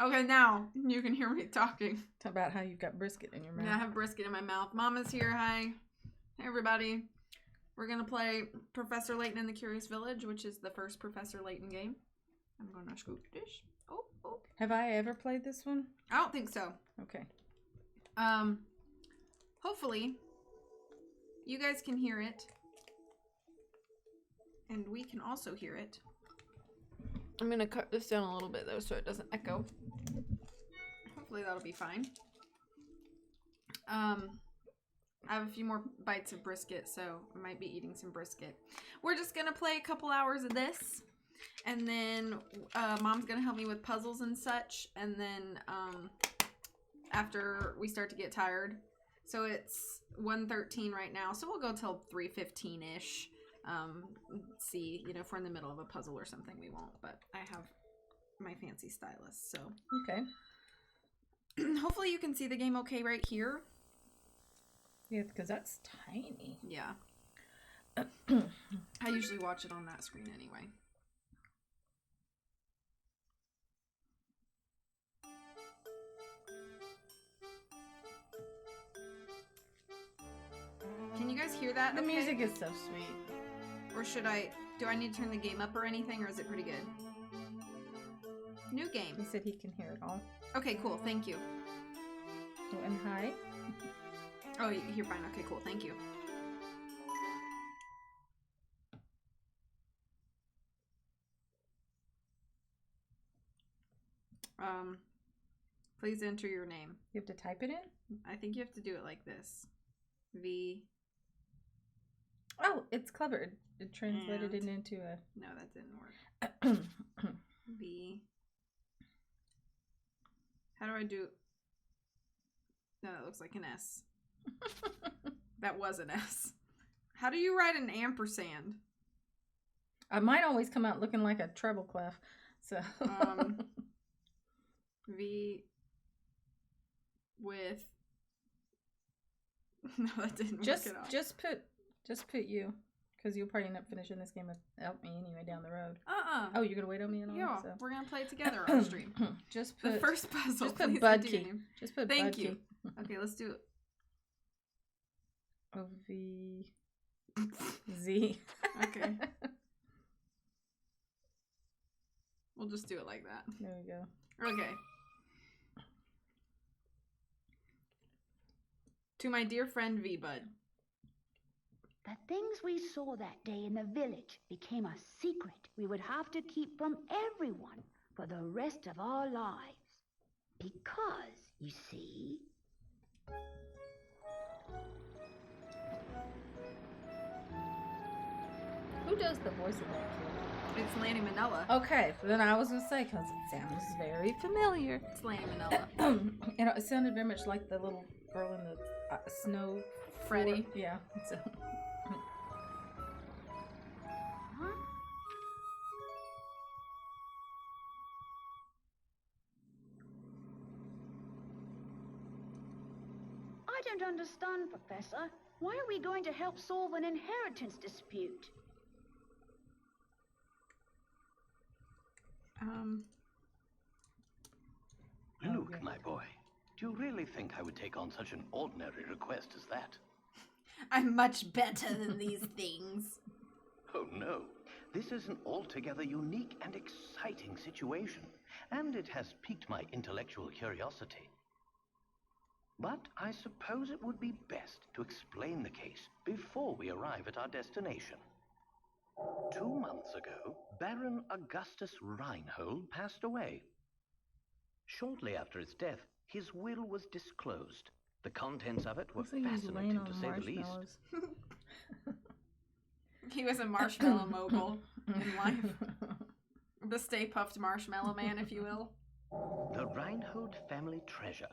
Okay, now you can hear me talking. Talk about how you've got brisket in your mouth. Yeah, I have brisket in my mouth. Mama's here. Hi. Hey, everybody. We're going to play Professor Layton in the Curious Village, which is the first Professor Layton game. I'm going to scoop this. Oh. Have I ever played this one? I don't think so. Okay. Hopefully, you guys can hear it. And we can also hear it. I'm going to cut this down a little bit, though, so it doesn't echo. Hopefully that'll be fine. I have a few more bites of brisket, so I might be eating some brisket. We're just going to play a couple hours of this. And then Mom's going to help me with puzzles and such. And then after we start to get tired. So it's 1:13 right now. So we'll go till 3:15-ish. See, if we're in the middle of a puzzle or something, we won't. But I have my fancy stylus, so. Okay. Hopefully you can see the game okay right here. Yeah, because that's tiny. Yeah. I usually watch it on that screen anyway. Can you guys hear that? The okay? music is so sweet. Or do I need to turn the game up or anything, or is it pretty good? New game. He said he can hear it all. Okay, cool. Thank you. Oh, and hi. Oh, you're fine. Okay, cool. Thank you. Please enter your name. You have to type it in? I think you have to do it like this. V. Oh, it's clever. It translated it into a... No, that didn't work. V. How do I do... No, that looks like an S. That was an S. How do you write an ampersand? Mine always come out looking like a treble clef. So... V with... No, that didn't work at all. Just put you. Because you'll probably end up finishing this game without me anyway down the road. Oh, you're going to wait on me and all? Yeah, so. We're going to play it together on stream. Just put... The first puzzle. Just put Budkey. Just put Thank Budkey. you. Okay, let's do it. O-V-Z. Okay. We'll just do it like that. There we go. Okay. To my dear friend V-Bud. The things we saw that day in the village became a secret we would have to keep from everyone for the rest of our lives. Because, you see... Who does the voice of that kid? It's Lanny Manella. Okay, then I was going to say, because it sounds very familiar. It's Lanny Manella. It sounded very much like the little girl in the snow. Freddy. Yeah. So. I don't understand, Professor. Why are we going to help solve an inheritance dispute? Luke, my boy, do you really think I would take on such an ordinary request as that? I'm much better than these things. Oh, no. This is an altogether unique and exciting situation, and it has piqued my intellectual curiosity. But I suppose it would be best to explain the case before we arrive at our destination. 2 months ago, Baron Augustus Reinhold passed away. Shortly after his death, his will was disclosed. The contents of it were fascinating, to say the least. He was a marshmallow mogul in life. The Stay Puffed Marshmallow Man, if you will. The Reinhold family treasure,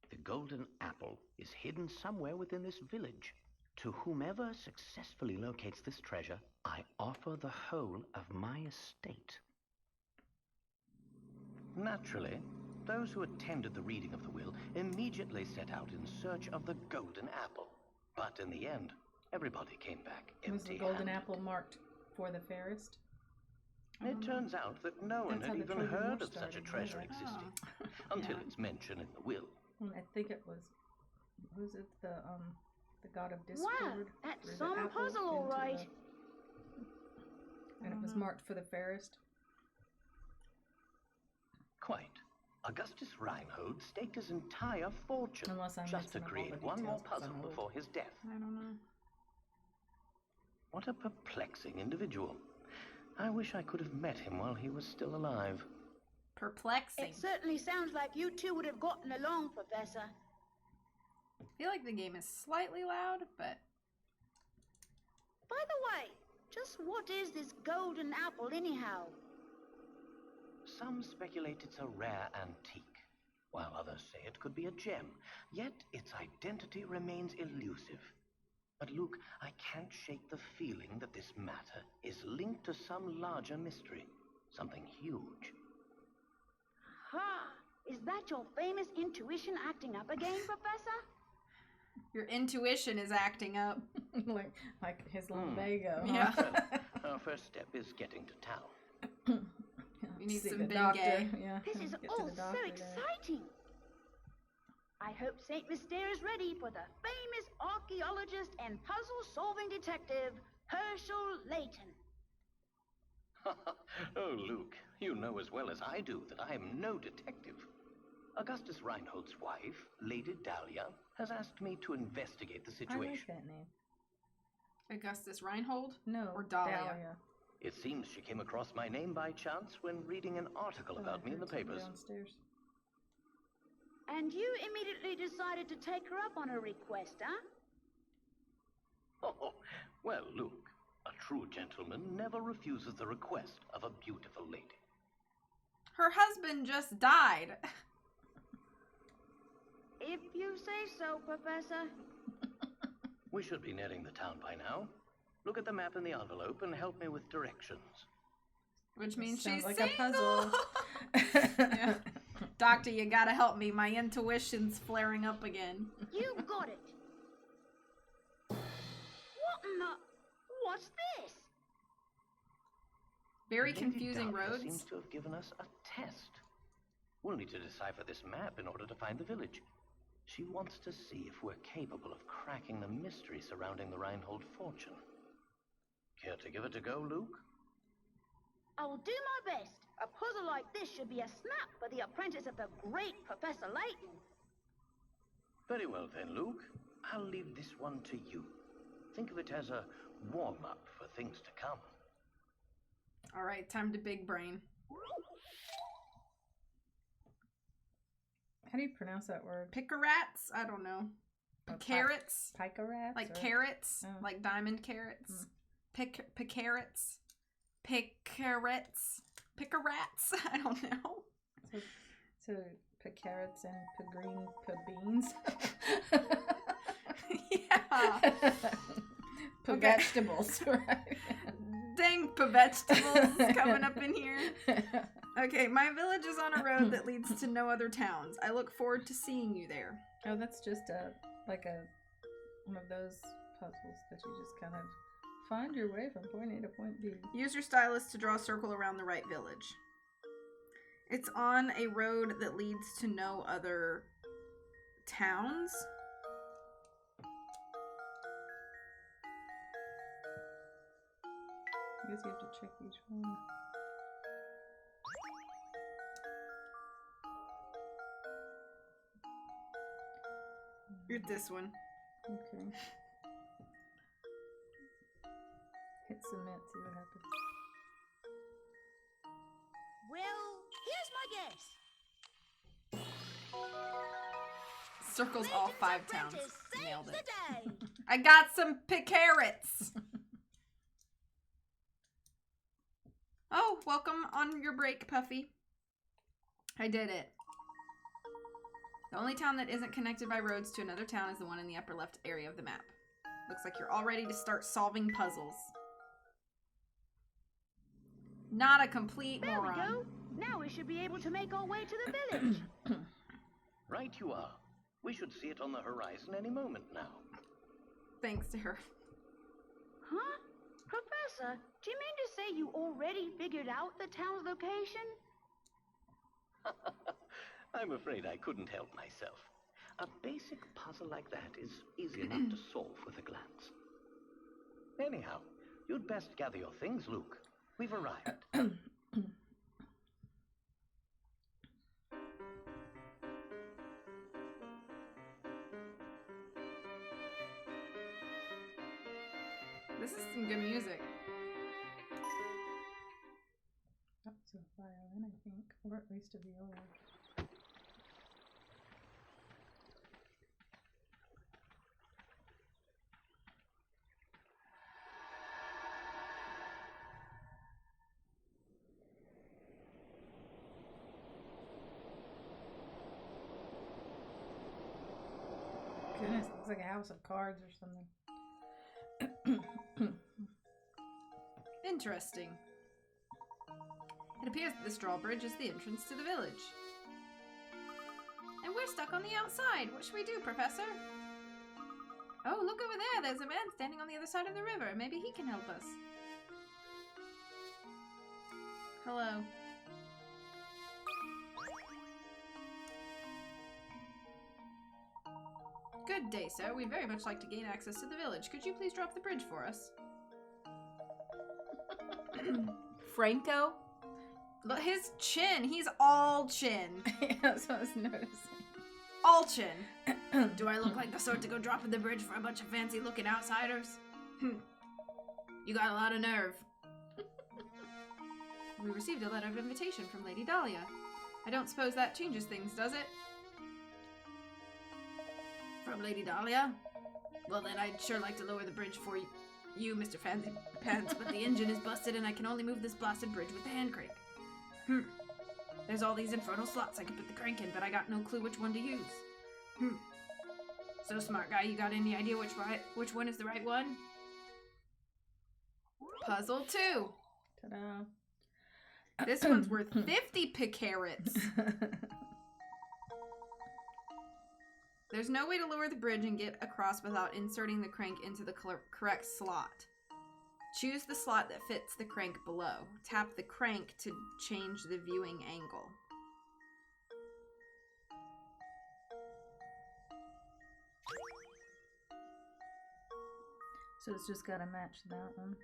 the golden apple, is hidden somewhere within this village. To whomever successfully locates this treasure, I offer the whole of my estate. Naturally, those who attended the reading of the will immediately set out in search of the golden apple. But in the end, everybody came back empty-handed. Was the golden apple marked for the fairest? It turns out that no one That's had how the even Trojan War heard of such a started, treasure right? existing Oh. until Yeah. it's mentioned in the will. I think it was it the god of discord? Wow, that's threw the some apple puzzle, all into right. and it was marked for the fairest. Quite. Augustus Reinhold staked his entire fortune Unless I'm just to mixing up all create the one more details 'cause puzzle I'm old. before his death. I don't know. What a perplexing individual. I wish I could have met him while he was still alive. Perplexing. It certainly sounds like you two would have gotten along, Professor. I feel like the game is slightly loud, but By the way, just what is this golden apple anyhow? Some speculate it's a rare antique, while others say it could be a gem. Yet its identity remains elusive. But Luke, I can't shake the feeling that this matter is linked to some larger mystery, something huge. Ha! Is that your famous intuition acting up again, Professor? your intuition is acting up. like his lumbago. Yeah. Well, our first step is getting to town. We need See some the Bengay. doctor. Yeah. This is get to all the so doctor there. exciting. I hope St. Mystere is ready for the famous archaeologist and puzzle-solving detective, Herschel Layton. Oh, Luke, you know as well as I do that I am no detective. Augustus Reinhold's wife, Lady Dahlia, has asked me to investigate the I situation. like that name. Augustus Reinhold? No. Or Dahlia. It seems she came across my name by chance when reading an article about me in the papers. Downstairs. And you immediately decided to take her up on her request, huh? Oh, well, Luke, a true gentleman never refuses the request of a beautiful lady. Her husband just died. If you say so, Professor. We should be nearing the town by now. Look at the map in the envelope and help me with directions. Which means Sounds she's like single. a puzzle. Yeah. Doctor, you gotta help me. My intuition's flaring up again. You got it. What in the... What's this? Very Lady confusing Dahlia roads. seems to have given us a test. We'll need to decipher this map in order to find the village. She wants to see if we're capable of cracking the mystery surrounding the Reinhold fortune. Care to give it a go, Luke? I will do my best. A puzzle like this should be a snap for the apprentice of the great Professor Layton. Very well then, Luke. I'll leave this one to you. Think of it as a warm-up for things to come. All right, time to big brain. How do you pronounce that word? Picarats? I don't know. Carrots? Picarats? Like or- carrots? Oh. Like diamond carrots? Picarats? Picarets? Picarats? I don't know. So carrots and green beans. Yeah. Okay. Vegetables, right? Dang, vegetables coming up in here. Okay, my village is on a road that leads to no other towns. I look forward to seeing you there. Oh, that's just one of those puzzles that you just kind of find your way from point A to point B. Use your stylus to draw a circle around the right village. It's on a road that leads to no other towns. I guess you have to check each one. You're this one. Okay. Hit submit, see what happens. Well, here's my guess. Circles all Layton's 5 towns. apprentice saves Nailed it. the day. I got some carrots. Oh, welcome on your break, Puffy. I did it. The only town that isn't connected by roads to another town is the one in the upper left area of the map. Looks like you're all ready to start solving puzzles. Not a complete There we moron. go. Now we should be able to make our way to the village. Right you are. We should see it on the horizon any moment now. Thanks to her. Huh? Professor? Professor, do you mean to say you already figured out the town's location? I'm afraid I couldn't help myself. A basic puzzle like that is easy enough to solve with a glance. Anyhow, you'd best gather your things, Luke. We've arrived. This is some good music. That's a violin, I think, or at least a viola. Goodness, looks like a house of cards or something. Interesting. It appears that this drawbridge is the entrance to the village. And we're stuck on the outside. What should we do, Professor? Oh, look over there. There's a man standing on the other side of the river. Maybe he can help us. Hello. Good day, sir. We'd very much like to gain access to the village. Could you please drop the bridge for us? Franco? Look, his chin. He's all chin. Yeah, that's what I was noticing. All chin. Do I look like the sort to go dropping the bridge for a bunch of fancy-looking outsiders? You got a lot of nerve. We received a letter of invitation from Lady Dahlia. I don't suppose that changes things, does it? From Lady Dahlia? Well then, I'd sure like to lower the bridge for you, Mr. Fancy Pants, but the engine is busted and I can only move this blasted bridge with the hand crank. There's all these infernal slots I could put the crank in, but I got no clue which one to use. So smart guy, you got any idea which one is the right one? Puzzle 2. Ta-da. This one's worth 50 picarats. There's no way to lower the bridge and get across without inserting the crank into the correct slot. Choose the slot that fits the crank below. Tap the crank to change the viewing angle. So it's just got to match that one.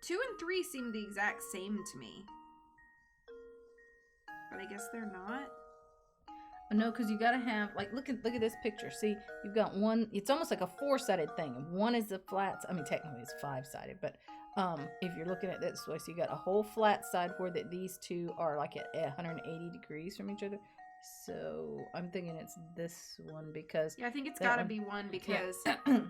2 and 3 seem the exact same to me. But I guess they're not. No, because you gotta have, like, look at this picture. See, you've got one. It's almost like a 4-sided thing. One is the flat. I mean, technically it's 5-sided, but if you're looking at it this way, so you got a whole flat side where these two are like at 180 degrees from each other. So I'm thinking it's this one because Yeah, I think it's gotta be one because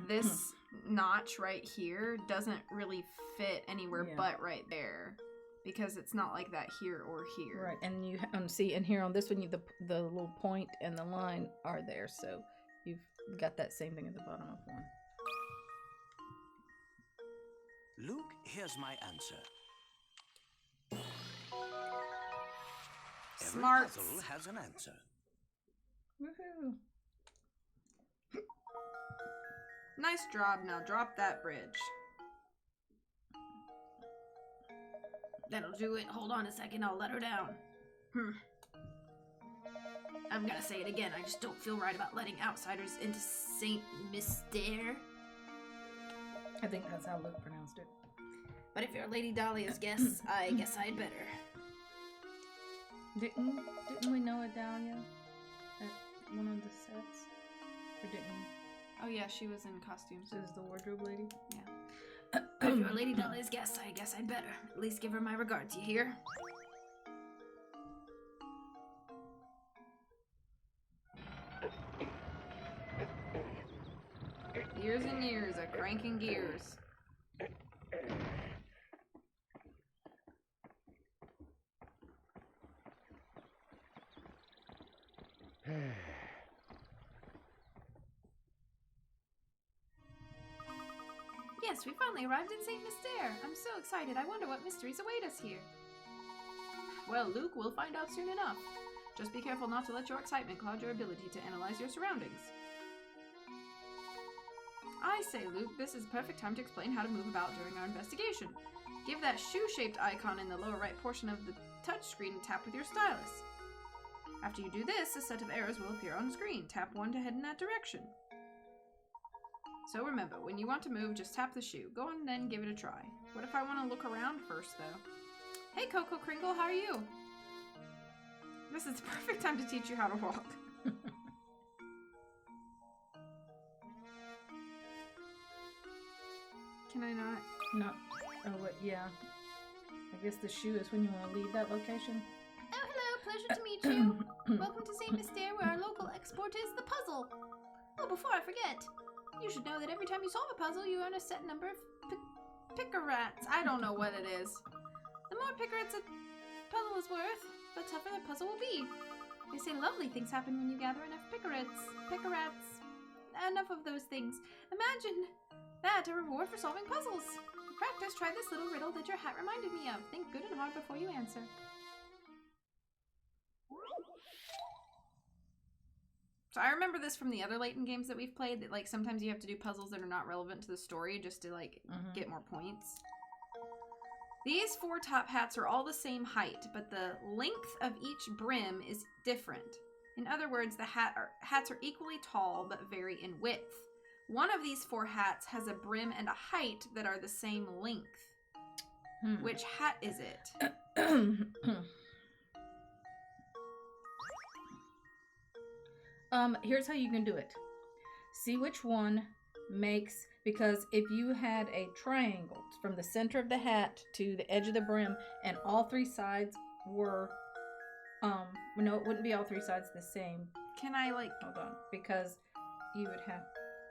this notch right here doesn't really fit anywhere but right there. Because it's not like that here or here. Right, and you see, and here on this one, the little point and the line are there, so you've got that same thing at the bottom of one. Luke, here's my answer. Smart. Every puzzle has an answer. Woohoo! Nice job. Now drop that bridge. That'll do it. Hold on a second. I'll let her down. I'm gonna say it again. I just don't feel right about letting outsiders into Saint Mystere. I think that's how Luke pronounced it. But if you're Lady Dahlia's guess, I guess I'd better. Didn't we know a Dahlia at one of the sets? Or didn't we? Oh yeah, she was in costumes. This is the wardrobe lady? Yeah. If you're Lady Dahlia's guess, I guess I'd better. At least give her my regards, you hear? Years and years of cranking gears. Yes, we finally arrived in Saint Mystere. I'm so excited. I wonder what mysteries await us here. Well, Luke, we'll find out soon enough. Just be careful not to let your excitement cloud your ability to analyze your surroundings. I say, Luke, this is perfect time to explain how to move about during our investigation. Give that shoe-shaped icon in the lower right portion of the touchscreen and tap with your stylus. After you do this, a set of arrows will appear on screen. Tap one to head in that direction. So remember, when you want to move, just tap the shoe. Go on and then give it a try. What if I want to look around first, though? Hey, Coco Kringle, how are you? This is the perfect time to teach you how to walk. Can I not? No. Oh, what? Yeah. I guess the shoe is when you want to leave that location. Oh, hello. Pleasure to meet you. Welcome to St. Mystere, where our local export is the puzzle. Oh, before I forget, you should know that every time you solve a puzzle, you earn a set number of pickerats. I don't know what it is. The more pickerats a puzzle is worth, the tougher the puzzle will be. They say lovely things happen when you gather enough pickerats. Enough of those things. Imagine that a reward for solving puzzles. For practice, try this little riddle that your hat reminded me of. Think good and hard before you answer. So I remember this from the other Layton games that we've played, that like sometimes you have to do puzzles that are not relevant to the story just to like get more points. These 4 top hats are all the same height, but the length of each brim is different. In other words, the hats are equally tall but vary in width. One of these 4 hats has a brim and a height that are the same length. Which hat is it? Here's how you can do it. See which one makes, because if you had a triangle from the center of the hat to the edge of the brim and all 3 sides were, no, it wouldn't be all 3 sides the same. Can I like... Hold on, because you would have,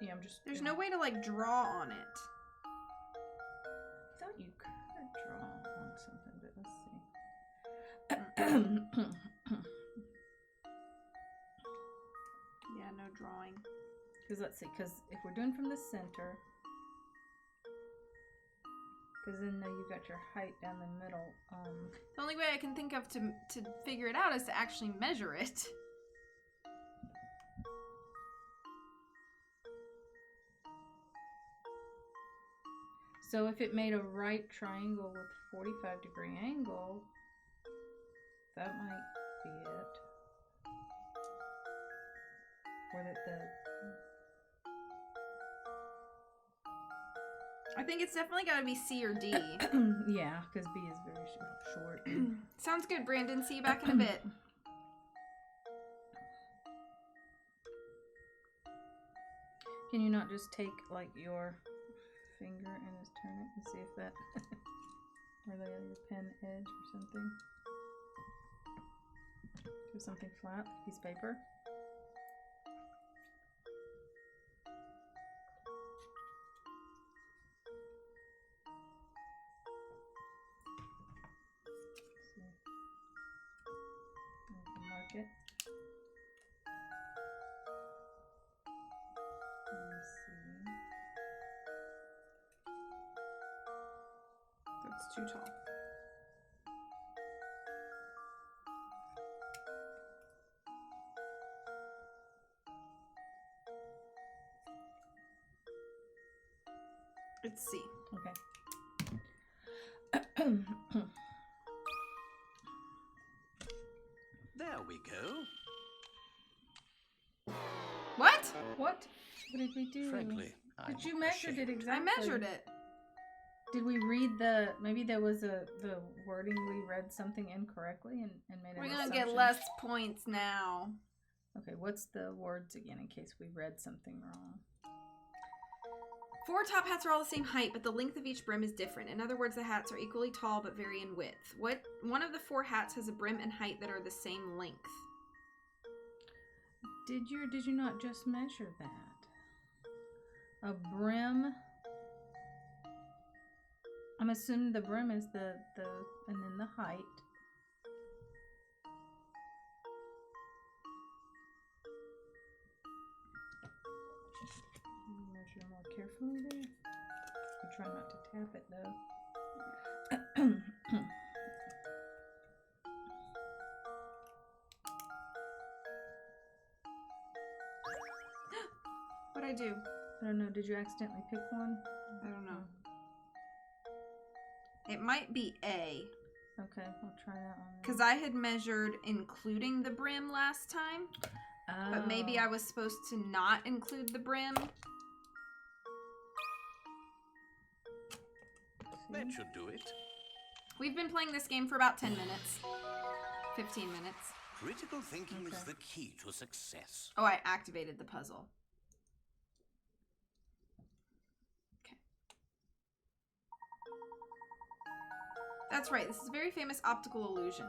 yeah, I'm just... There's no way to like draw on it. I thought you could draw on something, but let's see. Yeah, no drawing. Because let's see, because if we're doing from the center, because then you got your height down the middle. The only way I can think of to figure it out is to actually measure it. So if it made a right triangle with 45-degree angle, that might be it. Or that I think it's definitely got to be C or D. yeah, because B is very short. Sounds good, Brandon. See you back in a bit. Can you not just take like your finger and just turn it and see if that, or like your pen edge or something? Do something flat, piece of paper. Mark it. Let's see. That's too tall. It's C. Okay. There we go. What? What? What did we do? Frankly, Did you measure it I exactly? measured it. Did we read maybe there was the wording, we read something incorrectly and made an We're gonna assumption? get less points now. Okay, what's the words again in case we read something wrong? 4 top hats are all the same height, but the length of each brim is different. In other words, the hats are equally tall but vary in width. One of the 4 hats has a brim and height that are the same length. Did you not just measure that? A brim. I'm assuming the brim is the and then the height. Measure more carefully there. I try not to tap it though. What'd I do? I don't know. Did you accidentally pick one? I don't know. It might be A. Okay, we'll try that one. Because I had measured including the brim last time. But maybe I was supposed to not include the brim. That should do it. We've been playing this game for about 10 minutes. 15 minutes. Critical thinking is the key to success. Oh, I activated the puzzle. Okay. That's right. This is a very famous optical illusion.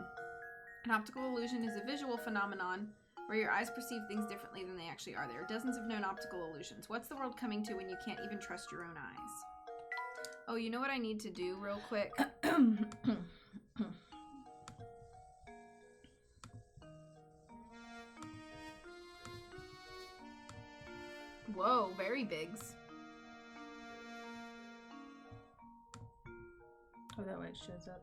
An optical illusion is a visual phenomenon where your eyes perceive things differently than they actually are. There are dozens of known optical illusions. What's the world coming to when you can't even trust your own eyes? Oh, you know what I need to do real quick? Whoa, very bigs. Oh, that way it shows up.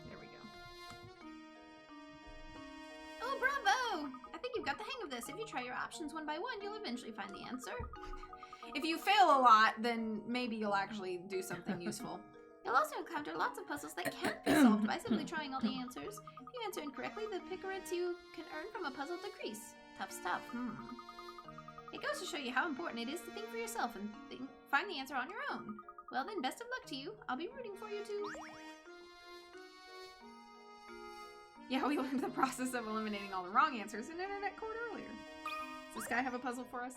There we go. Oh, bravo! I think you've got the hang of this. If you try your options one by one, you'll eventually find the answer. If you fail a lot, then maybe you'll actually do something useful. You'll also encounter lots of puzzles that can't be solved by simply trying all the answers. If you answer incorrectly, the picarets you can earn from a puzzle decrease. Tough stuff. It goes to show you how important it is to think for yourself and find the answer on your own. Well then, best of luck to you. I'll be rooting for you too. Yeah, we learned the process of eliminating all the wrong answers in Internet Court earlier. Does this guy have a puzzle for us?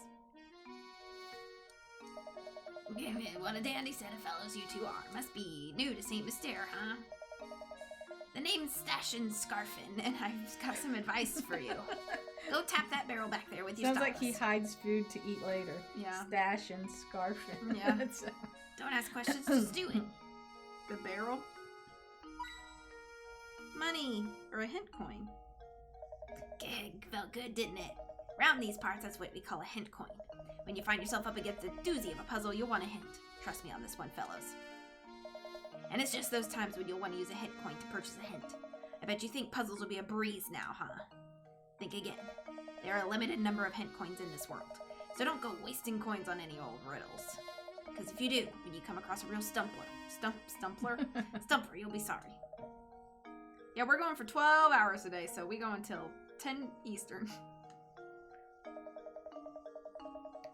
What a dandy set of fellows you two are. Must be new to St. Mystere, huh? The name's Stashin Scarfin, and I've got some advice for you. Go tap that barrel back there with your Sounds stylus. like he hides food to eat later. Yeah. Stash and scarfing. Yeah. Don't ask questions, just do it. The barrel? Money, or a hint coin. Gig, felt good, didn't it? Round these parts, that's what we call a hint coin. When you find yourself up against a doozy of a puzzle, you'll want a hint. Trust me on this one, fellows. And it's just those times when you'll want to use a hint coin to purchase a hint. I bet you think puzzles will be a breeze now, huh? Think again. There are a limited number of hint coins in this world, so don't go wasting coins on any old riddles. Because if you do, when you come across a real stumpler, you'll be sorry. Yeah, we're going for 12 hours a day, so we go until 10 Eastern.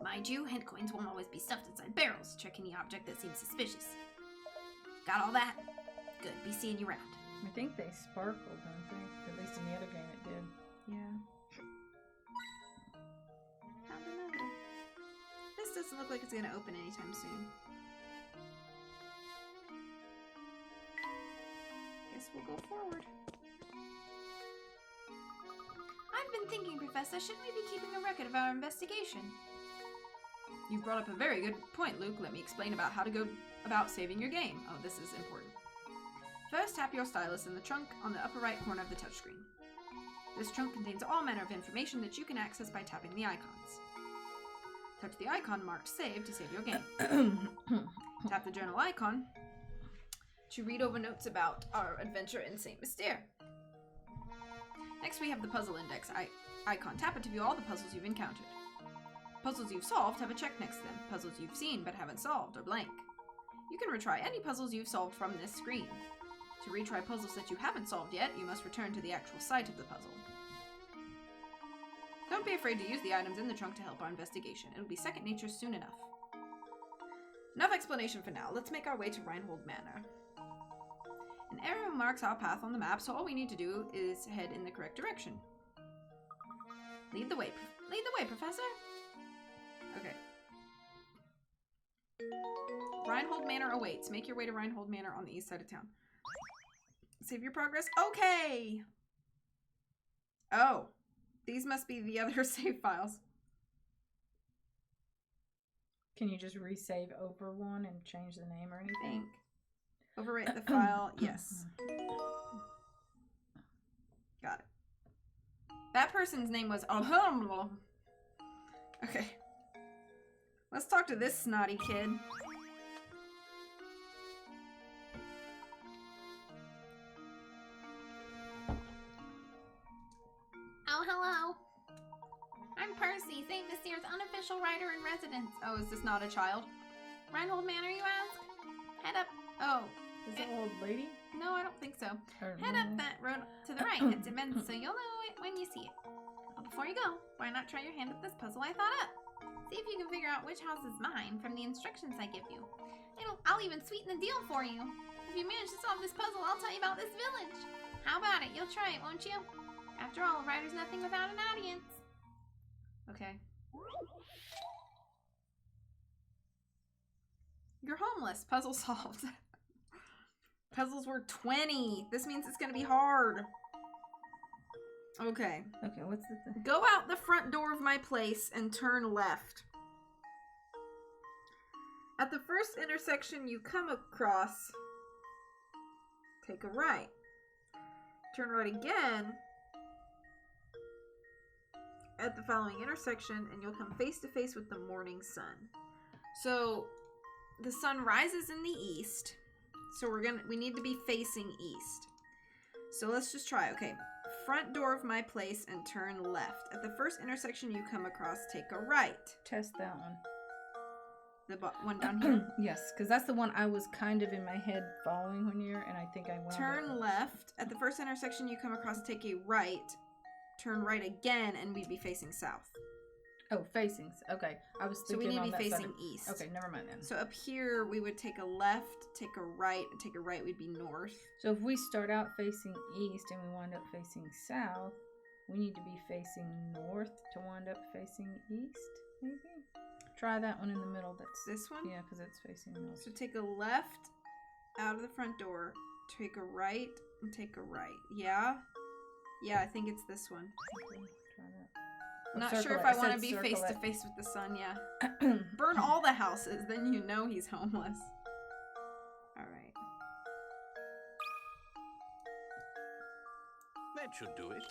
Mind you, hint coins won't always be stuffed inside barrels. Check any object that seems suspicious. Got all that? Good, be seeing you around. I think they sparkle, don't they? At least in the other game it did. Yeah. Found another. This doesn't look like it's gonna open anytime soon. Guess we'll go forward. I've been thinking, Professor, shouldn't we be keeping a record of our investigation? You brought up a very good point, Luke. Let me explain about how to go about saving your game. Oh, this is important. First, tap your stylus in the trunk on the upper right corner of the touchscreen. This trunk contains all manner of information that you can access by tapping the icons. Touch the icon marked Save to save your game. Tap the journal icon to read over notes about our adventure in St. Mystere. Next, we have the puzzle index icon. Tap it to view all the puzzles you've encountered. Puzzles you've solved have a check next to them. Puzzles you've seen but haven't solved are blank. You can retry any puzzles you've solved from this screen. To retry puzzles that you haven't solved yet, you must return to the actual site of the puzzle. Don't be afraid to use the items in the trunk to help our investigation. It'll be second nature soon enough. Enough explanation for now. Let's make our way to Reinhold Manor. An arrow marks our path on the map, so all we need to do is head in the correct direction. Lead the way, Professor! Okay. Reinhold Manor awaits. Make your way to Reinhold Manor on the east side of town. Save your progress. Okay! Oh. These must be the other save files. Can you just resave over one and change the name or anything? Overwrite the file. Yes. Got it. That person's name was... Okay. Let's talk to this snotty kid. Oh, hello. Friend Percy, St. Messier's unofficial writer in residence. Oh, is this not a child? Reinhold Manor, you ask? Head up. Oh. Is that old lady? No, I don't think so. Or Head up no? that road to the right. It's immense, so you'll know it when you see it. But before you go, why not try your hand at this puzzle I thought up? See if you can figure out which house is mine from the instructions I give you. I'll even sweeten the deal for you. If you manage to solve this puzzle, I'll tell you about this village. How about it? You'll try it, won't you? After all, a writer's nothing without an audience. Okay. You're homeless. Puzzle solved. Puzzles were 20. This means it's going to be hard. Okay. Okay, what's the thing? Go out the front door of my place and turn left. At the first intersection you come across, take a right. Turn right again at the following intersection and you'll come face to face with the morning sun. So the sun rises in the east. So we need to be facing east. So let's just try. Okay. Front door of my place and turn left. At the first intersection you come across, take a right. Test that one. The one down here? Yes, because that's the one I was kind of in my head following one year, and I think I went. Turn left. At the first intersection you come across, take a right. Turn right again, and we'd be facing south. Oh, facing. Okay, I was So thinking we need on to be that facing side. east. Okay, never mind then. So up here, we would take a left, take a right, and take a right, we'd be north. So if we start out facing east and we wind up facing south, we need to be facing north to wind up facing east, maybe? Try that one in the middle. That's This one? Yeah, because it's facing north. So take a left out of the front door, take a right, and take a right. Yeah? Yeah, I think it's this one. Okay, try that. I'm Or not sure circle if it. I It want to said be circle face to it. face with the sun, yeah. Burn all the houses, then you know he's homeless. Alright. That should do it.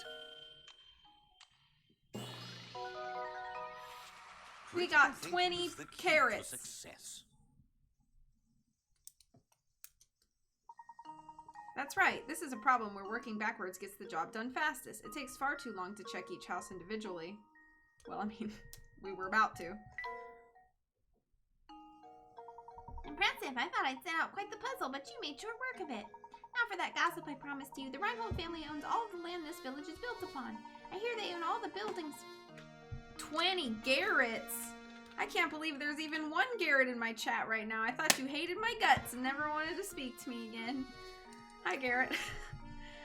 We got Critical 20 thinking is the key to carrots. Success. That's right. This is a problem where working backwards gets the job done fastest. It takes far too long to check each house individually. Well, I mean, we were about to. Impressive. I thought I'd set out quite the puzzle, but you made short work of it. Now for that gossip I promised you. The Reinhold family owns all of the land this village is built upon. I hear they own all the buildings. 20 Garrets? I can't believe there's even one Garrett in my chat right now. I thought you hated my guts and never wanted to speak to me again. Hi, Garrett.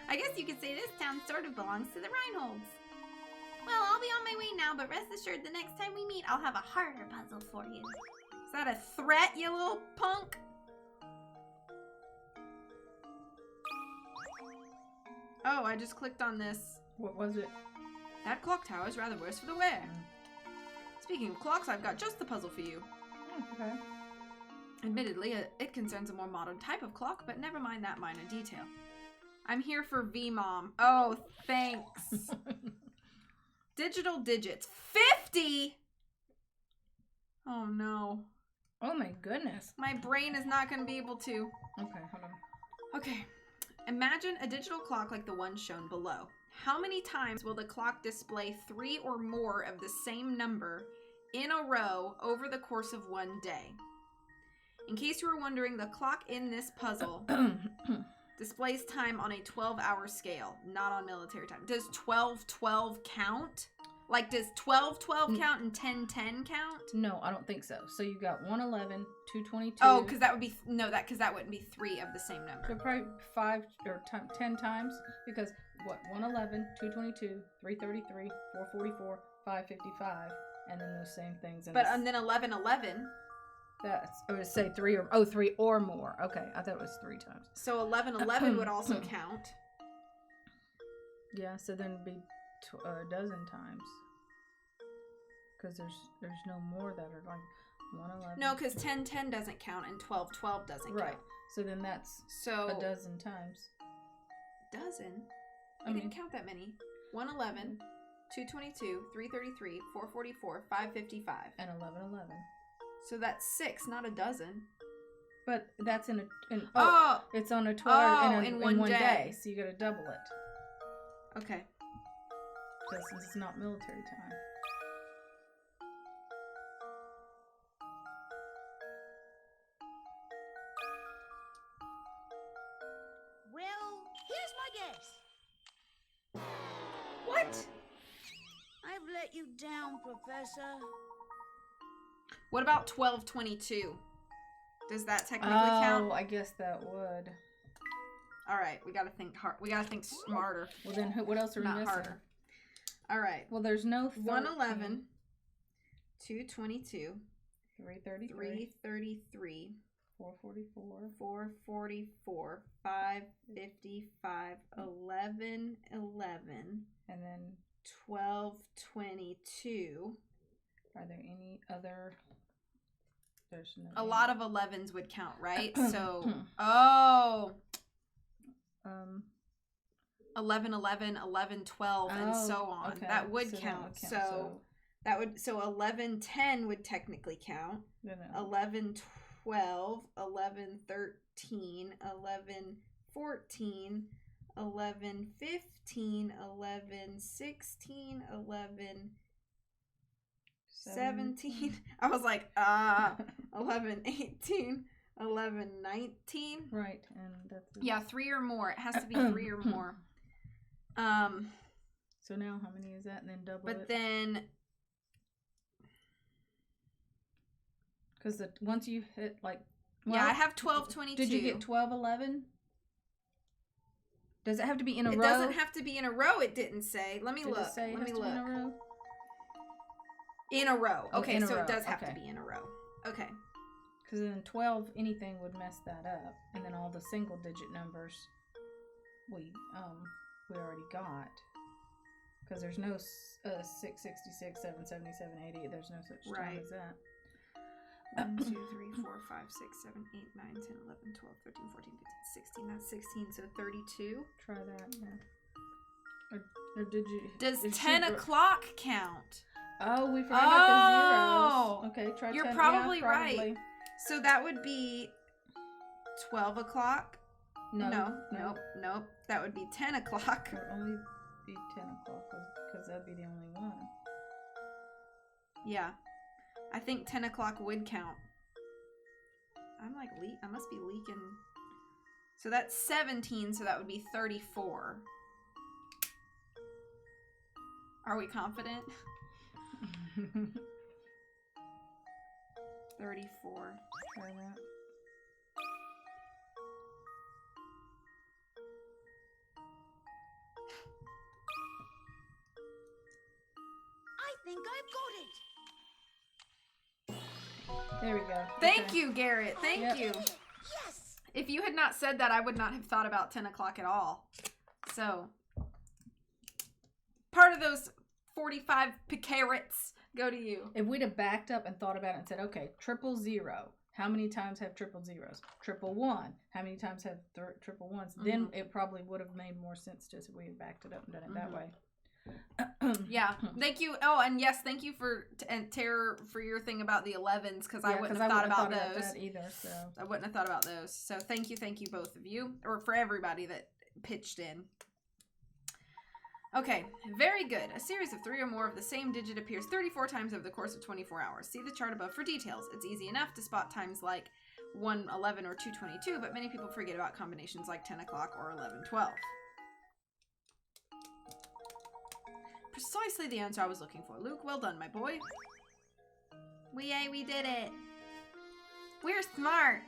I guess you could say this town sort of belongs to the Reinholds. Well, I'll be on my way now, but rest assured the next time we meet, I'll have a harder puzzle for you. Is that a threat, you little punk? Oh, I just clicked on this. What was it? That clock tower is rather worse for the wear. Speaking of clocks, I've got just the puzzle for you. Okay. Admittedly, it concerns a more modern type of clock, but never mind that minor detail. I'm here for VMom. Oh, thanks. Digital digits. 50! Oh, no. Oh my goodness. My brain is not going to be able to. Okay, hold on. Okay. Imagine a digital clock like the one shown below. How many times will the clock display 3 or more of the same number in a row over the course of one day? In case you were wondering, the clock in this puzzle displays time on a 12-hour scale, not on military time. Does 12-12 count? Like, does 12-12 count and 10-10 count? No, I don't think so. So you got 111, 222. Oh, because that would be because that wouldn't be 3 of the same number. So probably 5 or 10 times, because what, 111, 222, 333, 444, 555, and then those same things. But and then 1111. That's, I would say 3 or more. Okay, I thought it was 3 times. So 1111 would also count. Yeah, so then it'd be a dozen times. Because there's no more that are like 111. No, because 1010 doesn't count and 1212 doesn't Right. count. So then that's So a dozen times. Dozen? I I mean- didn't count that many. 111, 222, 333, 444, 555. And 1111. So that's 6, not a dozen. But that's in Oh, it's on a 12 Oh, in in one one day. day. So you got to double it. okay. Because it's not military time. What? I've let you down, Professor. What about 1222? Does that technically count? Oh, I guess that would. All right, we gotta think hard. We gotta think smarter, Well, then what else are we not missing? harder. All right, Well, there's no 111, 222, 333, 333, 444, 444, 555, 1111, and then 1222. are there any other? There's no. A lot of 11s would count, right? So, oh, 11, 11, 11, 12, and so on. okay. That would So that count. would count. So that would 11, 10 would technically count. No. 11, 12, 11, 13, 11, 14, 11, 15, 11, 16, 11, 17. I was like, 11, 18, 11, 19. Right, and that's Yeah, 3 or more. It has to be 3 or more. So now how many is that? And then double But it. then Because once you hit like. yeah, I have 1222. Did you get 1211? Does it have to be in a row? It doesn't have to be in a row. It didn't say. Let me Did look. it say it Let has me to be look. in a row? In a row. Oh, Okay, in a so row. it does have Okay. to be in a row. Okay. Because then 12 anything would mess that up, and then all the single digit numbers we already got. Because there's no 666, 777, 80. There's no such term Right. as that. 1, 2, 3, 4, 5, 6, 7, 8, 9, 10, 11, 12, 13, 14, 15, 16. That's 16, so 32. Try that. Yeah. Or did you? Does did 10 you- o'clock count? Oh, we forgot about the zeros. Oh! Okay, try. You're 10. probably Yeah, right. probably. So that would be 12 o'clock. No. Nope. That would be 10 o'clock. It would only be 10 o'clock because that'd be the only one. Yeah. I think 10 o'clock would count. I'm like, I must be leaking. So that's 17, so that would be 34. Are we confident? 34. Try that. I think I've got it. There we go. Thank Okay. you, Garrett. Thank Yep. you. Yes. If you had not said that, I would not have thought about 10 o'clock at all. So, part of those 45 carats go to you. If we'd have backed up and thought about it and said, okay, 000, how many times have triple zeros? 111, how many times have triple ones? Then it probably would have made more sense to us if we had backed it up and done it that way. Yeah. Thank you. Oh, and yes, thank you for and Tara for your thing about the 11s because I wouldn't have thought about those. That either. So I wouldn't have thought about those. So thank you both of you, or for everybody that pitched in. Okay, very good. A series of 3 or more of the same digit appears 34 times over the course of 24 hours. See the chart above for details. It's easy enough to spot times like 111 or 222, but many people forget about combinations like 10 o'clock or 1112. Precisely the answer I was looking for. Luke, well done, my boy. We did it. We're smart.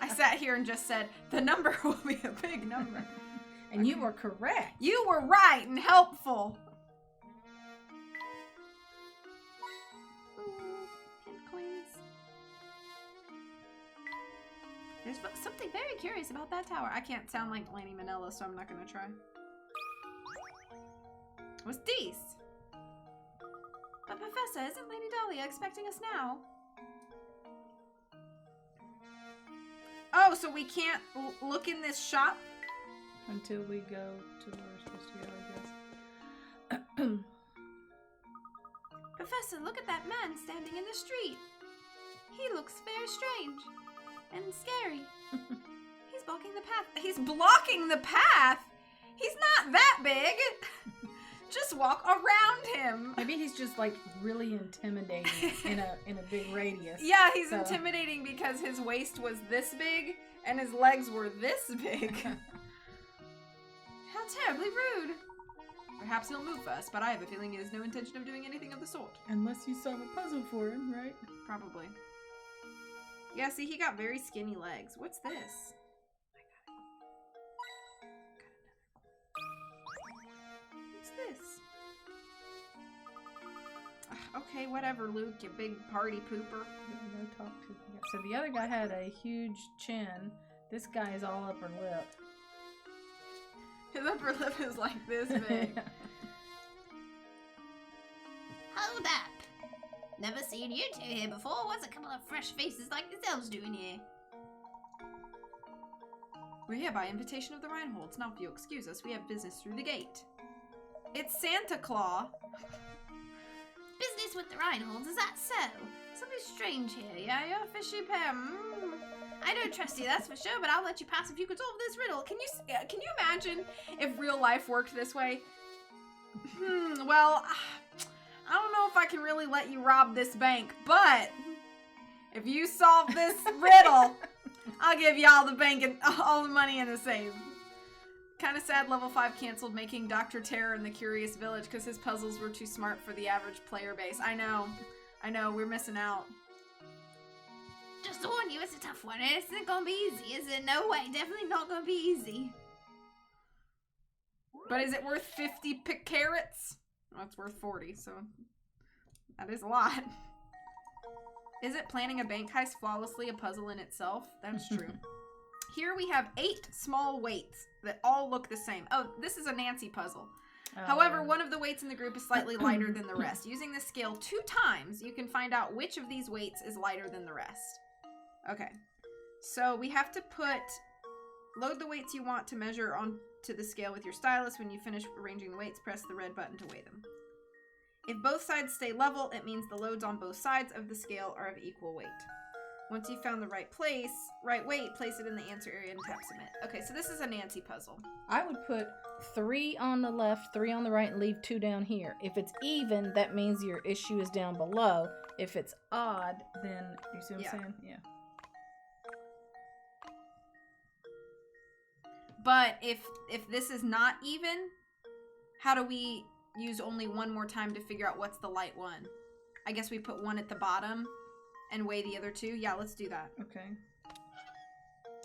I sat here and just said, the number will be a big number. and you were correct. You were right and helpful. Ooh, pin coins. There's something very curious about that tower. I can't sound like Laney Manila, so I'm not going to try. What's these? But Professor, isn't Lady Dahlia expecting us now? Oh, so we can't look in this shop? Until we go to where we're supposed to go, I guess. Professor, look at that man standing in the street. He looks very strange and scary. He's blocking the path. He's blocking the path? He's not that big. Just walk around him. Maybe he's just like really intimidating in a big radius. Yeah, he's So- intimidating because his waist was this big and his legs were this big. How terribly rude. Perhaps he'll move first, but I have a feeling he has no intention of doing anything of the sort. Unless you solve a puzzle for him, right? Probably. Yeah, see, he got very skinny legs. What's this? What's this? Ugh, okay, whatever, Luke, you big party pooper. Go talk to the guy. So the other guy had a huge chin. This guy is all upper lip. His upper lip is like this big. Hold up. Never seen you two here before. What's a couple of fresh faces like yourselves doing here? We're here by invitation of the Reinholds. Now, if you'll excuse us, we have business through the gate. It's Santa Claus. Business with the Reinholds, is that so? Something strange here, yeah? You're a fishy pair. I don't trust you, that's for sure, but I'll let you pass if you can solve this riddle. Can you imagine if real life worked this way? Well, I don't know if I can really let you rob this bank, but if you solve this riddle, I'll give you all the bank and all the money in the safe. Kind of sad level 5 canceled making Dr. Terror in the Curious Village because his puzzles were too smart for the average player base. I know, we're missing out. Just to warn you, it's a tough one. It isn't gonna be easy, is it? No way, definitely not gonna be easy. But is it worth 50 carats? Well, it's worth 40, so that is a lot. Is it planning a bank heist flawlessly a puzzle in itself? That's true. Here we have 8 small weights that all look the same. Oh, this is a Nancy puzzle. However, one of the weights in the group is slightly lighter than the rest. Using the scale 2 times, you can find out which of these weights is lighter than the rest. Okay, so we have to load the weights you want to measure onto the scale with your stylus. When you finish arranging the weights, press the red button to weigh them. If both sides stay level, it means the loads on both sides of the scale are of equal weight. Once you've found the right weight, place it in the answer area and tap submit. Okay, so this is a Nancy puzzle. I would put 3 on the left, 3 on the right, and leave 2 down here. If it's even, that means your issue is down below. If it's odd, then, you see what I'm saying? Yeah. But if this is not even, how do we use only one more time to figure out what's the light one? I guess we put 1 at the bottom and weigh the other 2. Yeah, let's do that. Okay.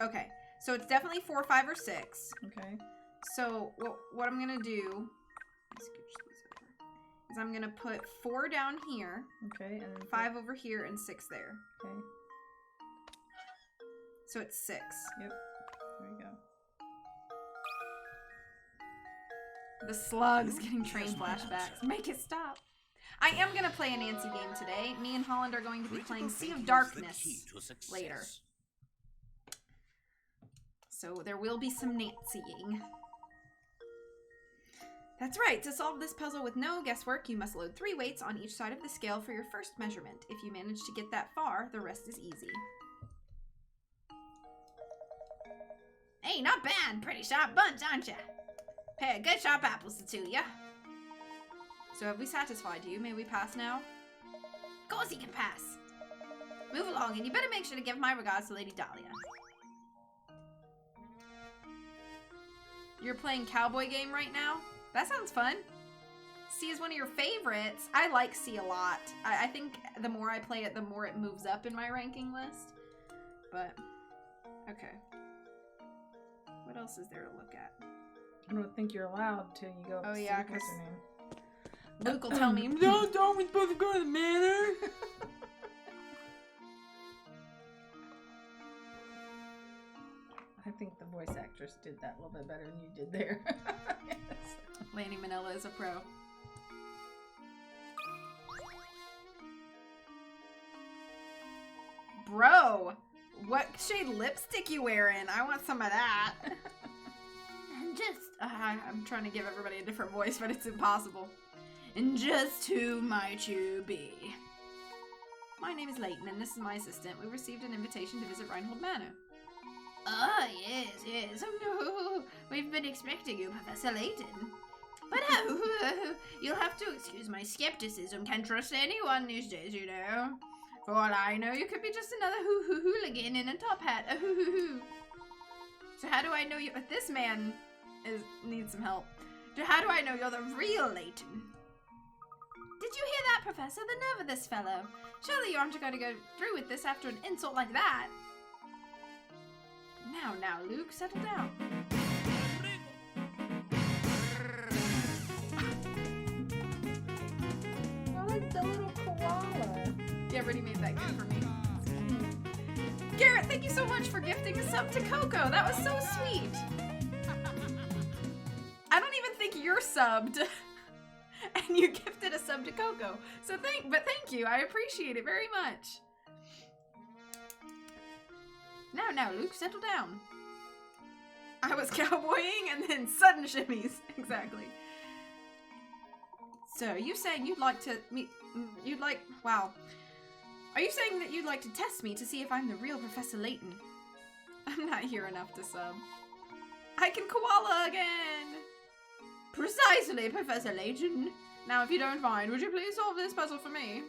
Okay, so it's definitely 4, 5, or 6. Okay. So what I'm gonna do is I'm gonna put 4 down here. Okay, and then 5 over here and 6 there. Okay. So it's 6. Yep. There you go. The slug's getting train flashbacks. Make it stop. I am going to play a Nancy game today. Me and Holland are going to be playing Sea of Darkness later. So there will be some Nancying. That's right. To solve this puzzle with no guesswork, you must load 3 weights on each side of the scale for your first measurement. If you manage to get that far, the rest is easy. Hey, not bad. Pretty sharp bunch, aren't ya? Pair of good sharp apples, the 2 of ya. So have we satisfied you? May we pass now? Of course you can pass. Move along, and you better make sure to give my regards to Lady Dahlia. You're playing Cowboy Game right now? That sounds fun. C is one of your favorites. I like C a lot. I think the more I play it, the more it moves up in my ranking list. But, okay. What else is there to look at? I don't think you're allowed till you go up to yeah, see what's her name. Luke will tell me, no, don't we supposed to go to the manor? I think the voice actress did that a little bit better than you did there. Yes. Lanny Manila is a pro. Bro, what shade lipstick you wearing? I want some of that. And just, I'm trying to give everybody a different voice, but it's impossible. And just who might you be? My name is Layton, and this is my assistant. We received an invitation to visit Reinhold Manor. oh, yes. Oh, no. We've been expecting you, Professor Layton. But you'll have to excuse my skepticism. Can't trust anyone these days, you know. For all I know, you could be just another hooligan in a top hat. So how do I know you? This man needs some help. How do I know you're the real Layton? Did you hear that, Professor? The nerve of this fellow. Surely you aren't going to go through with this after an insult like that. Now, Luke, settle down. I like the little koala. Yeah, Brittany made that gift for me. Garrett, thank you so much for gifting a sub to Coco. That was so sweet. I don't even think you're subbed. And you gifted a sub to Coco. So thank you. I appreciate it very much. Now, Luke, settle down. I was cowboying and then sudden shimmies. Exactly. So, are you saying you'd like to wow. Are you saying that you'd like to test me to see if I'm the real Professor Layton? I'm not here enough to sub. I can koala again! Precisely, Professor Layton. Now, if you don't mind, would you please solve this puzzle for me?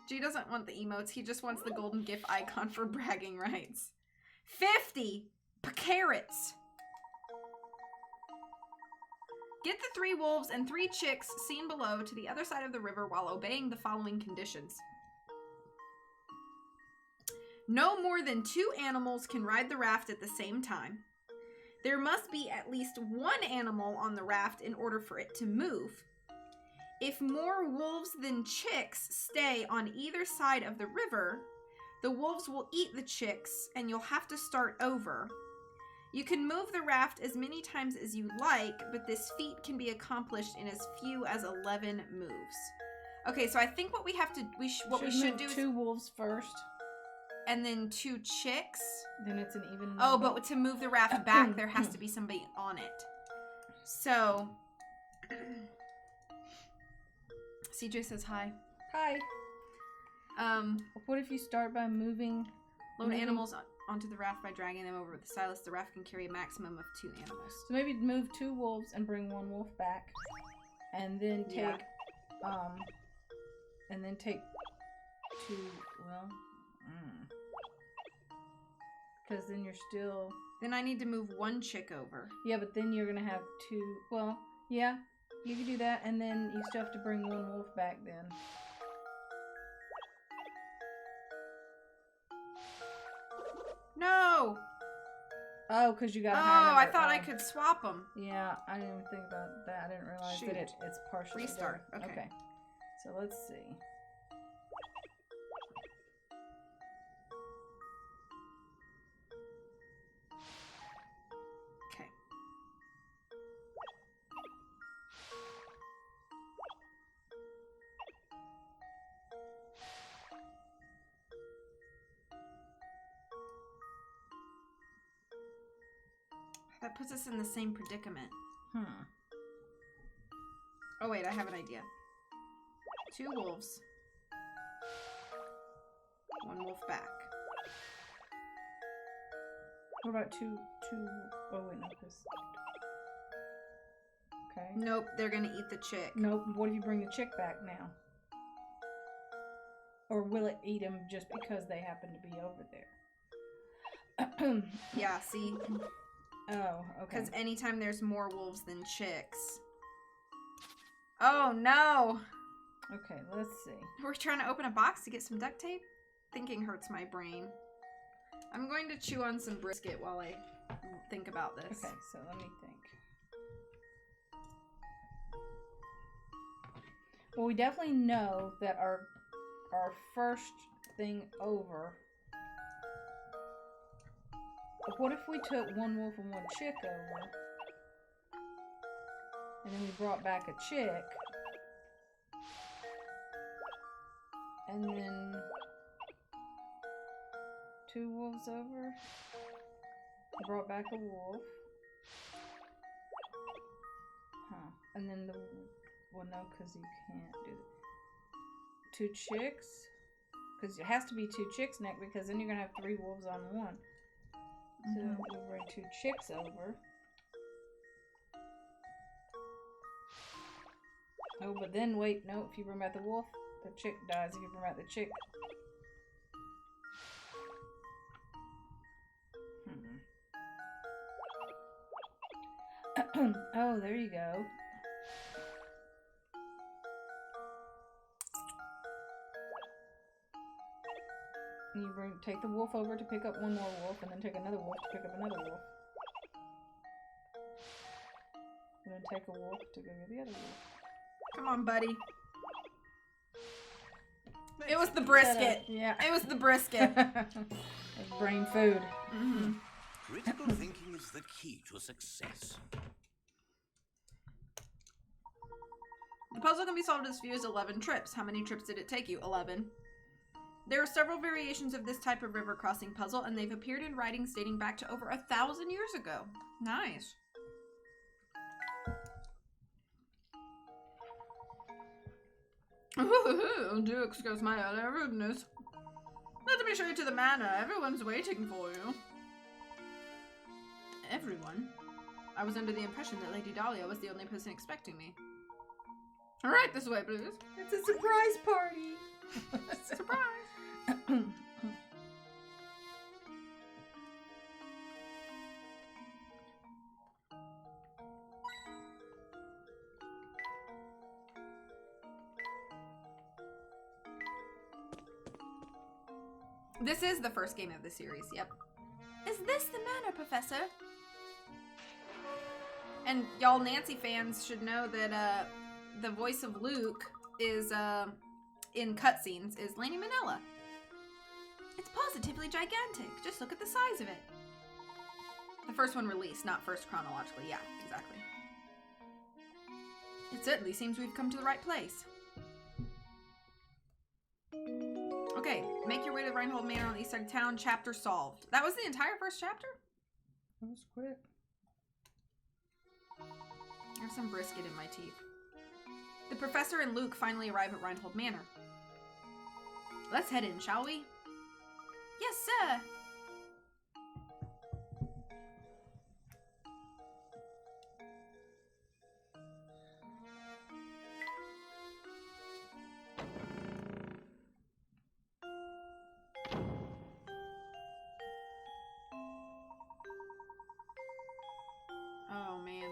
G doesn't want the emotes, he just wants the golden GIF icon for bragging rights. 50 carrots! Get the 3 wolves and 3 chicks seen below to the other side of the river while obeying the following conditions. No more than 2 animals can ride the raft at the same time. There must be at least 1 animal on the raft in order for it to move. If more wolves than chicks stay on either side of the river, the wolves will eat the chicks and you'll have to start over. You can move the raft as many times as you like, but this feat can be accomplished in as few as 11 moves. Okay, so I think what we have to, we should do is 2 wolves first. And then 2 chicks. Then it's an even number. Oh, but to move the raft back, there has to be somebody on it. So, CJ says hi. Hi. What if you start by moving? Load animals onto the raft by dragging them over with the stylus. The raft can carry a maximum of 2 animals. So maybe move 2 wolves and bring 1 wolf back, and then take, and then take 2. Well. Because then you're still... Then I need to move 1 chick over. Yeah, but then you're going to have 2... Well, yeah, you can do that, and then you still have to bring 1 wolf back then. No! Oh, because you got a higher Oh, number. I thought I could swap them. Yeah, I didn't even think about that. I didn't realize that it's partially Restart. done. Okay. So let's see. Okay. That puts us in the same predicament. Oh wait, I have an idea. 2 wolves. 1 wolf back. What about two? Oh wait, no, this. Okay. Nope, they're gonna eat the chick. Nope. What if you bring the chick back now? Or will it eat them just because they happen to be over there? Yeah, see? Oh, okay. Because anytime there's more wolves than chicks. Oh no! Okay, let's see. We're trying to open a box to get some duct tape? Thinking hurts my brain. I'm going to chew on some brisket while I think about this. Okay, so let me think. Well, we definitely know that our first thing over. What if we took 1 wolf and 1 chick over, and then we brought back a chick, and then 2 wolves over, brought back a wolf, and then well no, because you can't do that. 2 chicks, because it has to be 2 chicks next, because then you're going to have 3 wolves on 1. So we'll bring 2 chicks over. Oh, but then wait, no, if you bring back the wolf, the chick dies. If you bring back the chick. Oh, there you go. And you take the wolf over to pick up one more wolf, and then take another wolf to pick up another wolf. And then take a wolf to go get the other wolf. Come on, buddy. It was the brisket. Yeah. It was the brisket. That's brain food. Mm-hmm. Critical thinking is the key to success. The puzzle can be solved as few as 11 trips. How many trips did it take you? 11. There are several variations of this type of river crossing puzzle, and they've appeared in writings dating back to over 1,000 years ago. Nice. Do excuse my utter rudeness. Let me show you to the manor. Everyone's waiting for you. Everyone? I was under the impression that Lady Dahlia was the only person expecting me. Alright, this way, please. It's a surprise party. Surprise! This is the first game of the series, yep. Is this the manor, Professor? And y'all Nancy fans should know that the voice of Luke is in cutscenes is Lady Manila. It's positively gigantic. Just look at the size of it. The first one released, not first chronologically. Yeah, exactly. It certainly seems we've come to the right place. Okay, make your way to Reinhold Manor on the east side of town. Chapter solved. That was the entire first chapter? That was quick. I have some brisket in my teeth. The professor and Luke finally arrive at Reinhold Manor. Let's head in, shall we? Yes, sir. Oh, man.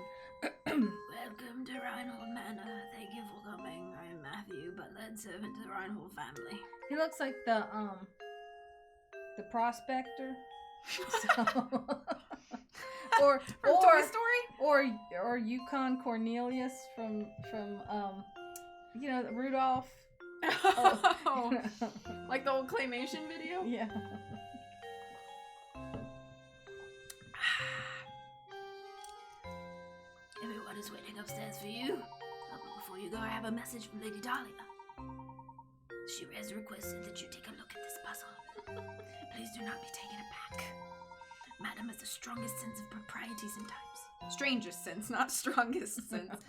Welcome to Reinhold Manor. Thank you for coming. I am Matthew, butler servant to the Reinhold family. He looks like the prospector. So, or From Toy Story? or Yukon Cornelius from you know, Rudolph. Oh, like the old claymation video? Yeah. Everyone is waiting upstairs for you. But before you go, I have a message from Lady Dahlia. She has requested that you take a look at this puzzle. Please do not be taken aback. Madam has the strongest sense of proprieties and times. Strangest sense, not strongest sense.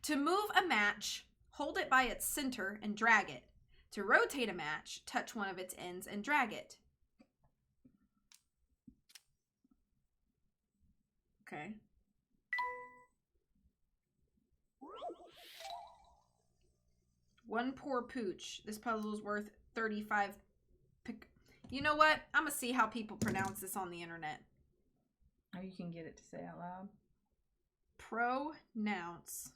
To move a match, hold it by its center and drag it. To rotate a match, touch one of its ends and drag it. Okay. One poor pooch. This puzzle is worth 35 You know what? I'm gonna see how people pronounce this on the internet. Or you can get it to say out loud. Pronounce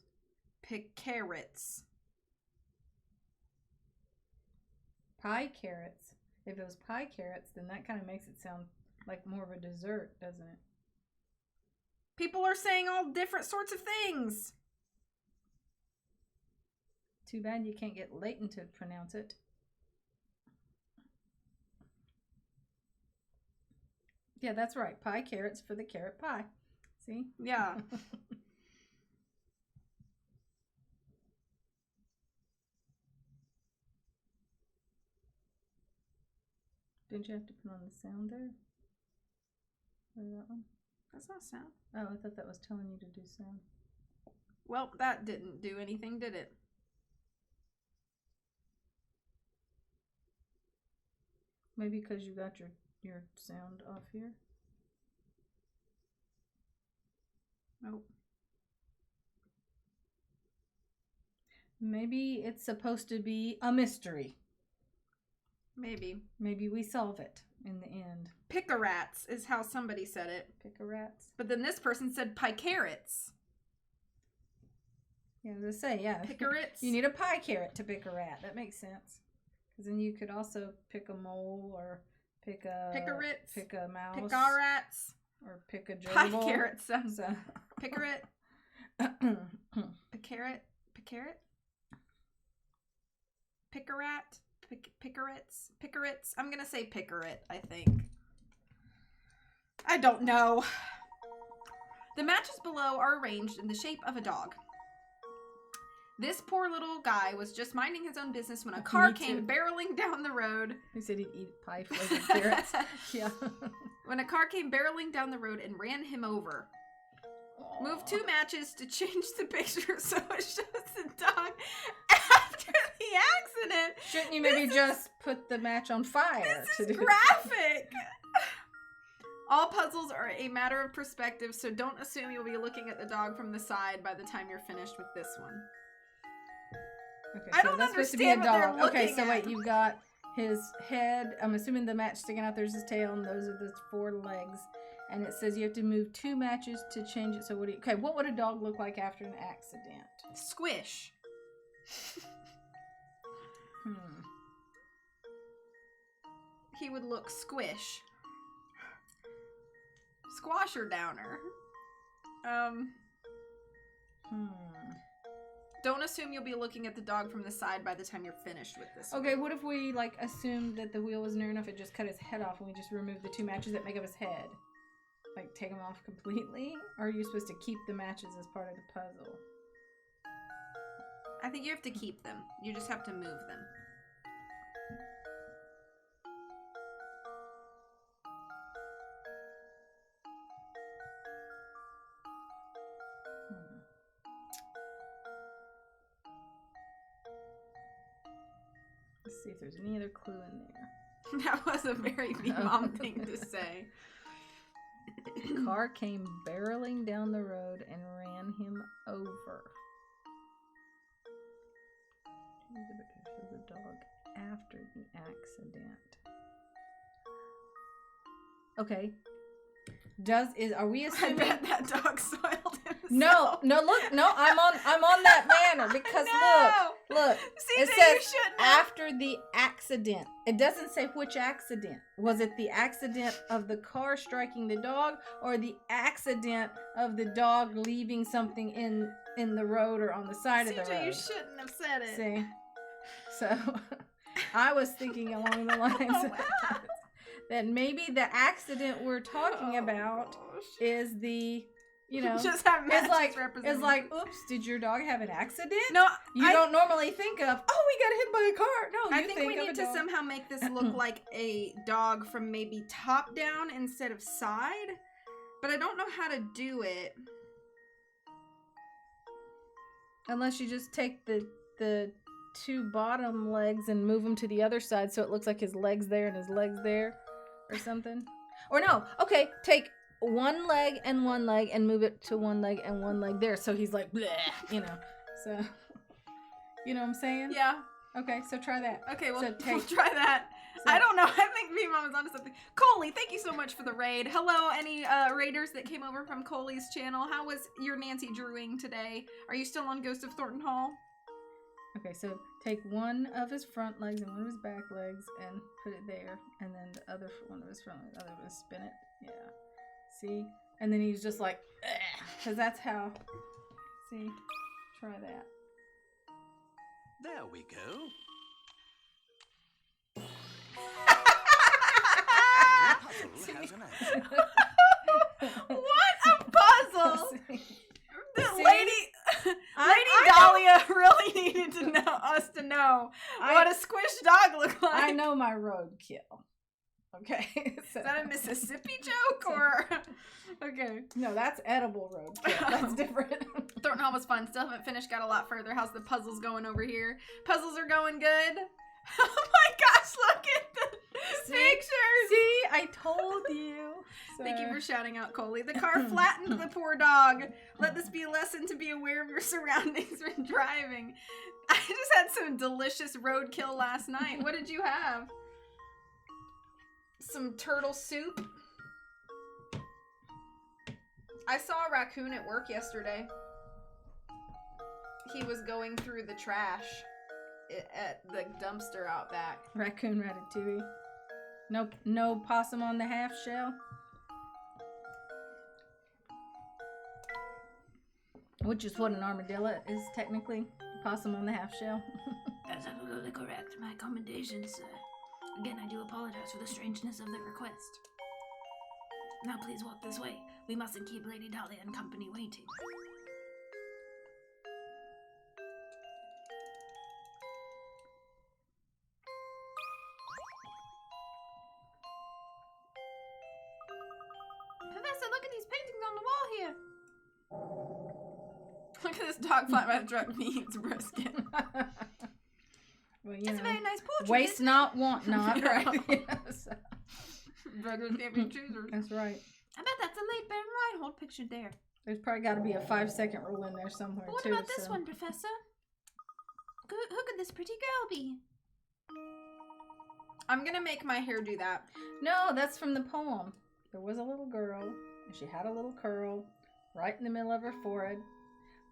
picarets. Pie carrots. If it was pie carrots, then that kind of makes it sound like more of a dessert, doesn't it? People are saying all different sorts of things. Too bad you can't get Layton to pronounce it. Yeah, that's right. Pie carrots for the carrot pie. See? Yeah. Didn't you have to put on the sound there? For that one? That's not sound. Oh, I thought that was telling you to do sound. Well, that didn't do anything, did it? Maybe because you got your sound off here. Nope. Maybe it's supposed to be a mystery. Maybe. Maybe we solve it in the end. Picarats is how somebody said it. Picarats. But then this person said picarets. Yeah, as I say, yeah. Picarets? You need a pie carrot to pick a rat. That makes sense. Because then you could also pick a mole or Pick a Pickerits. Pick a mouse. Pickarats. Or pick a Pie gerbil. carrot sounds. So. Pickerit. Picarrot. Picarrot. Pickerat. Pickerits. I'm gonna say pickerit, I think. I don't know. The matches below are arranged in the shape of a dog. This poor little guy was just minding his own business when a car came barreling down the road. He said he'd eat pie flavored carrots. Yeah. When a car came barreling down the road and ran him over. Aww. Move 2 matches to change the picture so it shows the dog after the accident. Shouldn't you maybe just put the match on fire? This is graphic. All puzzles are a matter of perspective, so don't assume you'll be looking at the dog from the side by the time you're finished with this one. Okay, I don't understand what they're looking Okay, so at. wait, you've got his head. I'm assuming the match sticking out there's his tail, and those are the 4 legs. And it says you have to move 2 matches to change it. So what do you? Okay, what would a dog look like after an accident? Squish. He would look squish. Squasher downer. Don't assume you'll be looking at the dog from the side by the time you're finished with this. Okay, what if we like assumed that the wheel was near enough it just cut his head off and we just removed the 2 matches that make up his head? Like take them off completely? Or are you supposed to keep the matches as part of the puzzle? I think you have to keep them. You just have to move them. Let's see if there's any other clue in there. That was a very mom thing to say. The car came barreling down the road and ran him over. Here's a picture of the dog after the accident. Okay. Are we assuming I bet that dog soiled himself. No, I'm on that banner because look. CJ, It says after the accident. It doesn't say which accident. Was it the accident of the car striking the dog or the accident of the dog leaving something in the road or on the side of the road? CJ, you shouldn't have said it. See? So I was thinking along the lines that maybe the accident we're talking about is the, just have it's like, oops, did your dog have an accident? No, you don't normally think of, we got hit by a car. No, I think we need to somehow make this look like a dog from maybe top down instead of side, but I don't know how to do it. Unless you just take the 2 bottom legs and move them to the other side so it looks like his legs there and his legs there or something. Or no, okay, take 1 leg and move it to 1 leg and 1 leg there so he's like, bleh, so, you know what I'm saying? Yeah. Okay, so try that. Okay, we'll So try that. So, I don't know. I think V-Mom is onto something. Coley, thank you so much for the raid. Hello, any raiders that came over from Coley's channel. How was your Nancy Drewing today? Are you still on Ghost of Thornton Hall? Okay, so take 1 of his front legs and 1 of his back legs and put it there, and then the other one of his front legs, other one, spin it. Yeah. See? And then he's just like, because that's how. See? Try that. There we go. The puzzle has an answer. What a puzzle! See? Lady Dahlia really needed to know us to know what a squished dog looked like. I know my roadkill. Okay. So. Is that a Mississippi joke or? Okay. No, that's edible roadkill. That's different. Thornton Hall was fun. Still haven't finished. Got a lot further. How's the puzzles going over here? Puzzles are going good. Oh my gosh! Look at the pictures. See, I told you. So. Thank you for shouting out, Coley. The car flattened the poor dog. Let this be a lesson to be aware of your surroundings when driving. I just had some delicious roadkill last night. What did you have? Some turtle soup. I saw a raccoon at work yesterday. He was going through the trash at the dumpster out back. Raccoon Ratatouille. No possum on the half shell? Which is what an armadillo is technically. Possum on the half shell. That's absolutely correct. My commendations, sir. Again, I do apologize for the strangeness of the request. Now please walk this way. We mustn't keep Lady Dahlia and company waiting. Professor, look at these paintings on the wall here. Look at this dog flying by the truck means brisket. Well, It's a very nice portrait. waste not, want not, Yeah. right? So, Beggars can't be choosers. that's right. I bet that's a late Baron Reinhold pictured there. There's probably got to be a 5-second rule in there somewhere, But what too. about this so. one, Professor? Who could this pretty girl be? I'm gonna make my hair do that. No, that's from the poem. There was a little girl, and she had a little curl right in the middle of her forehead.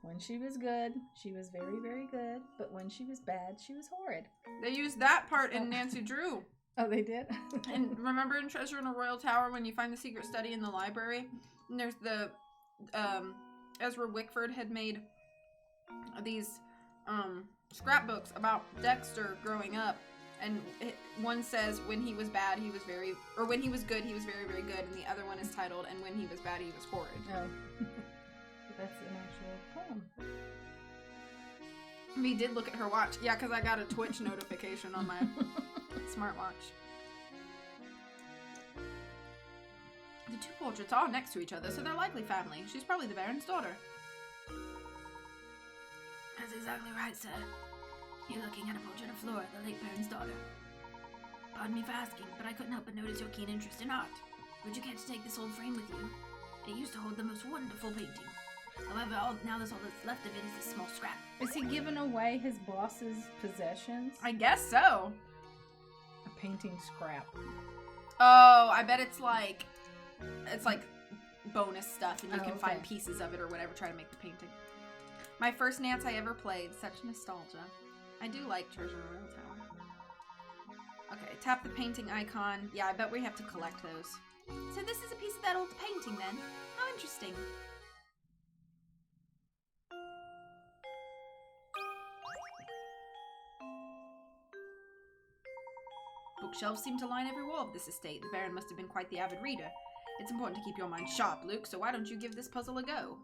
When she was good, she was very, very good. But when she was bad, she was horrid. They used that part in Nancy Drew. Oh, they did? And remember in Treasure in a Royal Tower when you find the secret study in the library? And there's the, Ezra Wickford had made these, scrapbooks about Dexter growing up. And one says when he was bad, he was very, or when he was good, he was very, very good. And the other one is titled, and when he was bad, he was horrid. Oh. That's an actual poem. We did look at her watch. Yeah, because I got a Twitch notification on my smartwatch. The two portraits are next to each other, so they're likely family. She's probably the Baron's daughter. That's exactly right, sir. You're looking at a portrait of Flora, the late Baron's daughter. Pardon me for asking, but I couldn't help but notice your keen interest in art. Would you care to take this old frame with you? It used to hold the most wonderful painting. However, now there's all that's left of it is this small scrap. Is he giving away his boss's possessions? I guess so. A painting scrap. Oh, I bet it's like bonus stuff, and you Oh, can okay. find pieces of it or whatever, try to make the painting. My first Nance I ever played, such nostalgia. I do like Treasure in a Royal Tower. Okay, tap the painting icon. Yeah, I bet we have to collect those. So this is a piece of that old painting then? How interesting. Bookshelves seem to line every wall of this estate. The Baron must have been quite the avid reader. It's important to keep your mind sharp, Luke, so why don't you give this puzzle a go?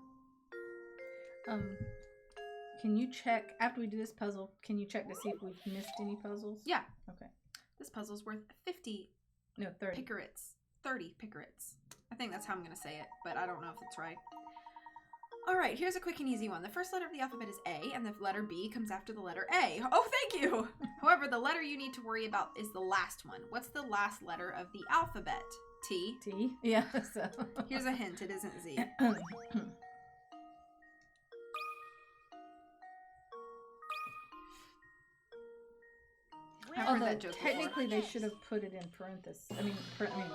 Can you check, after we do this puzzle, can you check to see if we've missed any puzzles? Yeah. Okay. This puzzle's worth 50 No, 30. picarets. 30 picarets. I think that's how I'm going to say it, but I don't know if it's right. Alright, here's a quick and easy one. The first letter of the alphabet is A, and the letter B comes after the letter A. Oh, thank you! However, the letter you need to worry about is the last one. What's the last letter of the alphabet? T. T? Yeah, so. Here's a hint, it isn't Z. I've heard that joke before. Technically they should have put it in parentheses. I mean,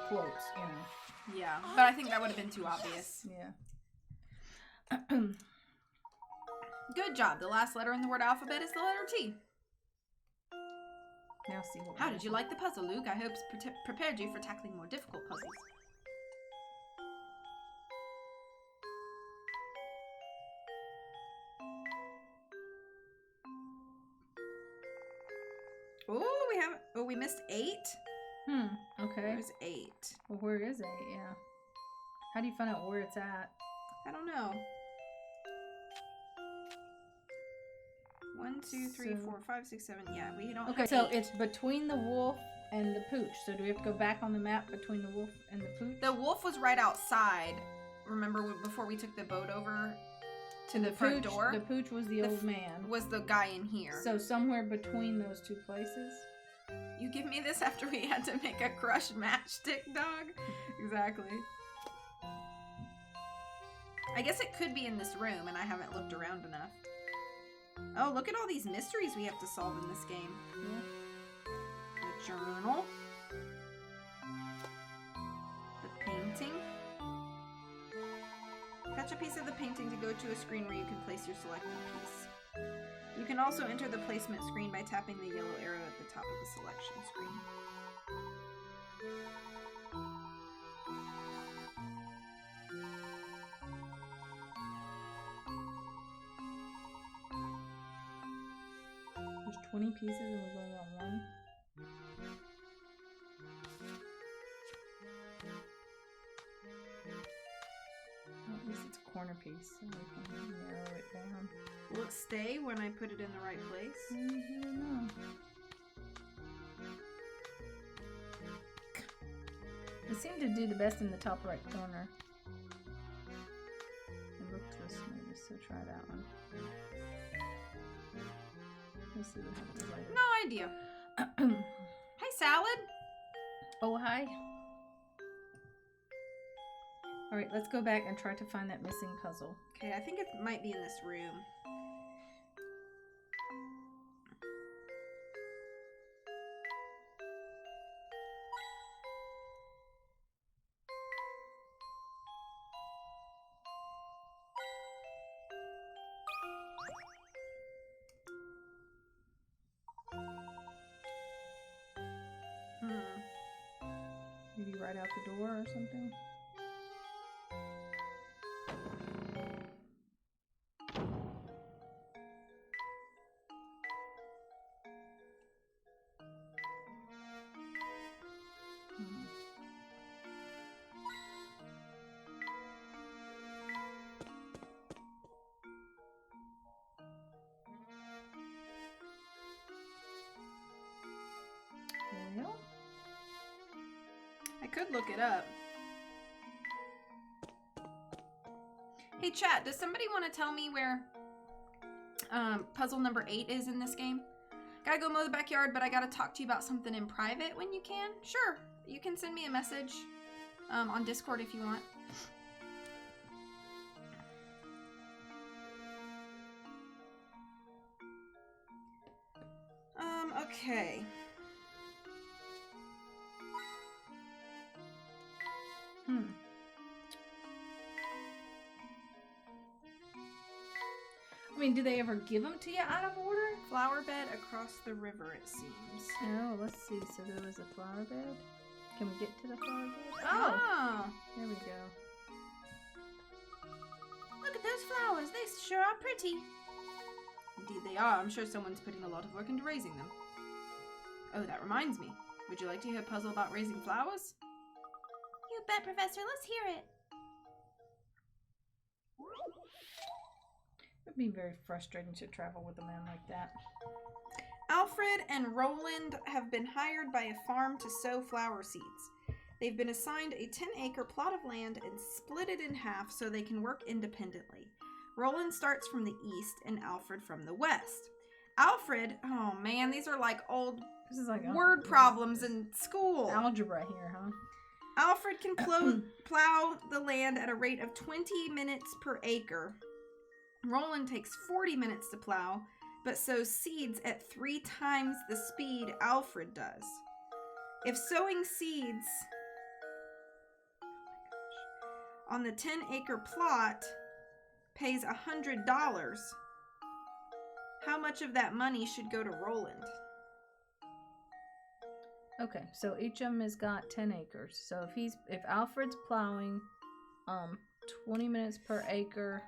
quotes, you know. Yeah, but I think that would have been too obvious. Yeah. Good job. The last letter in the word alphabet is the letter T. Now see what. How did you like the puzzle, Luke? I hope it's prepared you for tackling more difficult puzzles. Oh, we missed 8? Okay. There's 8. Well, where is it? Yeah. How do you find out where it's at? I don't know. 1, 2, 3, So- 4, 5, 6, 7. Yeah, we don't Okay, have so 8. it's between the wolf and the pooch. So do we have to go back on the map between the wolf and the pooch? The wolf was right outside. Remember before we took the boat over to the front door? The pooch was the old man. Was the guy in here. So somewhere between those two places. You give me this after we had to make a crushed matchstick dog? Exactly. I guess it could be in this room, and I haven't looked around enough. Oh, look at all these mysteries we have to solve in this game. Yeah. The journal. The painting. Touch a piece of the painting to go to a screen where you can place your selected piece. You can also enter the placement screen by tapping the yellow arrow at the top of the selection screen. There's 20 pieces and we're going on one. At least it's a corner piece, so we can narrow it down. Will it stay when I put it in the right place? I don't know. It seemed to do the best in the top right corner. It looked the smoothest, so try that one. Let's see what happens later. No idea. Hi, Salad. Oh, hi. Alright, let's go back and try to find that missing puzzle. Okay, I think it might be in this room. Maybe right out the door or something? Well, I could look it up. Hey, chat, does somebody want to tell me where puzzle number 8 is in this game? Gotta go mow the backyard, but I gotta talk to you about something in private when you can. Sure, you can send me a message on Discord if you want. Okay. I mean, do they ever give them to you out of order? Flower bed across the river, it seems. Oh, let's see. So there was a flower bed. Can we get to the flower bed? Oh! There we go. Look at those flowers. They sure are pretty. Indeed they are. I'm sure someone's putting a lot of work into raising them. Oh, that reminds me. Would you like to hear a puzzle about raising flowers? You bet, Professor. Let's hear it. It'd be very frustrating to travel with a man like that. Alfred and Roland have been hired by a farm to sow flower seeds. They've been assigned a 10-acre plot of land and split it in half so they can work independently. Roland starts from the east and Alfred from the west. Alfred, oh man, these are like old This is like word problems in school. Algebra here, huh? Alfred can plow the land at a rate of 20 minutes per acre. Roland takes 40 minutes to plow, but sows seeds at 3 times the speed Alfred does. If sowing seeds on the 10-acre plot pays $100, how much of that money should go to Roland? Okay, so each of them has got 10 acres. So if Alfred's plowing 20 minutes per acre,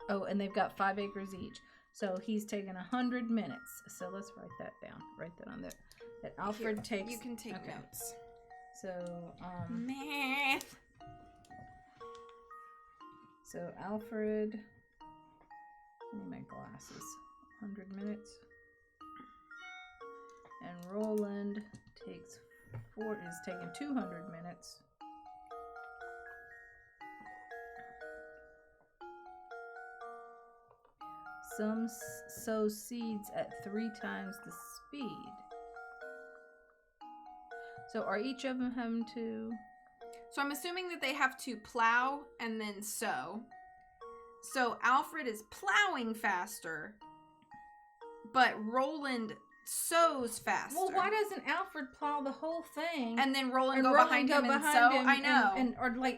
oh, and they've got 5 acres each. So he's taking 100 minutes. So let's write that down. Write that on there. That Alfred Here, takes. You can take okay. notes. So Math. So Alfred, I need my glasses. 100 minutes. And Roland is taking 200 minutes. Some sow seeds at 3 times the speed. So are each of them having to... So I'm assuming that they have to plow and then sow. So Alfred is plowing faster, but Roland sows faster. Well, why doesn't Alfred plow the whole thing? And then Roland and go Roland behind go him and behind sow? him I know.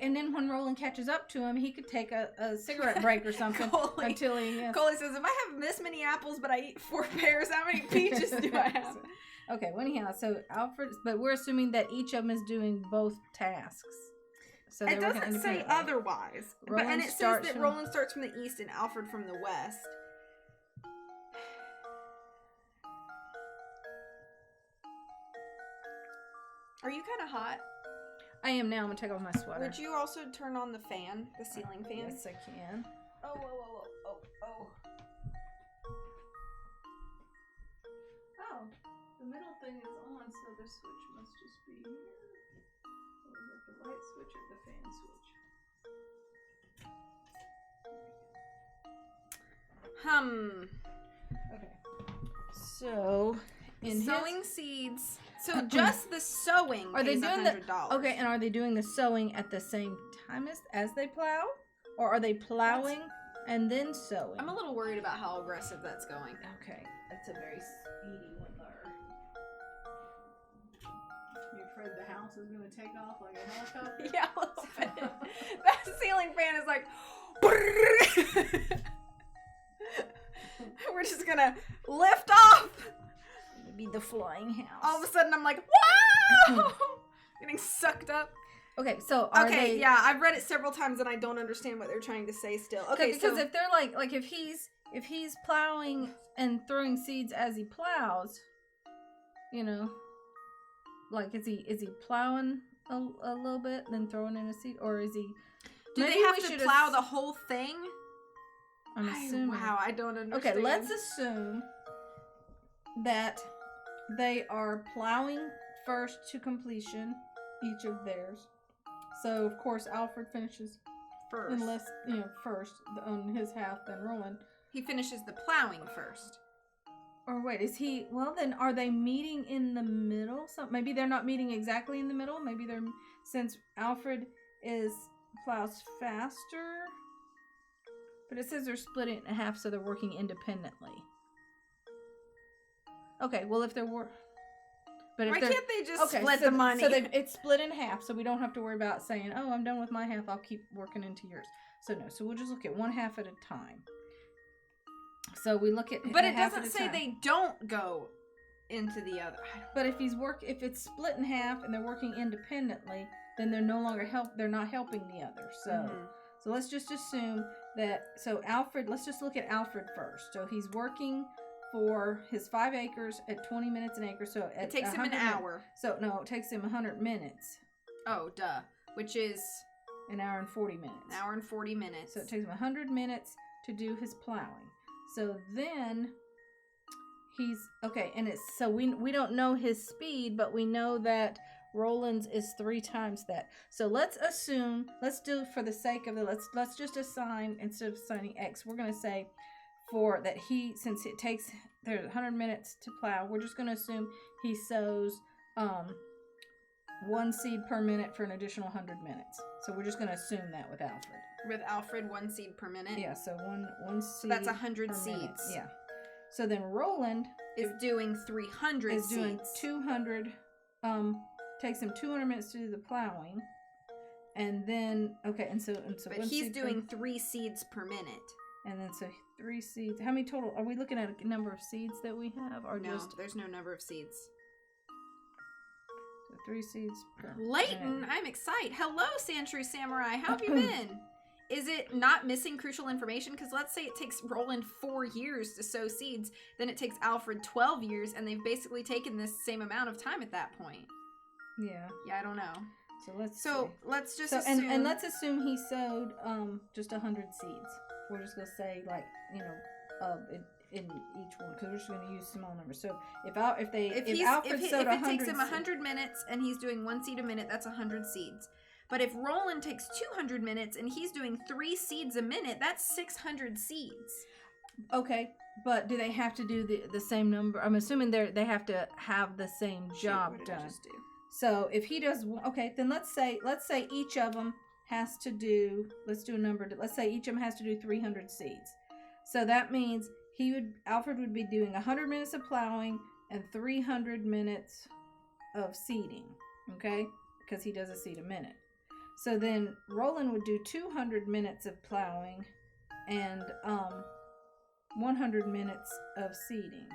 And then when Roland catches up to him, he could take a cigarette break or something until he... Coley says, if I have this many apples but I eat 4 pears, how many peaches do I have? Okay, well, anyhow, so Alfred, but we're assuming that each of them is doing both tasks. So It they're working doesn't say independently. otherwise. Roland And it says starts that from- Roland starts from the east and Alfred from the west. Are you kind of hot? I am now. I'm gonna take off my sweater. Would you also turn on the fan, the ceiling fan? Yes, I can. Oh, whoa, whoa, whoa, oh, Oh, the middle thing is on, so the switch must just be here. So we got the light switch or the fan switch. Okay. So, in sewing seeds. So just the sewing Are they pays doing $100. okay, and are they doing the sewing at the same time as they plow, or are they plowing and then sewing? I'm a little worried about how aggressive that's going. Okay, that's a very speedy one there. You afraid the house is gonna take off like a helicopter? Yeah, a little bit. That ceiling fan is like. We're just gonna lift off. Be the flying house. All of a sudden, I'm like, wow! Getting sucked up. Okay, so are Okay, they? yeah, I've read it several times and I don't understand what they're trying to say still. Okay, because so if they're like if he's plowing and throwing seeds as he plows, you know, like is he plowing a little bit then throwing in a seed, or is he? do maybe they have we to should plow ass- the whole thing? I'm assuming. Wow, I don't understand. Okay, let's assume that they are plowing first to completion, each of theirs. So of course Alfred finishes first. unless first on his half, then Roland. He finishes the plowing first. Or wait, is he? Well, then are they meeting in the middle? So maybe they're not meeting exactly in the middle. Maybe they're since Alfred plows faster. But it says they're split it in half, so they're working independently. Okay, well if they're but if Why they're can't they just okay, split so, the money? So it's split in half, so we don't have to worry about saying, "Oh, I'm done with my half. I'll keep working into yours." So no, so we'll just look at one half at a time. So we look at, but a it half doesn't at a say time. they don't go into the other. I don't But if it's split in half and they're working independently, then they're no longer they're not helping the other. So Mhm. so let's just assume that Alfred, let's just look at Alfred first. So he's working for his 5 acres at 20 minutes an acre. So It takes him an 100 hour. So no, it takes him 100 minutes. Oh, duh. Which is An hour and 40 minutes. an hour and 40 minutes. So it takes him 100 minutes to do his plowing. So then he's okay, and it's so we don't know his speed, but we know that Roland's is 3 times that. So let's do for the sake of it, let's just assign, instead of assigning X, we're gonna say for that since it takes there's 100 minutes to plow, we're just gonna assume he sows 1 seed per minute for an additional 100 minutes. So we're just gonna assume that with Alfred. With Alfred, 1 seed per minute. Yeah, so one seed. So that's 100 per minute. seeds. Yeah. So then Roland Is doing 300 is doing seeds. 200. Takes him 200 minutes to do the plowing, and then and so But one he's seed doing 3 seeds per minute. and then so 3 seeds. How many total? Are we looking at a number of seeds that we have, or No, just there's no number of seeds. 3 seeds per Layton, minute? I'm excited. Hello, Sandshrew Samurai. How have you been? Is it not missing crucial information? Because let's say it takes Roland 4 years to sow seeds, then it takes Alfred 12 years, and they've basically taken this same amount of time at that point. Yeah. Yeah, I don't know. So let's Just so assume. and let's assume he sowed just 100 seeds. We're just gonna say in each one, because we're just gonna use small numbers. So if Alfred sowed 100 it takes him 100 minutes and he's doing 1 seed a minute, that's 100 seeds. But if Roland takes 200 minutes and he's doing 3 seeds a minute, that's 600 seeds. Okay, but do they have to do the same number? I'm assuming they have to have the same job What did I done. just do? So if he does, okay, then let's say each of them has to do. Let's do a number. Let's say each of them has to do 300 seeds. So that means Alfred would be doing 100 minutes of plowing and 300 minutes of seeding. Okay, because he does a seed a minute. So then Roland would do 200 minutes of plowing and 100 minutes of seeding.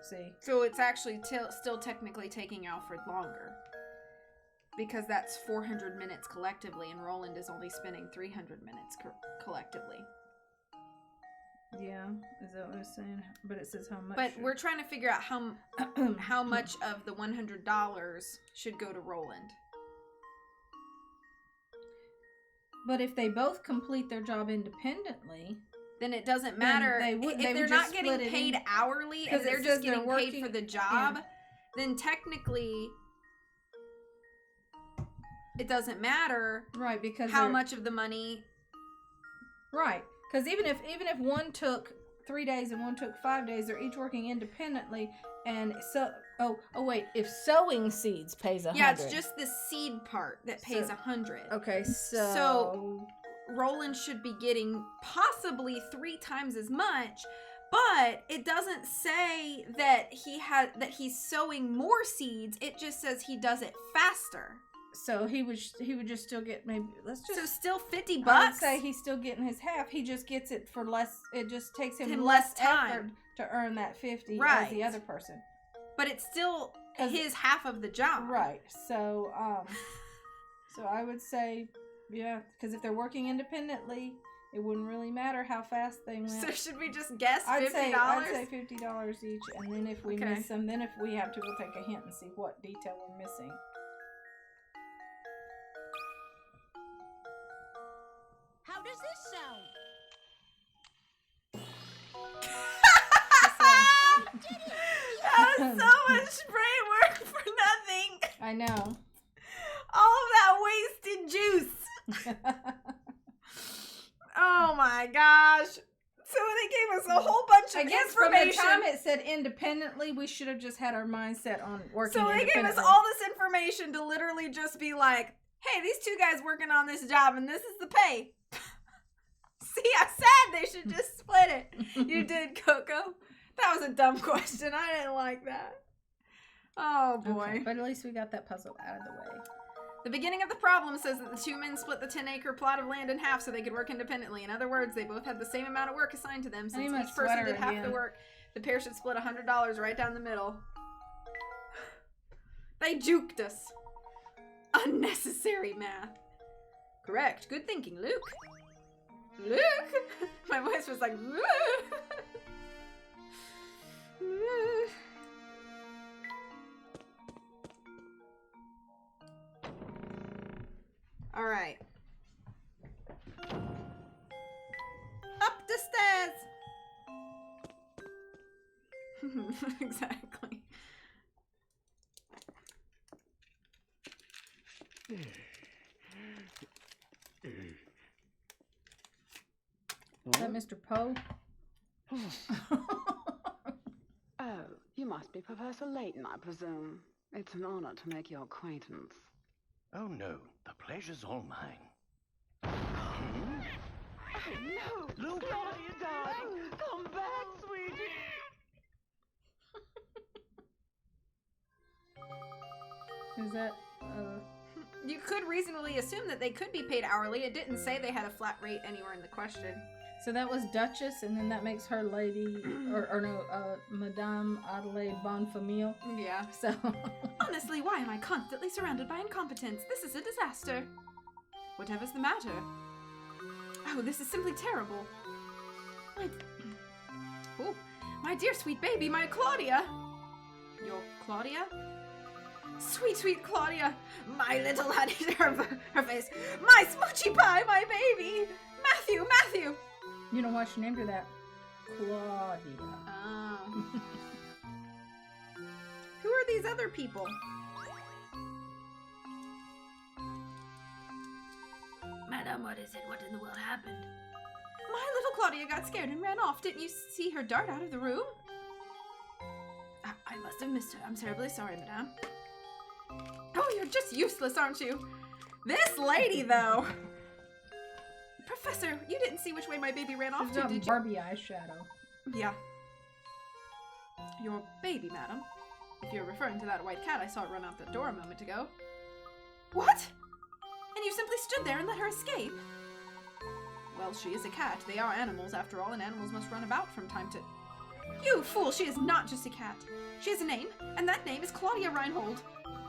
See? So it's actually still technically taking Alfred longer. Because that's 400 minutes collectively, and Roland is only spending 300 minutes collectively. Yeah, is that what it's saying? But it says how much. But we're trying to figure out how much of the $100 should go to Roland. But if they both complete their job independently, then it doesn't matter. If they're not getting paid hourly and they're just getting paid for the job, then technically it doesn't matter, right? Because how much of the money, right? Because even if one took 3 days and one took 5 days, they're each working independently. And so, wait, if sowing seeds pays 100, yeah, it's just the seed part that pays 100. Okay, so Roland should be getting possibly 3 times as much, but it doesn't say that he's sowing more seeds. It just says he does it faster. So he would just still get maybe so still $50. I would say he's still getting his half. He just gets it for less. It just takes him less time effort to earn that 50 right. as the other person. But it's still his half of the job. Right. So so I would say, yeah, because if they're working independently, it wouldn't really matter how fast they went. So should we just guess $50? I'd say $50 each, and then if we miss them, then if we have to, we'll take a hint and see what detail we're missing. How does this sound? That was so much brain work for nothing. I know. All of that wasted juice. Oh my gosh. So they gave us a whole bunch of information. From the time it said independently, we should have just had our mindset on working independently. So they gave us all this information to literally just be like, hey, these 2 guys working on this job and this is the pay. See, I said they should just split it. You did, Coco. That was a dumb question. I didn't like that. Oh, boy. Okay, but at least we got that puzzle out of the way. The beginning of the problem says that the 2 men split the 10-acre plot of land in half so they could work independently. In other words, they both had the same amount of work assigned to them. Since each person did half the work, the pair should split $100 right down the middle. They juked us. Unnecessary math. Correct. Good thinking, Luke. Luke? My voice was like, Luke. All right. Up the stairs. Exactly. Is that Mr. Poe? Oh, you must be Professor Layton, I presume. It's an honor to make your acquaintance. Oh, no. The pleasure's all mine. Oh, no! Luke! Claudia, darling! Come back, sweetie! Is that, You could reasonably assume that they could be paid hourly. It didn't say they had a flat rate anywhere in the question. So that was Duchess, and then that makes her Lady, Madame Adelaide Bonfamille. Yeah. So. Honestly, why am I constantly surrounded by incompetence? This is a disaster. Whatever's the matter? Oh, this is simply terrible. My dear sweet baby, my Claudia. Your Claudia? Sweet, sweet Claudia. My little honey, her face. My smoochy pie, my baby. Matthew. You know why she named her that? Claudia. Oh. Who are these other people? Madam, what is it? What in the world happened? My little Claudia got scared and ran off. Didn't you see her dart out of the room? I must have missed her. I'm terribly sorry, madame. Oh, you're just useless, aren't you? This lady, though. Professor, you didn't see which way my baby ran off to, did you? Barbie eyeshadow. Yeah. Your baby, madam. If you're referring to that white cat I saw run out the door a moment ago. What? And you simply stood there and let her escape? Well, she is a cat. They are animals, after all, and animals must run about from time to... You fool, she is not just a cat. She has a name, and that name is Claudia Reinhold.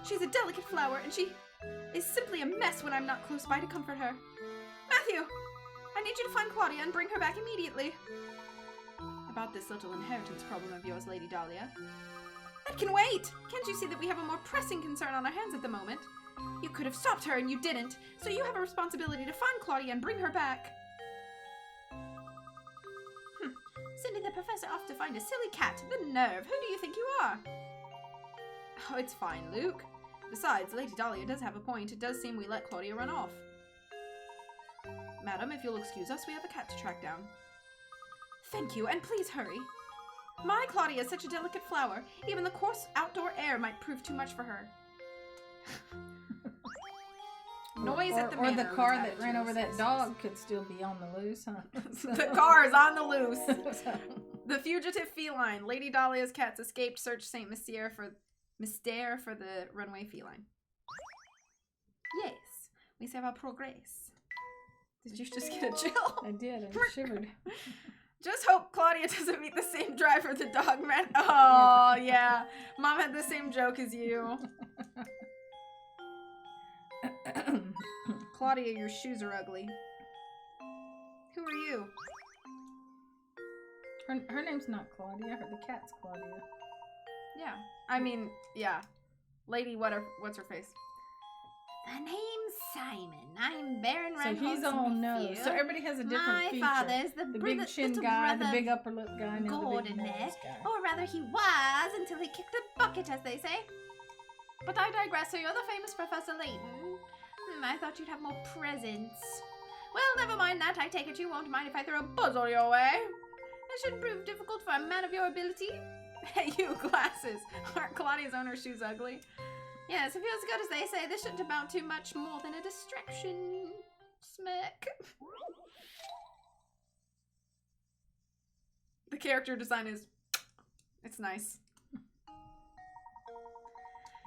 She's a delicate flower, and she is simply a mess when I'm not close by to comfort her. Matthew, I need you to find Claudia and bring her back immediately. About this little inheritance problem of yours, Lady Dahlia. That can wait! Can't you see that we have a more pressing concern on our hands at the moment? You could have stopped her and you didn't, so you have a responsibility to find Claudia and bring her back. Sending the professor off to find a silly cat. The nerve! Who do you think you are? Oh, it's fine, Luke. Besides, Lady Dahlia does have a point. It does seem we let Claudia run off. Madam, if you'll excuse us, we have a cat to track down. Thank you, and please hurry. My Claudia is such a delicate flower. Even the coarse outdoor air might prove too much for her. Noise at the manor. Or the car was that added ran to over that resistance. dog could still be on the loose, huh? The car is on the loose. The fugitive feline. Lady Dahlia's cats escaped. Search Saint Mystere for the runaway feline. Yes, we have our progress. Did you just get a chill? I did. I shivered. Just hope Claudia doesn't meet the same driver the dog met. Oh, yeah. Mom had the same joke as you. Claudia, your shoes are ugly. Who are you? Her name's not Claudia. The cat's Claudia. Yeah. I mean, yeah. Lady, what's her face? The name's Simon. I'm Baron So Reinhold he's all nose. So everybody has a different feature. My father's the big chin little guy, the brother big upper lip guy, and then the Gordon big there. nose guy. Or rather, he was until he kicked the bucket, as they say. But I digress, so you're the famous Professor Layton. I thought you'd have more presence. Well, never mind that. I take it you won't mind if I throw a puzzle your way. It should prove difficult for a man of your ability. Hey, you, glasses. Aren't Claudia's owner's shoes ugly? Yes, if you're as good as they say, this shouldn't amount to much more than a distraction. Smirk. The character design is... It's nice.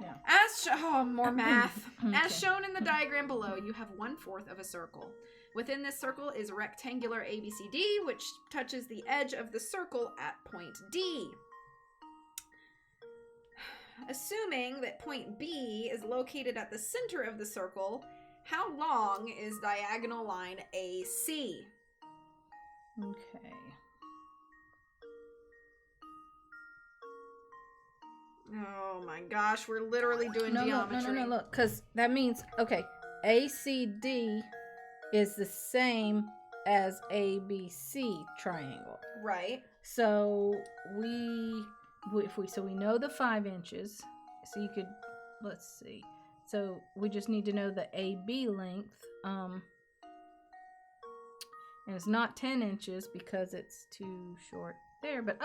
Yeah. More math. Okay. As shown in the diagram below, you have 1/4 of a circle. Within this circle is a rectangular ABCD, which touches the edge of the circle at point D. Assuming that point B is located at the center of the circle, how long is diagonal line AC? Okay. Oh my gosh, we're literally doing geometry. No, look, because that means, okay, ACD is the same as ABC triangle. Right. So we know the 5 inches. So you could, let's see. So we just need to know the AB length. And it's not 10 inches because it's too short there. But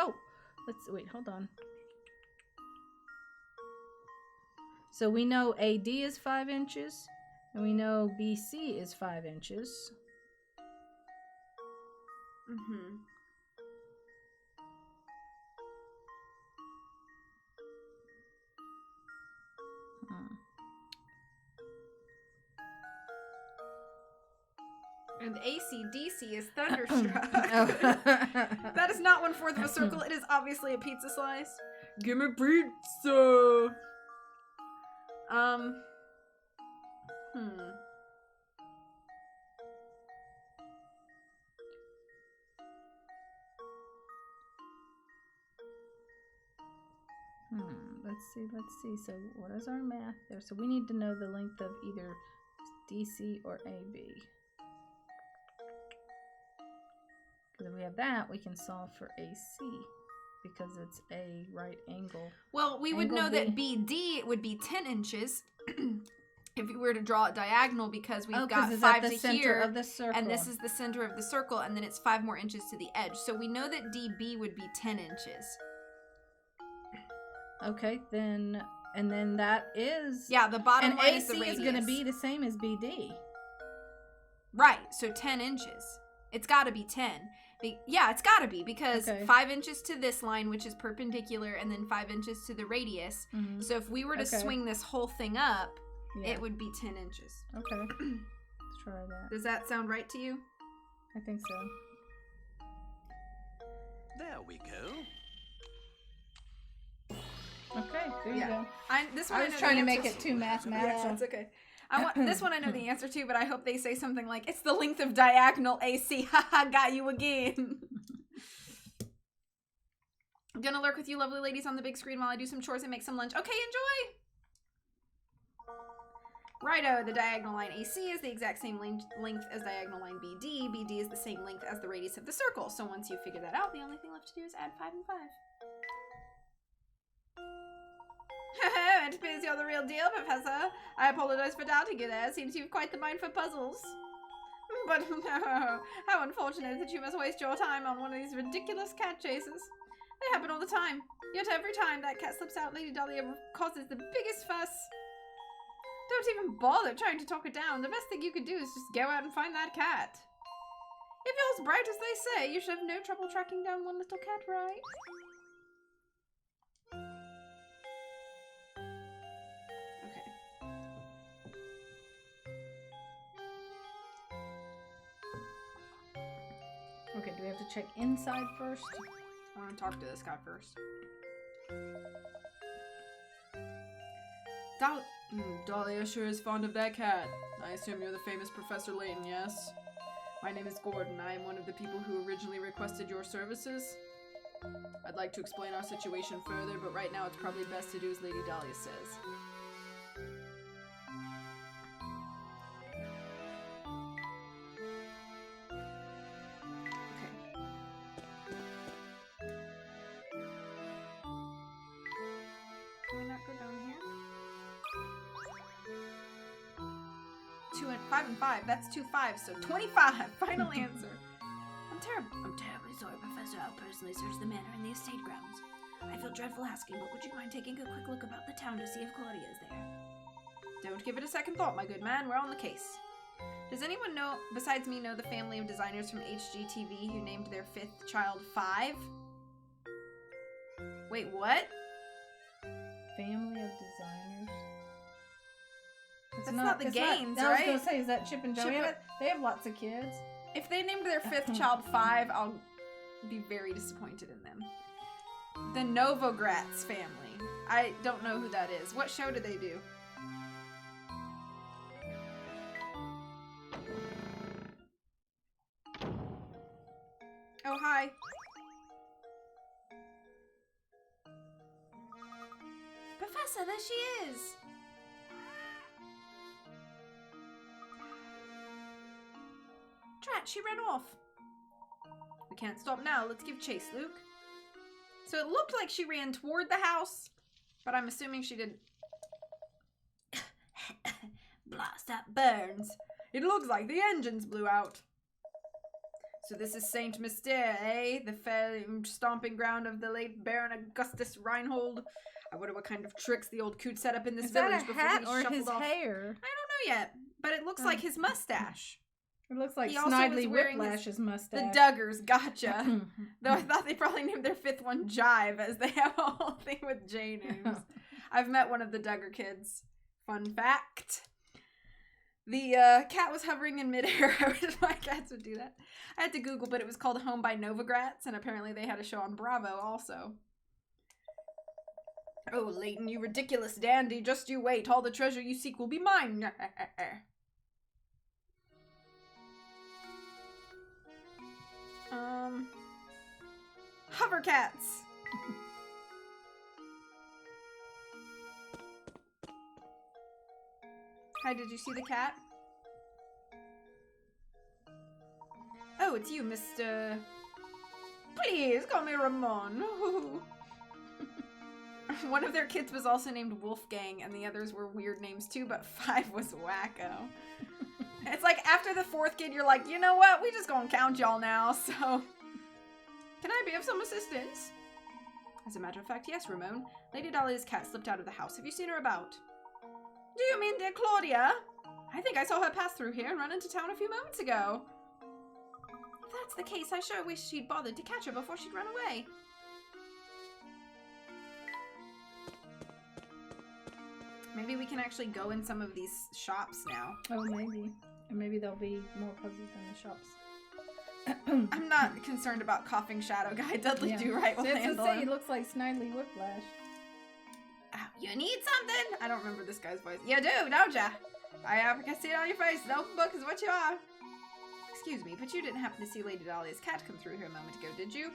wait, hold on. So we know AD is 5 inches, and we know BC is 5 inches. Mm-hmm. And ACDC is thunderstruck. That is not 1/4 of a circle. It is obviously a pizza slice. Give me pizza. Let's see. So what is our math there? So we need to know the length of either DC or AB. Because if we have that, we can solve for AC. Because it's a right angle. Well, we would know that BD would be 10 inches if you were to draw it diagonal, because we've got 5 to here, of the circle. and this is the center of the circle, and then it's 5 more inches to the edge. So we know that DB would be 10 inches. Okay, then that is... Yeah, the bottom line is the AC radius. is going to be the same as BD. Right, so 10 inches. It's got to be 10. Yeah, it's got to be, because 5 inches to this line, which is perpendicular, and then 5 inches to the radius. Mm-hmm. So if we were to swing this whole thing up, it would be 10 inches. Okay. Let's try that. Does that sound right to you? I think so. There we go. There you go. This one I was know trying the to make answer it too mathematical. Yeah, it's okay. This one I know the answer to, but I hope they say something like, it's the length of diagonal AC. Haha, got you again. I'm gonna lurk with you lovely ladies on the big screen while I do some chores and make some lunch. Okay, enjoy! Righto, the diagonal line AC is the exact same length as diagonal line BD. BD is the same length as the radius of the circle. So once you figure that out, the only thing left to do is add 5 and 5. It appears you're the real deal, Professor. I apologize for doubting you there. Seems you've quite the mind for puzzles. But no, how unfortunate that you must waste your time on one of these ridiculous cat chases. They happen all the time. Yet every time that cat slips out, Lady Dahlia causes the biggest fuss. Don't even bother trying to talk it down. The best thing you could do is just go out and find that cat. If you're as bright as they say, you should have no trouble tracking down one little cat, right? Okay, do we have to check inside first? I want to talk to this guy first. Dahlia sure is fond of that cat. I assume you're the famous Professor Layton, yes? My name is Gordon. I am one of the people who originally requested your services. I'd like to explain our situation further, but right now it's probably best to do as Lady Dahlia says. Can we not go down here? 2 and 5 and 5. That's 2 5s, so 25. Final answer. I'm terribly sorry, Professor. I'll personally search the manor and the estate grounds. I feel dreadful asking, but would you mind taking a quick look about the town to see if Claudia is there? Don't give it a second thought, my good man. We're on the case. Does anyone know, besides me, know the family of designers from HGTV who named their 5th child 5? Wait, what? Family of designers. That's not the Gaines, I was right? gonna say, is that Chip and Chip Joanna? and- They have lots of kids. If they named their 5th child 5, I'll be very disappointed in them. The Novogratz family. I don't know who that is. What show do they do? Oh, hi. Professor, there she is. Drat, she ran off. We can't stop now. Let's give chase, Luke. So it looked like she ran toward the house, but I'm assuming she didn't. Blast, that burns. It looks like the engines blew out. So this is Saint Mystere, eh? The famed stomping ground of the late Baron Augustus Reinhold. I wonder what kind of tricks the old coot set up in this Is that village a before hat he or shuffled his off. hair? I don't know yet, but it looks like his mustache. It looks like He also was Snidely wearing Whiplash's mustache. The Duggars, gotcha. Though I thought they probably named their 5th one Jive, as they have a whole thing with J names. I've met one of the Duggar kids. Fun fact. The cat was hovering in midair. I wish my cats would do that. I had to Google, but it was called Home by Novogratz, and apparently they had a show on Bravo also. Oh, Layton, you ridiculous dandy. Just you wait. All the treasure you seek will be mine. Hovercats. Hi, did you see the cat? Oh, it's you, Mr. Please call me Ramon. One of their kids was also named Wolfgang, and the others were weird names too, but 5 was Wacko. It's like after the 4th kid, you're like, you know what? We just gonna count y'all now, so. Can I be of some assistance? As a matter of fact, yes, Ramon. Lady Dahlia's cat slipped out of the house. Have you seen her about? Do you mean dear Claudia? I think I saw her pass through here and run into town a few moments ago. If that's the case, I sure wish she'd bothered to catch her before she'd run away. Maybe we can actually go in some of these shops now. Oh, maybe. Or maybe there'll be more puzzles in the shops. I'm not concerned about Coughing Shadow Guy. Dudley Do Right will So handle say him. he looks like Snidely Whiplash. Ouch. You need something? I don't remember this guy's voice. You do, don't ya? I can see it on your face. An open book is what you are. Excuse me, but you didn't happen to see Lady Dahlia's cat come through here a moment ago, did you?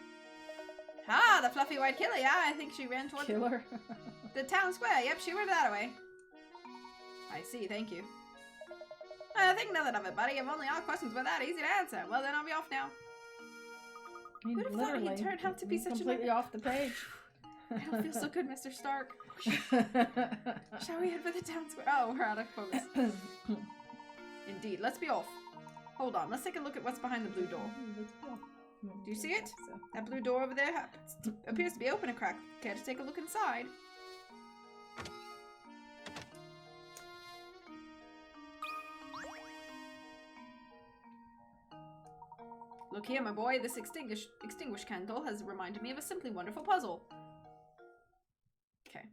Ah, the fluffy white killer, yeah. I think she ran toward Killer. the town square. Yep, she went that way. I see, thank you. Think nothing of it, buddy. If only all questions were that easy to answer. Well, then I'll be off now. I mean, Who'd have thought he'd turn out to be such a completely off the page. I don't feel so good, Mr. Stark. Shall we head for the town square? Oh, we're out of focus. Indeed, let's be off. Hold on, let's take a look at what's behind the blue door. Do you see it? That blue door over there appears to be open a crack. Care to take a look inside? Look here, my boy. This extinguished candle has reminded me of a simply wonderful puzzle. Okay.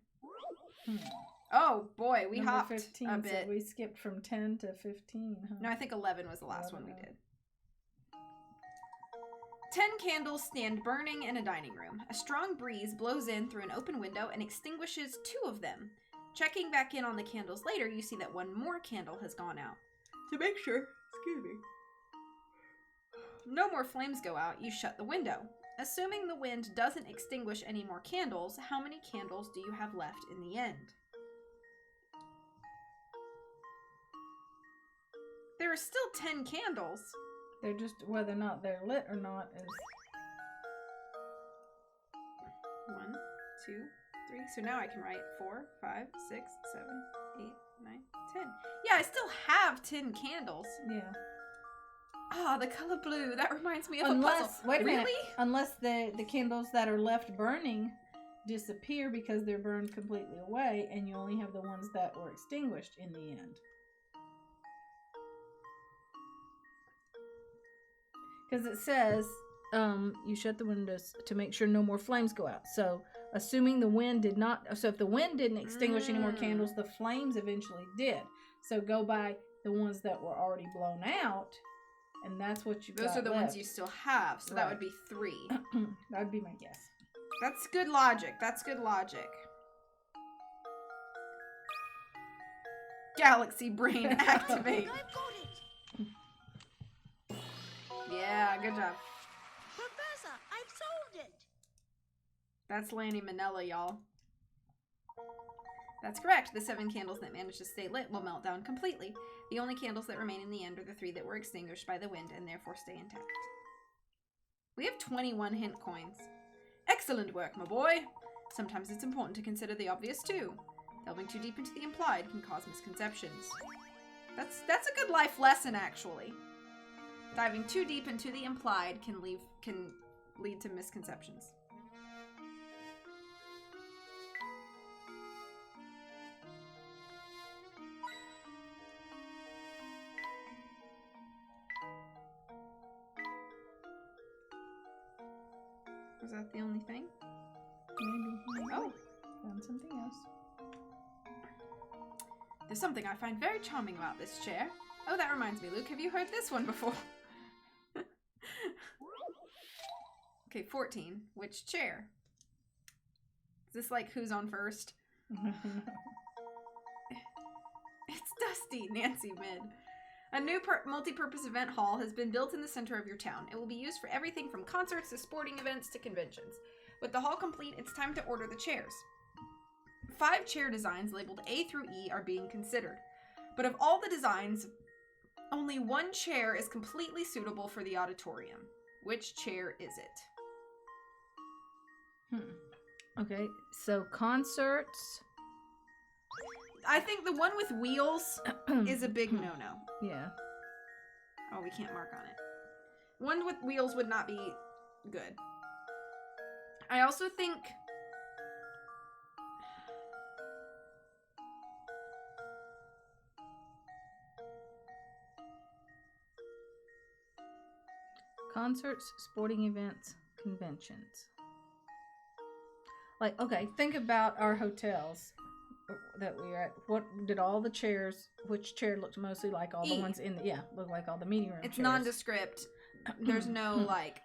Oh, boy, we Number hopped 15, a bit. So we skipped from 10 to 15, huh? No, I think 11 was the last one we did. 10 candles stand burning in a dining room. A strong breeze blows in through an open window and extinguishes 2 of them. Checking back in on the candles later, you see that 1 more candle has gone out. To make sure, excuse me, no more flames go out, you shut the window. Assuming the wind doesn't extinguish any more candles, how many candles do you have left in the end? There are still 10 candles. They're just, whether or not they're lit or not is... 1, 2, 3. So now I can write 4, 5, 6, 7, 8, 9, 10. Yeah, I still have 10 candles. Yeah. Ah, the color blue. That reminds me of a puzzle. Wait a minute. Really? Unless the candles that are left burning disappear because they're burned completely away, and you only have the ones that were extinguished in the end. Because it says you shut the windows to make sure no more flames go out. So, assuming the wind did not... So, if the wind didn't extinguish any more candles, the flames eventually did. So, go by the ones that were already blown out, and that's what you got Those are the left. ones you still have, so that Right. would be 3. That would be my guess. That's good logic. That's good logic. Galaxy brain activate. I've got it! Yeah, good job. Professor, I've solved it! That's Lanny Manella, y'all. That's correct. The 7 candles that manage to stay lit will melt down completely. The only candles that remain in the end are the 3 that were extinguished by the wind and therefore stay intact. We have 21 hint coins. Excellent work, my boy. Sometimes it's important to consider the obvious too. Delving too deep into the implied can cause misconceptions. That's a good life lesson, actually. Diving too deep into the implied can lead to misconceptions. Was that the only thing? Maybe. Oh. Found something else. There's something I find very charming about this chair. Oh, that reminds me, Luke, have you heard this one before? Okay, 14. Which chair? Is this like who's on first? It's Dusty, Nancy Mid. A new multi-purpose event hall has been built in the center of your town. It will be used for everything from concerts to sporting events to conventions. With the hall complete, it's time to order the chairs. 5 chair designs labeled A through E are being considered. But of all the designs, only 1 chair is completely suitable for the auditorium. Which chair is it? Okay, so concerts. I think the one with wheels is a big no-no. Yeah. Oh, we can't mark on it. One with wheels would not be good. I also think... Concerts, sporting events, conventions. Like, okay, think about our hotels that we were at. What did all the chairs, which chair looked mostly like all the E. ones in the, looked like all the meeting room It's chairs. nondescript. There's no, like,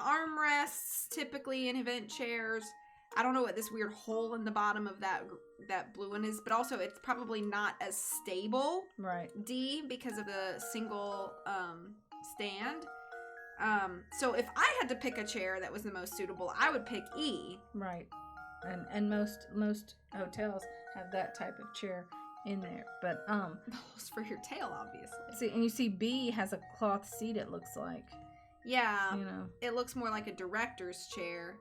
armrests typically in event chairs. I don't know what this weird hole in the bottom of that blue one is, but also it's probably not as stable. Right. D, because of the single stand. So if I had to pick a chair that was the most suitable, I would pick E. Right. And most hotels have that type of chair in there. But It's for your tail, obviously. see, and you see B has a cloth seat, it looks like. Yeah. You know. It looks more like a director's chair.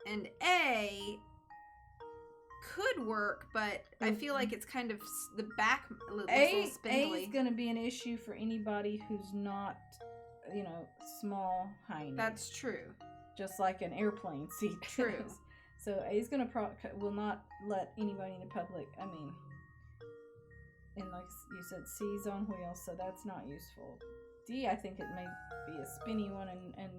And A could work, but I feel like it's kind of the back looks a little A spindly. is going to be an issue for anybody who's not, you know, small hiney. That's true. Just like an airplane seat. True. is. So A's going to will not let anybody in the public. I mean, and like you said, C's on wheels, so that's not useful. D, I think it may be a spinny one and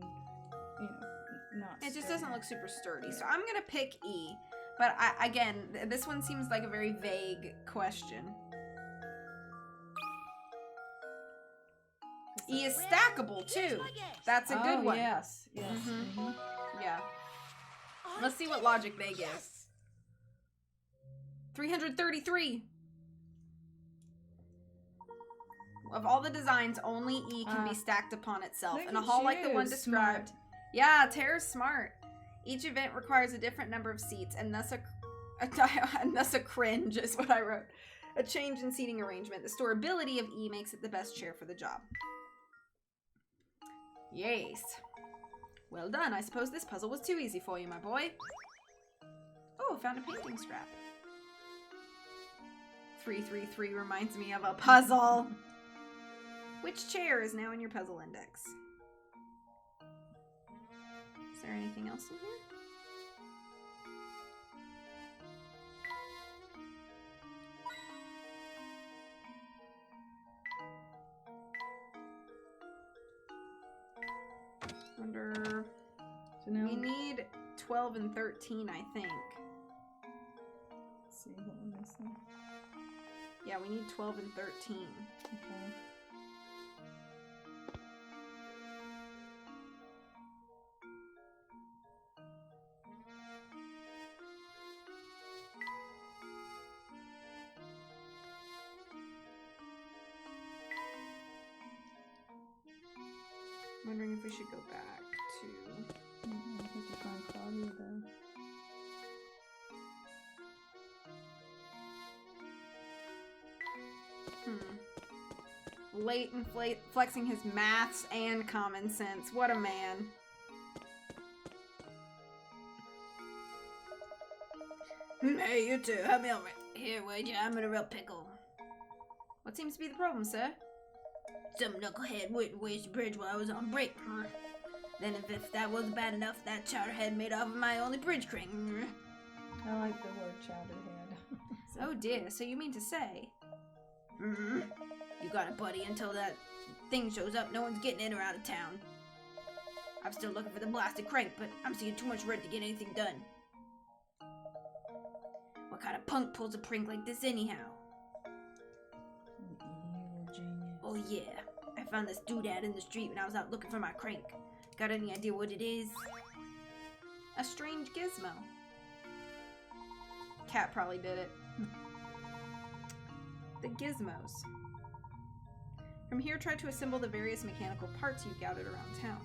you know, not. It just sturdy. doesn't look super sturdy. Yeah. So I'm going to pick E. But again, this one seems like a very vague question. E is stackable too. That's a good one. Yes. Yes. Mhm. Mhm. Yeah. Let's see what logic they give. 333. Of all the designs, only E can be stacked upon itself. Look In a at hall like the you, one described. smart. Yeah, Tara's smart. Each event requires a different number of seats, and thus a cringe is what I wrote. A change in seating arrangement. The storability of E makes it the best chair for the job. Yes. Well done. I suppose this puzzle was too easy for you, my boy. Oh, found a painting scrap. 333 reminds me of a puzzle. Which chair is now in your puzzle index? Is there anything else in here? Wonder. So now We need 12 and 13, I think. let's see what we're missing. Yeah, we need 12 and 13. Okay. Wondering if we should go back to. I have to find Claudia though. Layton flexing his maths and common sense. What a man. Hey, you two, help me over here, would you? I'm in a real pickle. What seems to be the problem, sir? Some knucklehead wouldn't waste the bridge while I was on break. Then if that wasn't bad enough, that chowderhead made off of my only bridge crank. I like the word chowderhead. Oh dear, so you mean to say? You got it, buddy, until that thing shows up. No one's getting in or out of town. I'm still looking for the blasted crank, but I'm seeing too much red to get anything done. What kind of punk pulls a prank like this anyhow? Evil genius. Oh yeah, I found this doodad in the street when I was out looking for my crank. Got any idea what it is? A strange gizmo. Cat probably did it. The gizmos. From here, try to assemble the various mechanical parts you gathered around town.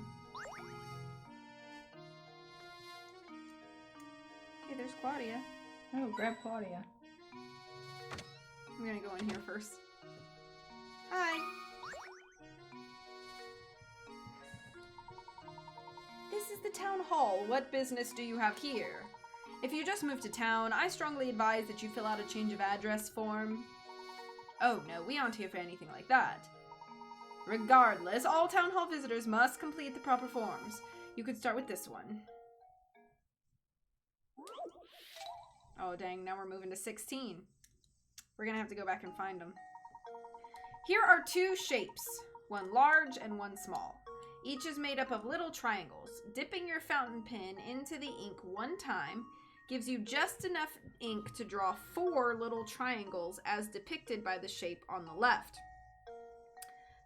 Hey, there's Claudia. Oh, grab Claudia. I'm gonna go in here first. Hi. This is the town hall. What business do you have here? If you just moved to town, I strongly advise that you fill out a change of address form. Oh no, we aren't here for anything like that. Regardless, all town hall visitors must complete the proper forms. You could start with this one. Oh dang, now we're moving to 16. We're gonna have to go back and find them. Here are two shapes, one large and one small. Each is made up of little triangles. Dipping your fountain pen into the ink one time gives you just enough ink to draw 4 little triangles as depicted by the shape on the left.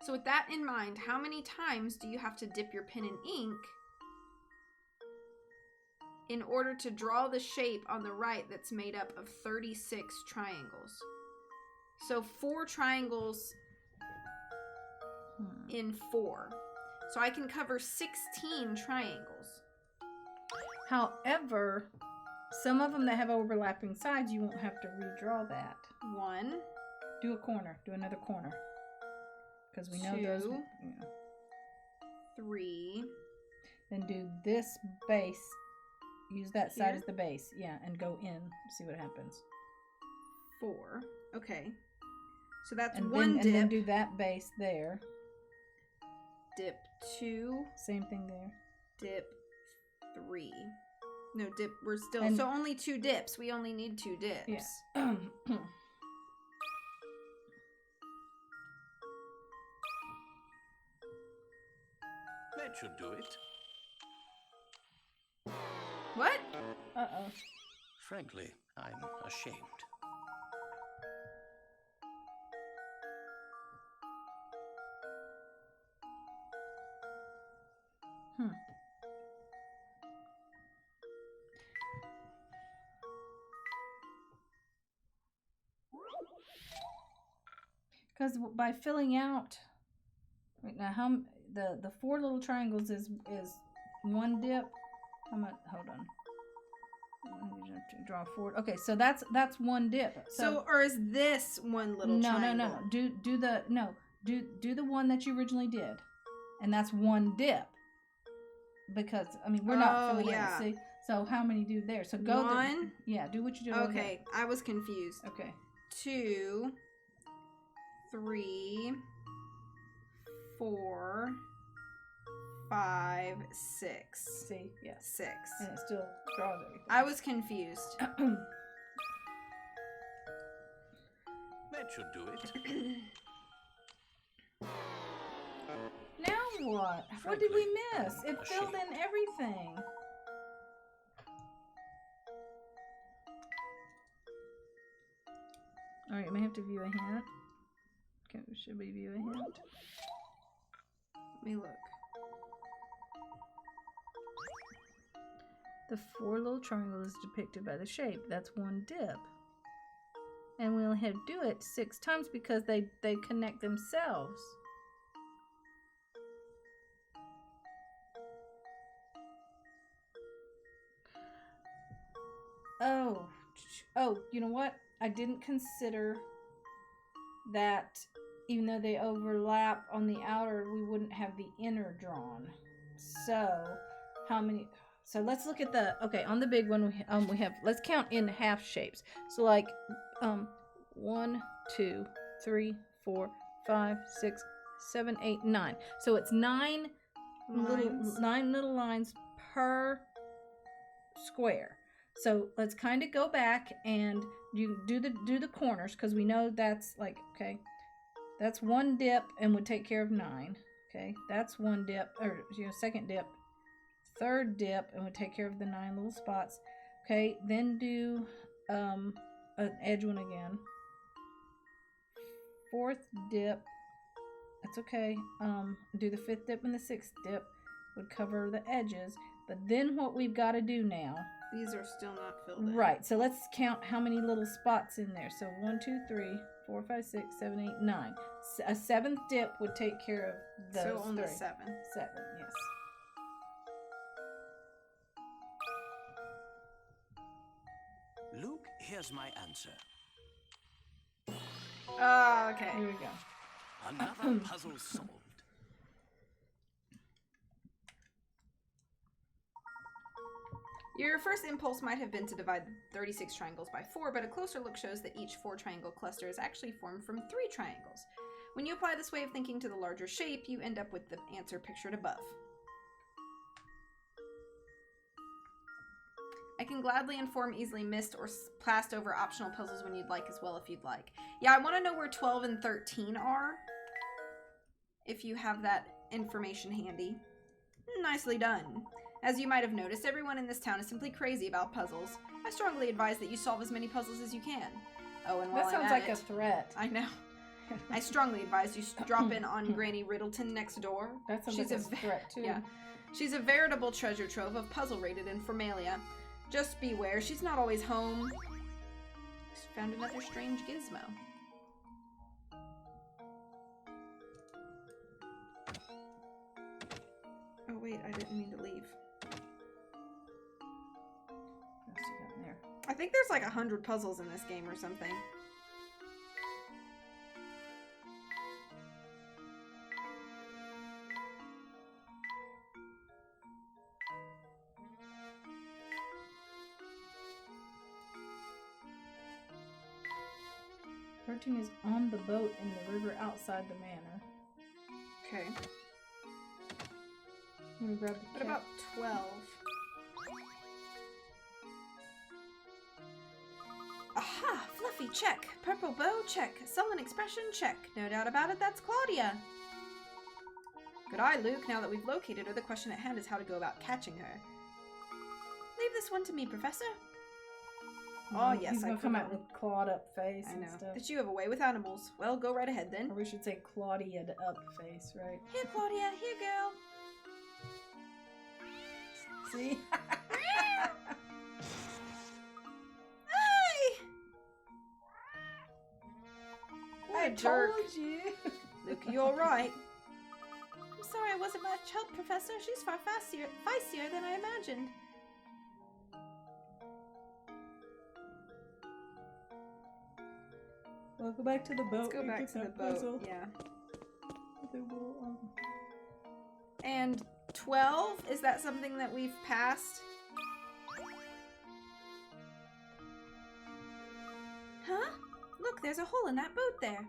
So with that in mind, how many times do you have to dip your pen in ink in order to draw the shape on the right that's made up of 36 triangles. So 4 triangles in 4. So I can cover 16 triangles. However, some of them that have overlapping sides, you won't have to redraw that. 1. Do a corner. Do another corner. Because we know 2, those. Yeah. 3. Then do this base. Use that side Here? as the base. Yeah, and go in. See what happens. 4. Okay. So that's And 1 then, dip. And then do that base there. Dip 2. Same thing there. Dip 3. No, dip. We're still. And- so only 2 dips. We only need 2 dips. Yeah. That should do it. What? Uh-oh. Frankly, I'm ashamed. Because by filling out, right now, the 4 little triangles is 1 dip. How much? Hold on. You have to draw 4. Okay, so that's 1 dip. So, or is this one little no, triangle? No. Do the one that you originally did, and that's 1 dip. Because I mean we're not filling yeah. in. See, so how many do there? So go 1. Yeah, do what you did. over there. Okay, I was confused. Okay. 2, 3, 4, 5, 6. See, yeah, 6. and it still draws everything. I was confused. That should do it. Now what? What did we miss? It filled in everything. All right, you may have to view a hint. Okay, should we view a hint? Let me look. The 4 little triangles is depicted by the shape. That's 1 dip. And we only have to do it 6 times because they connect themselves. Oh, you know what? I didn't consider that even though they overlap on the outer, we wouldn't have the inner drawn. So, how many? So let's look at okay, on the big one we have, let's count in half shapes. So like 1, 2, 3, 4, 5, 6, 7, 8, 9. So it's 9 little lines per square. So let's kind of go back and you do the corners because we know that's like, okay, that's 1 dip and would take care of 9. Okay, that's 1 dip, or second dip, 3rd dip, and would take care of the 9 little spots. Okay, then do an edge one again. 4th dip, that's okay. Do the 5th dip and the 6th dip would cover the edges. But then what we've got to do now. These are still not filled in. Right, so let's count how many little spots in there. So 1, 2, 3, 4, 5, 6, 7, 8, 9. A 7th dip would take care of those. So only 3. 7. 7, yes. Luke, here's my answer. Oh, okay. Here we go. Another puzzle solved. Your first impulse might have been to divide the 36 triangles by 4, but a closer look shows that each 4-triangle cluster is actually formed from 3 triangles. When you apply this way of thinking to the larger shape, you end up with the answer pictured above. I can gladly inform easily missed or passed over optional puzzles when you'd like as well if you'd like. Yeah, I want to know where 12 and 13 are, if you have that information handy. Nicely done. As you might have noticed, everyone in this town is simply crazy about puzzles. I strongly advise that you solve as many puzzles as you can. Oh, and while That sounds I'm like at a it, threat. I know. I strongly advise you drop in on Granny Riddleton next door. That sounds She's like a a threat too. Yeah. She's a veritable treasure trove of puzzle-rated informalia. Just beware, she's not always home. Just found another strange gizmo. Oh wait, I didn't mean to leave. What else you got in there? I think there's like 100 puzzles in this game or something. Is on the boat in the river outside the manor. Okay. I'm gonna grab the What about 12? Aha! Fluffy, check. Purple bow, check. Sullen expression, check. No doubt about it, that's Claudia. Good eye, Luke. Now that we've located her, the question at hand is how to go about catching her. Leave this one to me, Professor. Oh, yes, He's gonna come out with clawed up face and stuff. That you have a way with animals. Well, go right ahead then. Or we should say Claudia'd up face, right? Here, Claudia. Here, girl. See? Hi! What a jerk. Told you. Luke, you alright? I'm sorry I wasn't much help, Professor. She's far feistier than I imagined. We'll go back to the boat. Let's go back to the boat. Puzzle. Yeah. Will, And 12? Is that something that we've passed? Huh? Look, there's a hole in that boat there.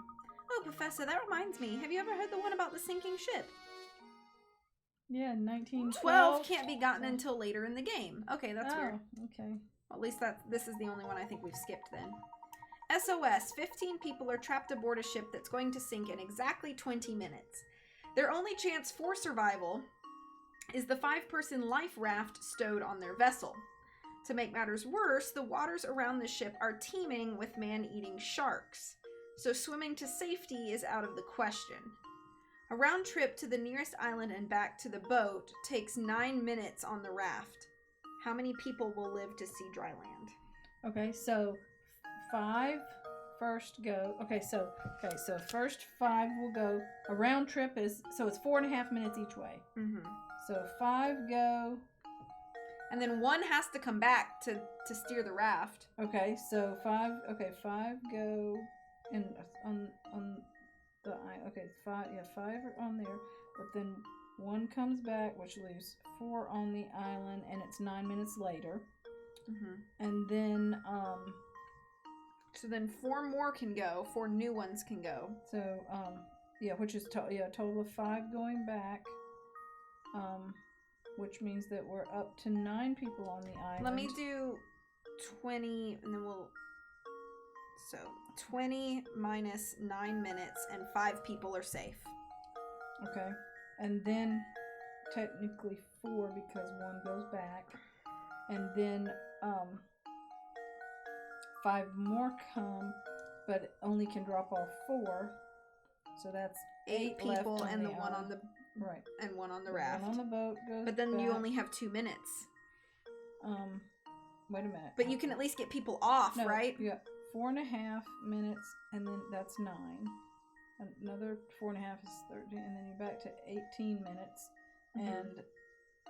Oh, Professor, that reminds me. Have you ever heard the one about the sinking ship? Yeah, 1912. 12 can't be gotten until later in the game. Okay, that's weird. Okay. Well, at least this is the only one I think we've skipped then. SOS, 15 people are trapped aboard a ship that's going to sink in exactly 20 minutes. Their only chance for survival is the 5-person life raft stowed on their vessel. To make matters worse, the waters around the ship are teeming with man-eating sharks, so swimming to safety is out of the question. A round trip to the nearest island and back to the boat takes 9 minutes on the raft. How many people will live to see dry land? Okay, so 5 first go. Okay, so first 5 will go. A round trip is so it's 4.5 minutes each way. Mm-hmm. So 5 go. And then 1 has to come back to steer the raft. Okay, so 5. Okay, 5 go, and on the okay 5. Yeah, 5 are on there, but then 1 comes back, which leaves 4 on the island, and it's 9 minutes later. Mm-hmm. And then So then 4 more can go. 4 new ones can go. So yeah, which is a total of 5 going back. Which means that we're up to 9 people on the island. Let me do 20, and then we'll... So, 20 minus 9 minutes, and 5 people are safe. Okay. And then, technically 4, because 1 goes back. And then, 5 more come, but only can drop off 4. So that's 8 people, and the 1 on the... Right. And 1 on the raft. 1 on the boat goes But then back. you only have 2 minutes. Wait a minute. But you can at least get people off, No, right? Yeah, 4.5 minutes, and then that's 9. Another 4.5 is 13, and then you're back to 18 minutes. Mm-hmm. And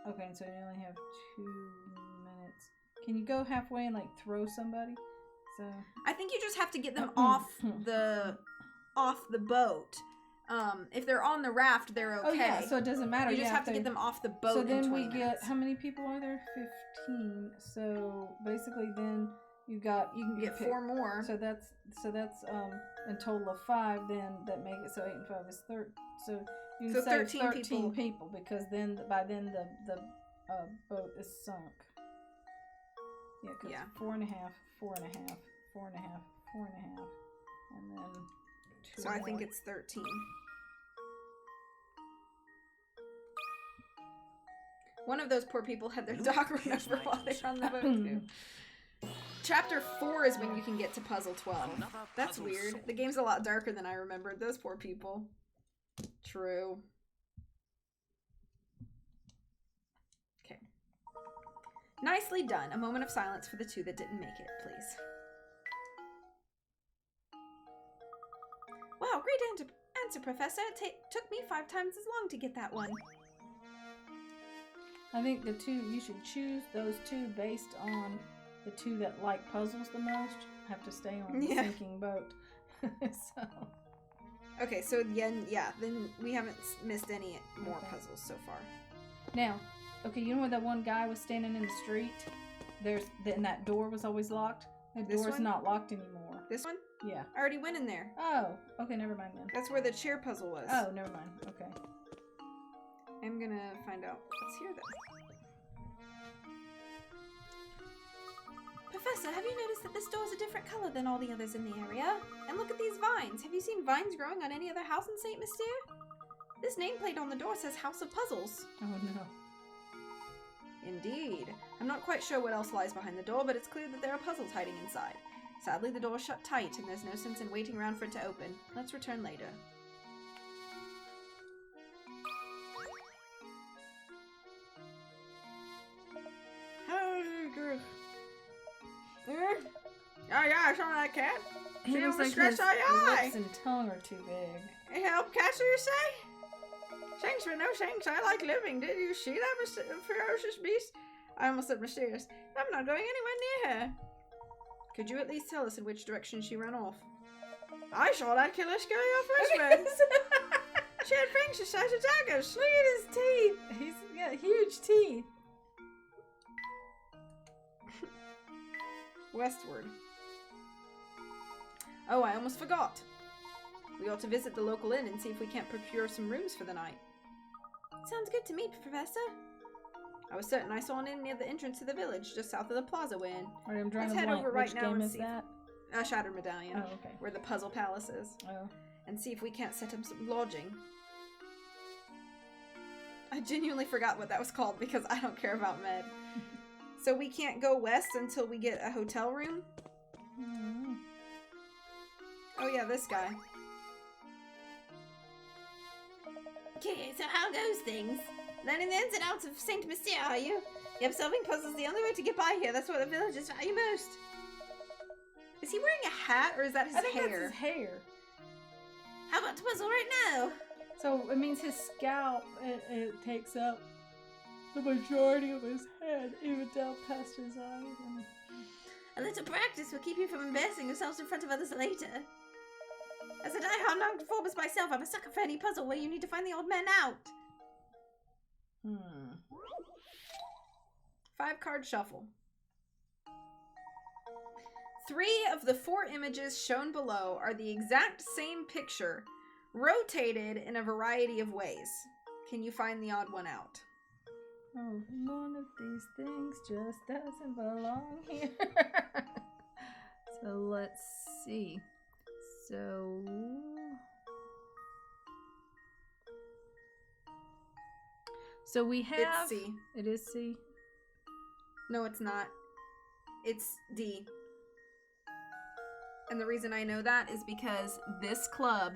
okay, and so you only have 2 minutes. Can you go halfway and like throw somebody? So I think you just have to get them off the boat. If they're on the raft, they're okay. Oh yeah, so it doesn't matter. You just have to get them off the boat. So then in 20 we minutes. get how many people are there? 15. So basically, then you can get 4 more. So that's in total of 5. Then that make it so 8 and 5 is 30. So you can say 13 people because then by then the boat is sunk. Yeah, because 4.5, 4.5, 4.5, 4.5, and then 2 So I think more. it's 13. One of those poor people had their dog run over while they were on the boat too. Chapter 4 is when you can get to puzzle 12. That's weird. The game's a lot darker than I remembered. Those poor people. True. Okay. Nicely done. A moment of silence for the two that didn't make it, please. Wow, great answer, Professor. It took me 5 times as long to get that one. I think you should choose those two based on the two that like puzzles the most. Have to stay on the sinking boat. So. Okay, so again, then we haven't missed any more puzzles so far. Now, okay, you know where that one guy was standing in the street? And that door was always locked? That door's not locked anymore. This one? Yeah. I already went in there. Oh, okay, never mind then. That's where the chair puzzle was. Oh, never mind. Okay. I'm gonna find out what's here then. Professor, have you noticed that this door is a different color than all the others in the area? And look at these vines. Have you seen vines growing on any other house in St. Mystere? This nameplate on the door says House of Puzzles. Oh no. Indeed. I'm not quite sure what else lies behind the door, but it's clear that there are puzzles hiding inside. Sadly, the door is shut tight, and there's no sense in waiting around for it to open. Let's return later. Yeah, I saw that cat. He looks like his lips and tongue are too big. Hey, help, Castle, you say? Thanks for no thanks. I like living. Did you see that ferocious beast? I almost said mysterious. I'm not going anywhere near her. Could you at least tell us in which direction she ran off? I saw that killer scurry off westward. She had fangs the size of daggers. Look at his teeth. He's got huge teeth. Westward. Oh, I almost forgot. We ought to visit the local inn and see if we can't procure some rooms for the night. Sounds good to me, Professor. I was certain I saw an inn near the entrance to the village, just south of the plaza we're in. Right, I'm drawing Let's a head blank. over right Which now game and is see. that? Shattered Medallion. Oh, okay. Where the puzzle palace is. Oh. And see if we can't set up some lodging. I genuinely forgot what that was called because I don't care about med. So we can't go west until we get a hotel room? Mm-hmm. Oh yeah, this guy. Okay, so how goes things? Learning the ins and outs of St. Mystere, are you? Yep, solving puzzles the only way to get by here. That's what the villagers value most. Is he wearing a hat or is that his hair? I think that's his hair. How about the puzzle right now? So it means his scalp, it takes up the majority of his head, even down past his eyes. A little practice will keep you from embarrassing yourselves in front of others later. As a die-hard nonconformist myself, I'm a sucker for any puzzle where you need to find the old man out. 5-card shuffle. 3 of the 4 images shown below are the exact same picture, rotated in a variety of ways. Can you find the odd one out? Oh, one of these things just doesn't belong here. So let's see. So we have... It's C. It is C? No, it's not. It's D. And the reason I know that is because this club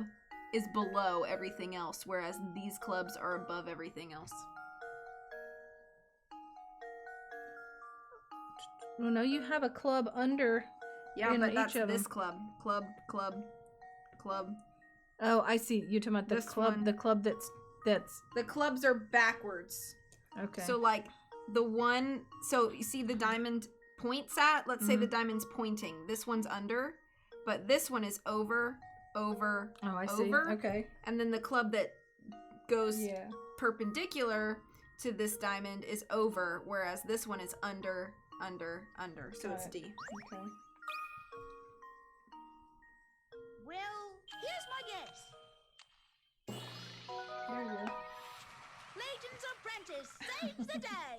is below everything else, whereas these clubs are above everything else. Well, no, you have a club under. Yeah, but that's each of this them. club. Oh, I see. You're talking about the This club. one. The club that's. The clubs are backwards. Okay. So like the one, so you see the diamond points at, let's say the diamond's pointing. This one's under, but this one is over. Oh, I see. Over. Okay. And then the club that goes Yeah. perpendicular to this diamond is over, whereas this one is under. So Got it's it. D. Okay. Well, here's my guess. There you go. Layton's apprentice saves the day.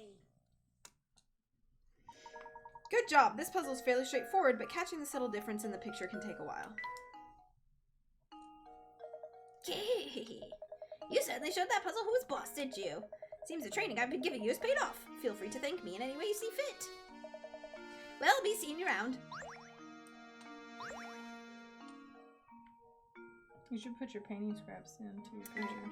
Good job. This puzzle is fairly straightforward, but catching the subtle difference in the picture can take a while. You certainly showed that puzzle who was boss, did you? Seems the training I've been giving you has paid off. Feel free to thank me in any way you see fit. Well, be seeing you around. You should put your painting scraps into your picture.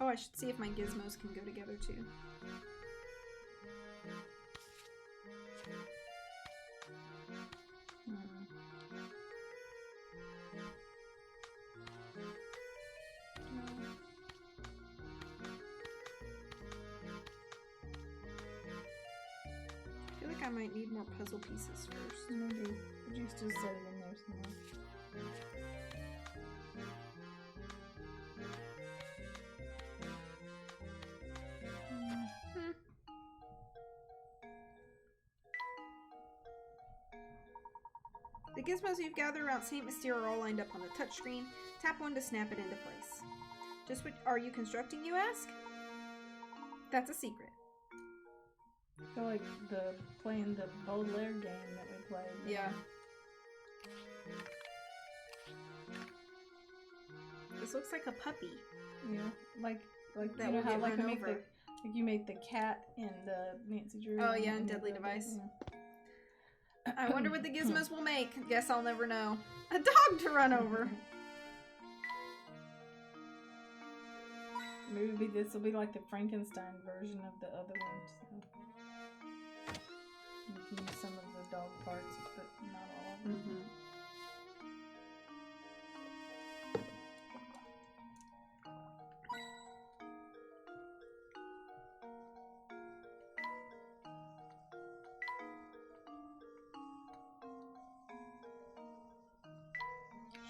Oh, I should see if my gizmos can go together too. I feel like I might need more puzzle pieces first. Maybe. But you still set it in there somewhere. The gizmos you've gathered around St. Mystere are all lined up on the touchscreen. Tap one to snap it into place. Just what are you constructing, you ask? That's a secret. I feel like playing the Baudelaire game that we played. Yeah. This looks like a puppy. Yeah. Like That you know will how get like run you make over. you make the cat in the Nancy Drew. Oh, yeah, in and Deadly the- Device. yeah. I wonder what the gizmos will make. Guess I'll never know. A dog to run over. Maybe this will be like the Frankenstein version of the other one. So. You can use some of the dog parts, but not all of them. Mm-hmm.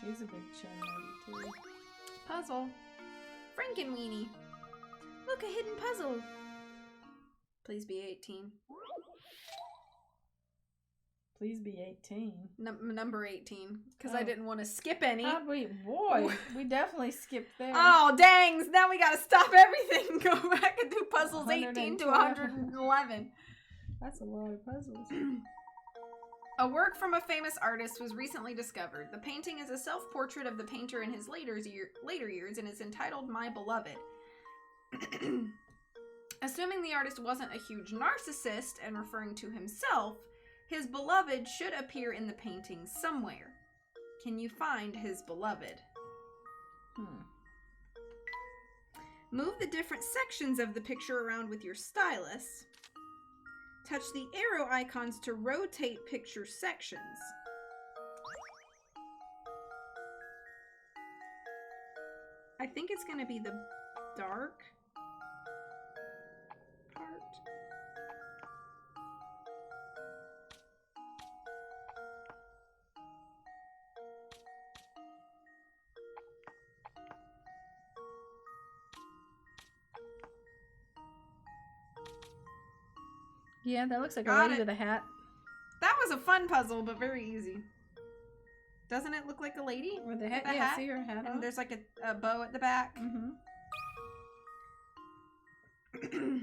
She's a big chin lady too. Puzzle. Frankenweenie. Look, a hidden puzzle. Please be 18. Please be 18. Number 18. Because Oh. I didn't want to skip any. How'd we, boy, we definitely skipped there. Oh, dang. Now we gotta stop everything and go back and do puzzles 18 to 111. That's a lot of puzzles. A work from a famous artist was recently discovered. The painting is a self-portrait of the painter in his later years and is entitled My Beloved. Assuming the artist wasn't a huge narcissist and referring to himself, his beloved should appear in the painting somewhere. Can you find his beloved? Move the different sections of the picture around with your stylus. Touch the arrow icons to rotate picture sections. I think it's going to be the dark part. Yeah, that looks like Got a lady it. with a hat. That was a fun puzzle, but very easy. Doesn't it look like a lady? With a hat. With a Yeah, hat? see her hat on. And there's like a bow at the back. Mm-hmm.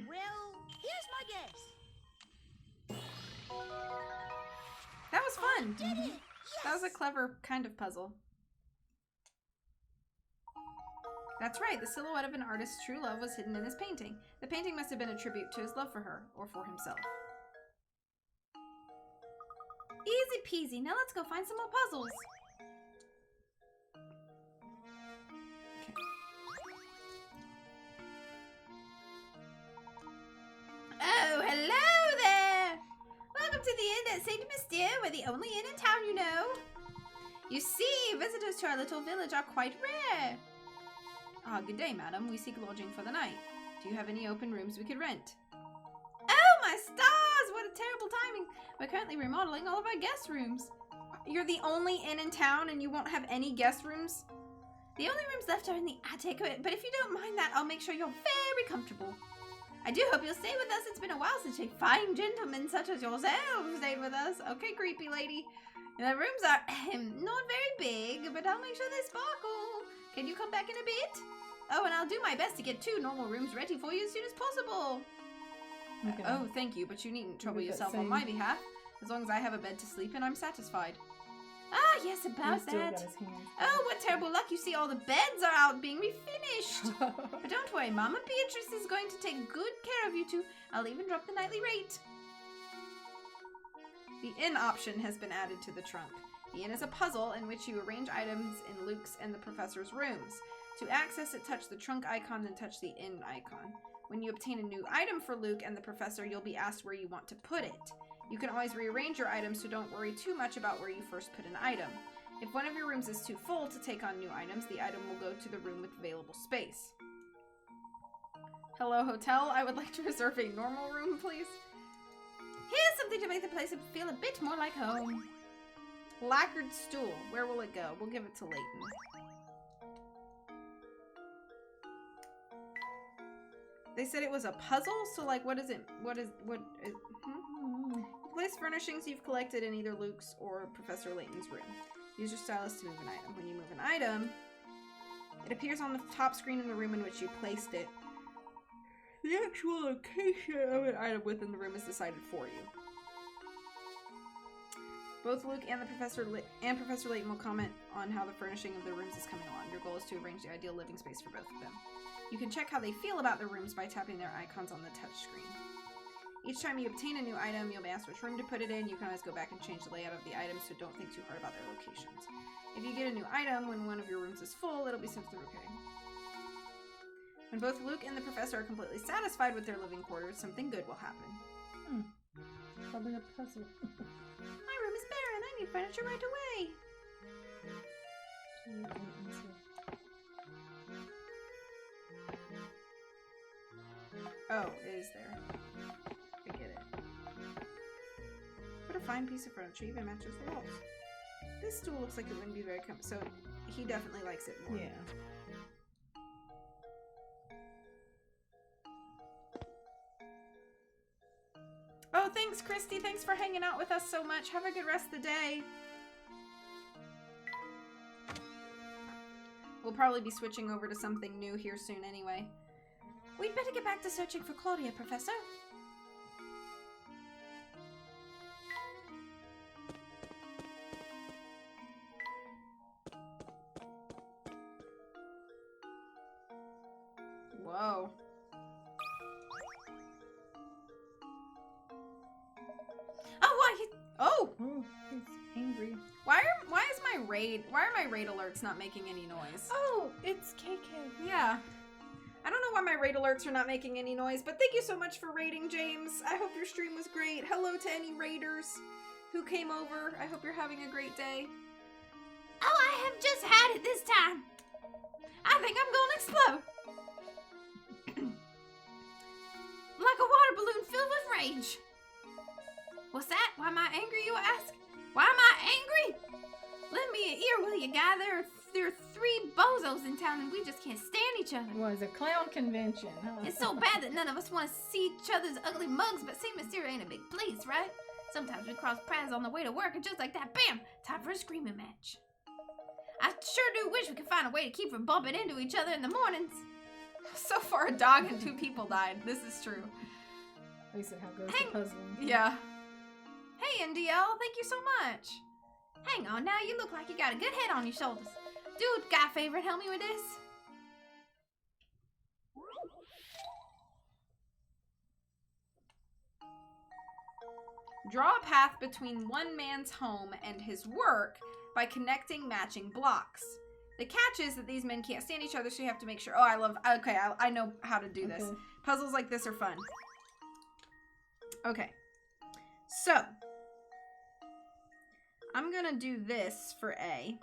Well, here's my guess. That was fun. Did it? That was a clever kind of puzzle. That's right, the silhouette of an artist's true love was hidden in his painting. The painting must have been a tribute to his love for her, or for himself. Easy peasy, now let's go find some more puzzles. Okay. Oh, hello there! Welcome to the inn at St. Mystere. We're the only inn in town, you know. You see, visitors to our little village are quite rare. Ah, good day, madam. We seek lodging for the night. Do you have any open rooms we could rent? Oh, my stars! What a terrible timing. We're currently remodeling all of our guest rooms. You're the only inn in town and you won't have any guest rooms? The only rooms left are in the attic, but if you don't mind that, I'll make sure you're very comfortable. I do hope you'll stay with us. It's been a while since a fine gentleman such as yourself stayed with us. Okay, creepy lady. The rooms are not very big, but I'll make sure they sparkle. Can you come back in a bit? Oh, and I'll do my best to get 2 normal rooms ready for you as soon as possible. Okay. Oh, thank you, but you needn't trouble Look at that yourself on same- my behalf. As long as I have a bed to sleep in, I'm satisfied. Ah, yes, He's about still that. got his hands. Oh, what terrible luck. You see, all the beds are out being refinished. But don't worry, Mama Beatrice is going to take good care of you two. I'll even drop the nightly rate. The inn option has been added to the trunk. The inn is a puzzle in which you arrange items in Luke's and the professor's rooms. To access it, touch the trunk icon, then touch the inn icon. When you obtain a new item for Luke and the professor, you'll be asked where you want to put it. You can always rearrange your items, so don't worry too much about where you first put an item. If one of your rooms is too full to take on new items, the item will go to the room with available space. Hello, hotel. I would like to reserve a normal room, please. Here's something to make the place feel a bit more like home. Lacquered stool. Where will it go? We'll give it to Layton. They said it was a puzzle, so like what is it? Place furnishings you've collected in either Luke's or Professor Layton's room. Use your stylus to move an item. When you move an item, it appears on the top screen in the room in which you placed it. The actual location of an item within the room is decided for you. Both Luke and Professor Layton will comment on how the furnishing of the rooms is coming along. Your goal is to arrange the ideal living space for both of them. You can check how they feel about their rooms by tapping their icons on the touchscreen. Each time you obtain a new item, you'll be asked which room to put it in. You can always go back and change the layout of the item, so don't think too hard about their locations. If you get a new item when one of your rooms is full, it'll be sent to the okay. When both Luke and the professor are completely satisfied with their living quarters, something good will happen. Probably a puzzle. My room is barren. I need furniture right away. Oh, it is there. I get it. What a fine piece of furniture. Even matches the walls. This stool looks like it wouldn't be very so he definitely likes it more. Yeah. Oh, thanks, Christy. Thanks for hanging out with us so much. Have a good rest of the day. We'll probably be switching over to something new here soon anyway. We'd better get back to searching for Claudia, Professor. Whoa. Oh, he's angry. Why are my raid alerts not making any noise? Oh, it's KK. Yeah. I don't know why my raid alerts are not making any noise, but thank you so much for raiding, James. I hope your stream was great. Hello to any raiders who came over. I hope you're having a great day. Oh, I have just had it this time. I think I'm gonna explode. Like a water balloon filled with rage. What's that? Why am I angry, you ask? Why am I angry? Lend me an ear, will you, guy? There are 3 bozos in town and we just can't stand each other. Well, it's a clown convention, huh? It's so bad that none of us want to see each other's ugly mugs, but St. Mysterious ain't a big place, right? Sometimes we cross paths on the way to work and just like that, bam! Time for a screaming match. I sure do wish we could find a way to keep from bumping into each other in the mornings. So far, a dog and 2 people died. This is true. Lisa, how goes the puzzling? Yeah. Hey, NDL, thank you so much. Hang on, now you look like you got a good head on your shoulders. Dude, guy favorite, help me with this. Draw a path between one man's home and his work by connecting matching blocks. The catch is that these men can't stand each other, so you have to make sure. Oh, I know how to do this. Puzzles like this are fun. Okay. So, I'm gonna do this for A.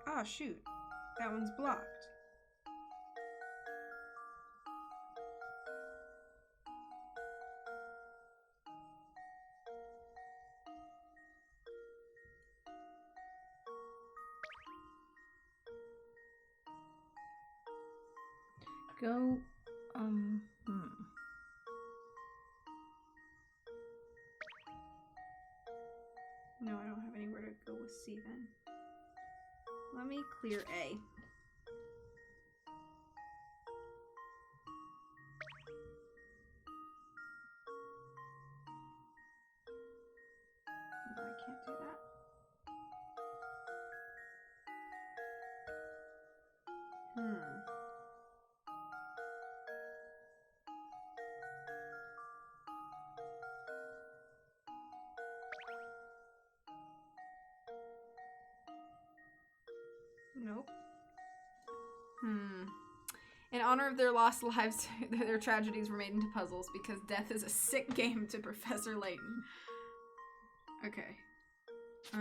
Oh, shoot. That one's blocked. Go, No, I don't have anywhere to go with C then. Let me clear A. No, I can't do that. Nope. In honor of their lost lives, their tragedies were made into puzzles because death is a sick game to Professor Layton. Okay. If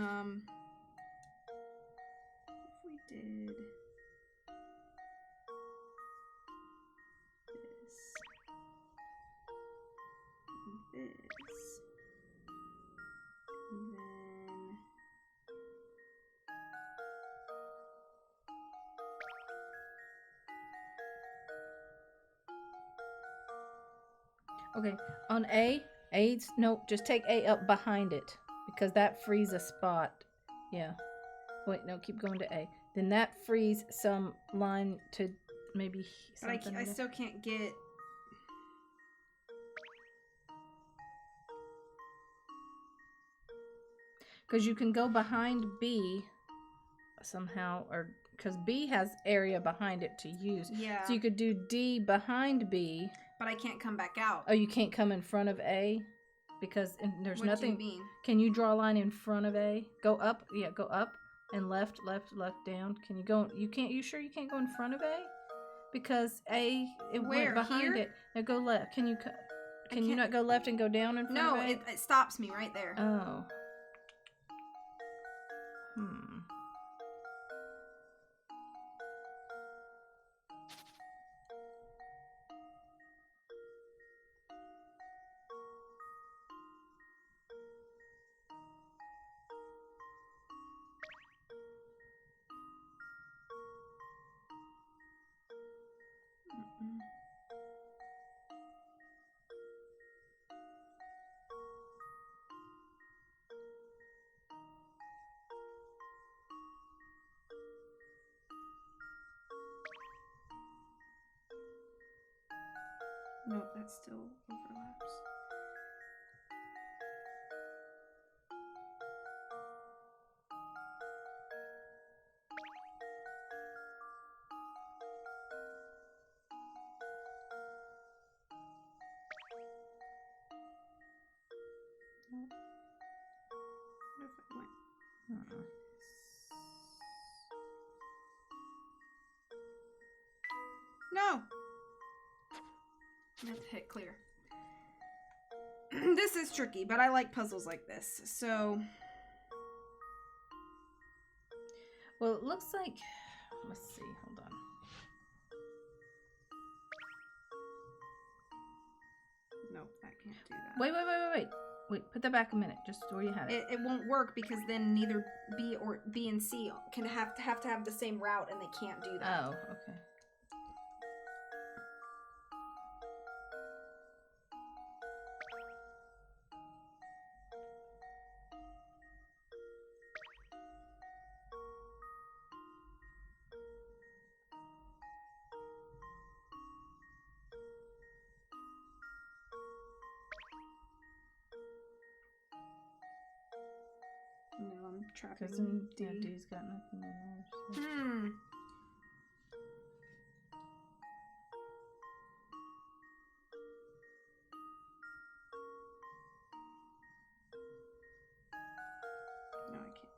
we did this, and then Okay, on A's, no, just take A up behind it because that frees a spot. Yeah. Wait, no, keep going to A. Then that frees some line to maybe but something. I still can't get. Because you can go behind B somehow, or because B has area behind it to use. Yeah. So you could do D behind B. But I can't come back out. Oh, you can't come in front of A? Because there's What nothing. do you mean? Can you draw a line in front of A? Go up. Yeah, go up and left, left, left, down. Can you go? You can't. You sure you can't go in front of A? Because A, it Where? went behind Here? it. Now go left. Can you? Can you can't- not go left and go down in front No, of A? it stops me right there. Oh. No, that still overlaps. What if I went? No! I have to hit clear. This is tricky, but I like puzzles like this, so... Well, it looks like... Let's see, hold on. Nope, that can't do that. Wait. Wait, put that back a minute, just where you had it. It won't work because then neither B and C can have to have the same route, and they can't do that. Oh, okay. No, I'm trapping Because D. D's got nothing in there. So. No, I can't.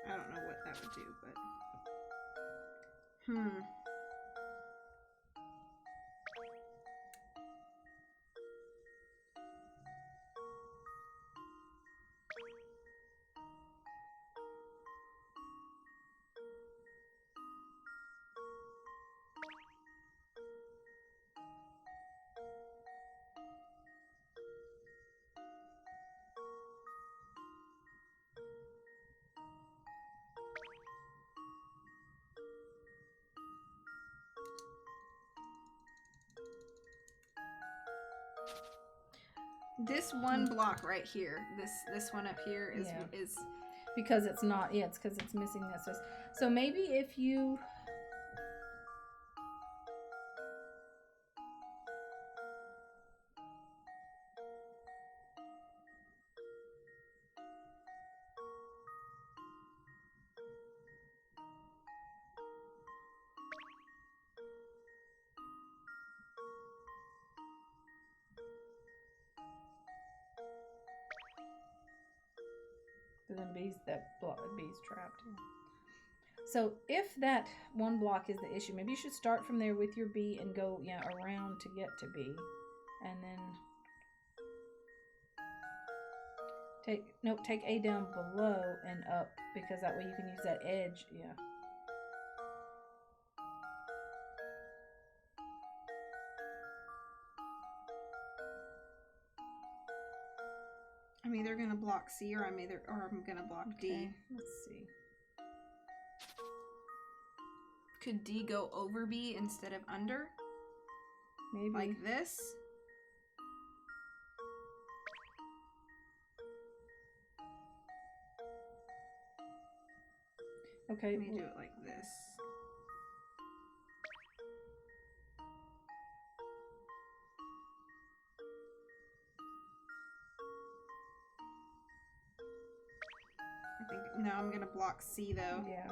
I don't know what that would do, but... This one block right here, this one up here is Yeah. is Because it's not, yeah, it's because it's missing this. So maybe if you... bee's trapped. Yeah. So if that one block is the issue, maybe you should start from there with your bee and go around to get to B, and then take A down below and up, because that way you can use that edge. Yeah. I'm either gonna block C or I'm gonna block D. Let's see. Could D go over B instead of under? Maybe Like this? Okay. Let me do it like this. I think no, I'm gonna block C though. Yeah.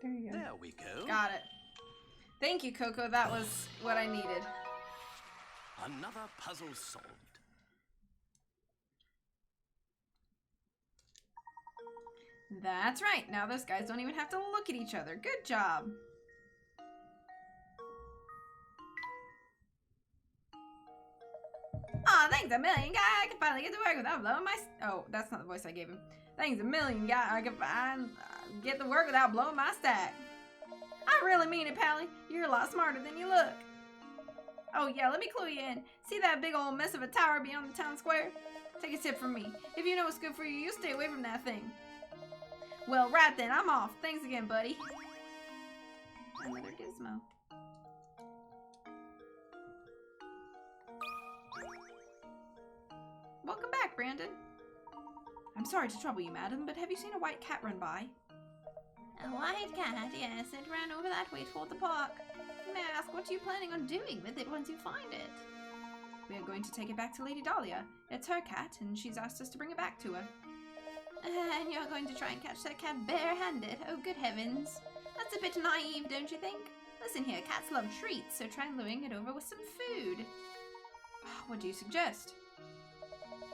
There you go. There we go. Got it. Thank you, Coco. That was what I needed. Another puzzle solved. That's right. Now those guys don't even have to look at each other. Good job. Aw, thanks a million, guy. I can finally get to work without blowing my... Oh, that's not the voice I gave him. Thanks a million, guy. I can get to work without blowing my stack. I really mean it, Pally. You're a lot smarter than you look. Oh, yeah, let me clue you in. See that big old mess of a tower beyond the town square? Take a tip from me. If you know what's good for you, you stay away from that thing. Well, right then, I'm off. Thanks again, buddy. Another gizmo. Welcome back, Brandon. I'm sorry to trouble you, madam, but have you seen a white cat run by? A white cat, yes, it ran over that way toward the park. May I ask what you're planning on doing with it once you find it? We are going to take it back to Lady Dahlia. It's her cat, and she's asked us to bring it back to her. And you're going to try and catch that cat bare-handed? Oh, good heavens. That's a bit naive, don't you think? Listen here, cats love treats, so try luring it over with some food. What do you suggest?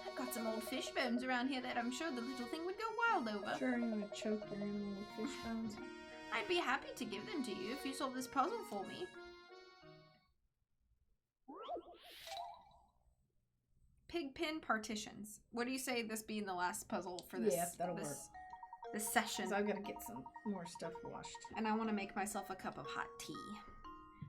I've got some old fish bones around here that I'm sure the little thing would go wild over. Sure, you want to choke your animal with fish bones? I'd be happy to give them to you if you solve this puzzle for me. Pigpen partitions. What do you say this being the last puzzle for this? Yeah, that'll work. This session. So I've got to get some more stuff washed. And I want to make myself a cup of hot tea.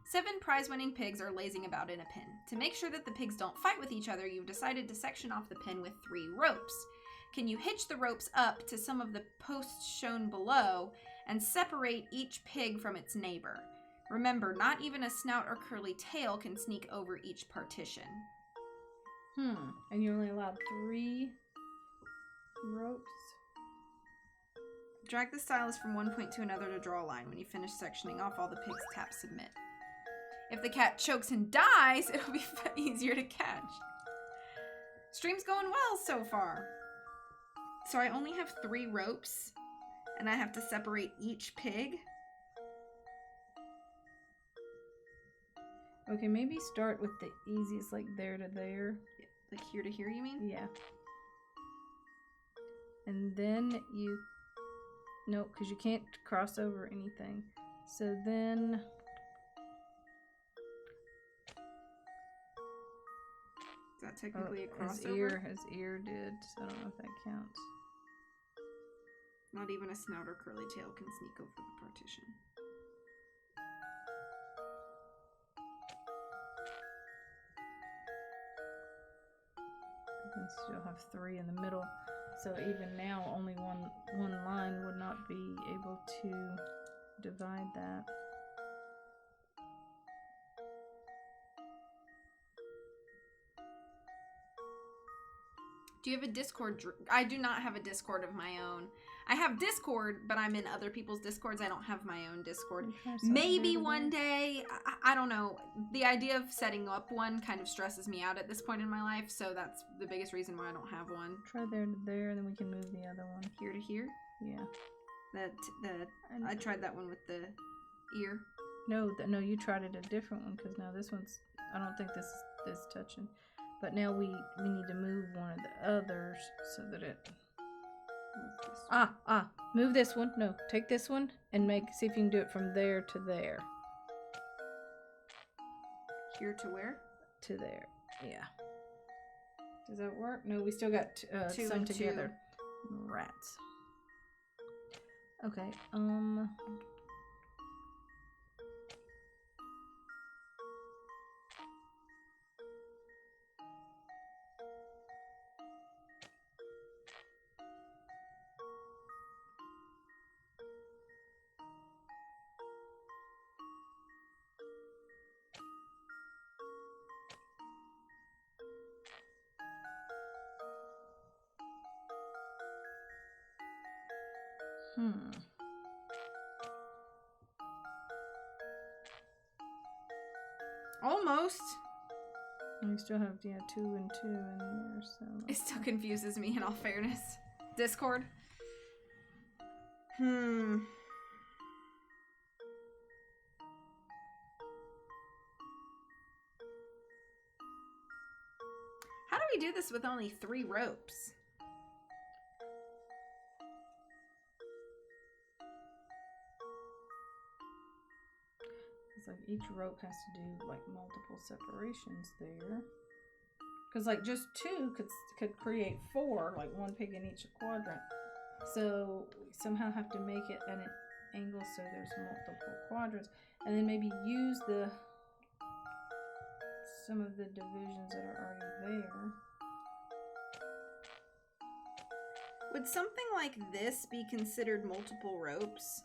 7 prize-winning pigs are lazing about in a pen. To make sure that the pigs don't fight with each other, you've decided to section off the pen with 3 ropes. Can you hitch the ropes up to some of the posts shown below and separate each pig from its neighbor? Remember, not even a snout or curly tail can sneak over each partition. And you're only allowed 3 ropes? Drag the stylus from one point to another to draw a line. When you finish sectioning off all the pigs, tap submit. If the cat chokes and dies, it'll be easier to catch. Stream's going well so far. So I only have 3 ropes, and I have to separate each pig. Okay, maybe start with the easiest, like there to there. Like here to here, you mean? Yeah. And then you... Nope, because you can't cross over anything. So then... Is that technically a crossover? His ear did, so I don't know if that counts. Not even a snout or curly tail can sneak over the partition. And still have 3 in the middle. So even now, only one line would not be able to divide that. Do you have a Discord? I do not have a Discord of my own. I have Discord, but I'm in other people's Discords. I don't have my own Discord. Okay, so Maybe over one there. day, I don't know. The idea of setting up one kind of stresses me out at this point in my life, so that's the biggest reason why I don't have one. Try there to there, and then we can move the other one. Here to here. Yeah. I tried that one with the ear. No, no, you tried it a different one because now this one's. I don't think this is touching, but now we need to move one of the others so that it. Move this one. No, take this one and see if you can do it from there to there. Here to where? To there. Yeah. Does that work? No, we still got Two some and together. Rats. Okay. Almost. We still have 2 and 2 in there, so It still confuses me in all fairness. Discord. How do we do this with only 3 ropes? it's like each rope has to do like multiple separations there. Because like just 2 could create 4, like 1 pig in each quadrant. So we somehow have to make it at an angle so there's multiple quadrants, and then maybe use some of the divisions that are already there. Would something like this be considered multiple ropes?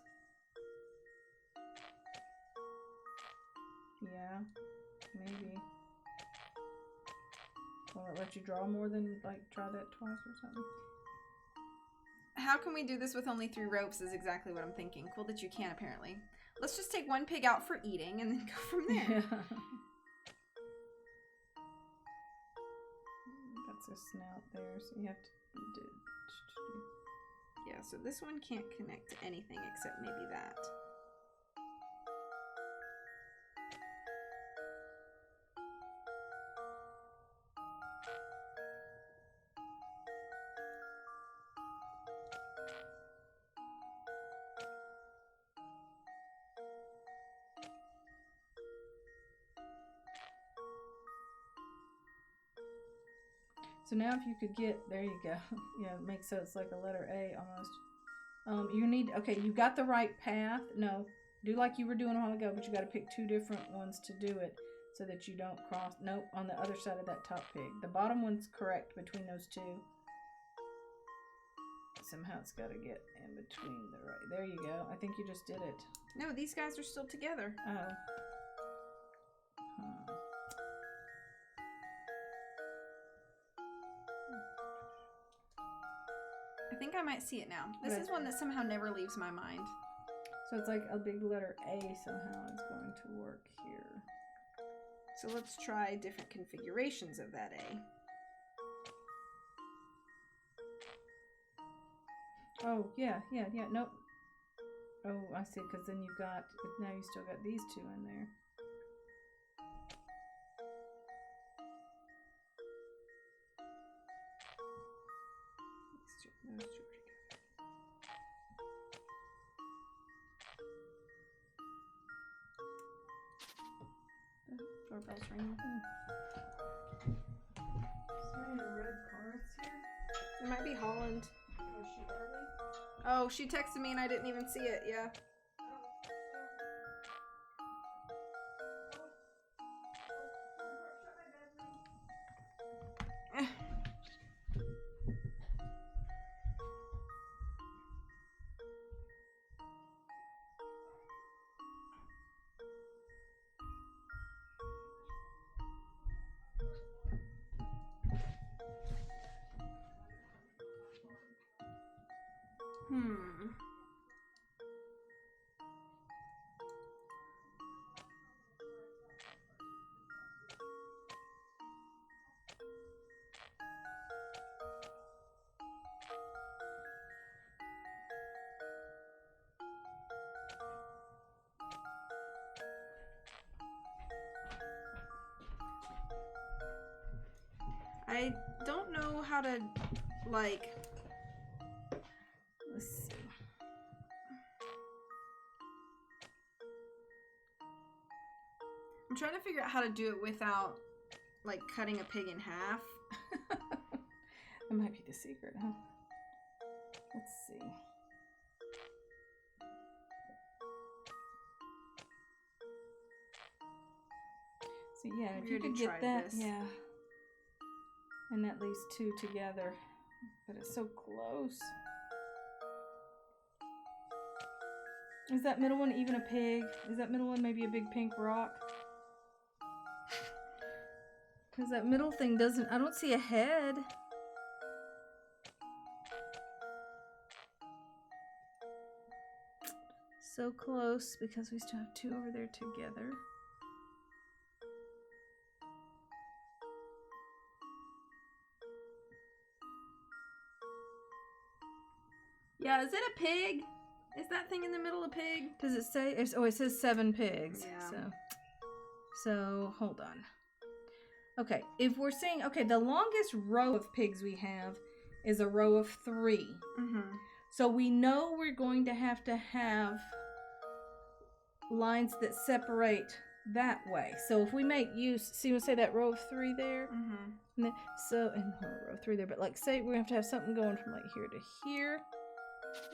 Yeah, maybe. Will it let you draw more than like try that twice or something? How can we do this with only 3 ropes is exactly what I'm thinking. Cool that you can, apparently. Let's just take 1 pig out for eating and then go from there. Yeah. That's a snout there, so you have to do. Yeah, so this one can't connect to anything except maybe that. So now if you could get, there you go. Yeah, it makes so it's like a letter A almost. You need, okay, you got the right path. No, do like you were doing a while ago, but you got to pick 2 different ones to do it so that you don't cross. Nope, on the other side of that top pig. The bottom one's correct between those 2. Somehow it's got to get in between the right. There you go. I think you just did it. No, these guys are still together. Oh. I think I might see it now. This is one that somehow never leaves my mind. So it's like a big letter A somehow is going to work here. So let's try different configurations of that A. Oh, yeah, nope. Oh, I see, because then you've got, now you still got these 2 in there. Those 2 are together. Doorbell's ringing. Is there any red cards here? It might be Holland. Was she early? Oh, she texted me and I didn't even see it. Yeah. I don't know how to, like... Let's see. I'm trying to figure out how to do it without, like, cutting a pig in half. That might be the secret, huh? Let's see. So yeah, if you could get that, yeah. And that leaves two together. But it's so close. Is that middle one even a pig? Is that middle one maybe a big pink rock? Because that middle thing doesn't, I don't see a head. So close because we still have two over there together. Yeah, is it a pig? Is that thing in the middle a pig? Does it say? Oh, it says 7 pigs. Yeah. So hold on. Okay, if we're saying, okay, the longest row of pigs we have is a row of 3. Mm-hmm. So we know we're going to have lines that separate that way. So if we make use, see, we'll say that row of 3 there. Mm-hmm. And then, row of 3 there, but like say we have to have something going from like here to here,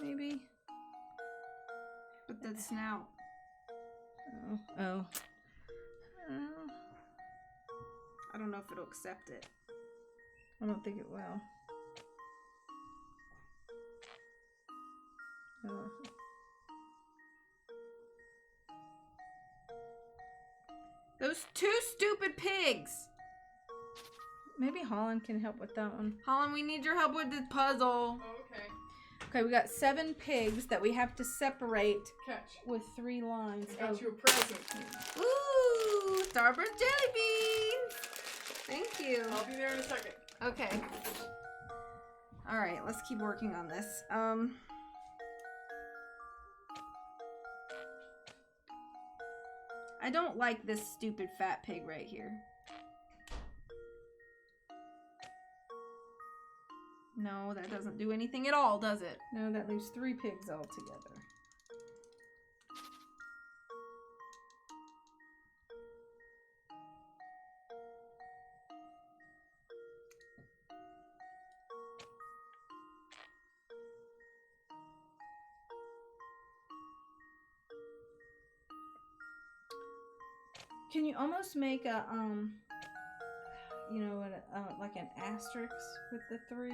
maybe. But the snout. Oh. I don't know if it'll accept it. I don't think it will. Those 2 stupid pigs! Maybe Holland can help with that one. Holland, we need your help with this puzzle. Oh, okay. Okay, we got 7 pigs that we have to separate Catch. with 3 lines. I got you a present. Ooh, Starburst jelly beans! Thank you. I'll be there in a second. Okay. Alright, let's keep working on this. I don't like this stupid fat pig right here. No, that doesn't do anything at all, does it? No, that leaves 3 pigs all together. Can you almost make a, you know, like an asterisk with the 3?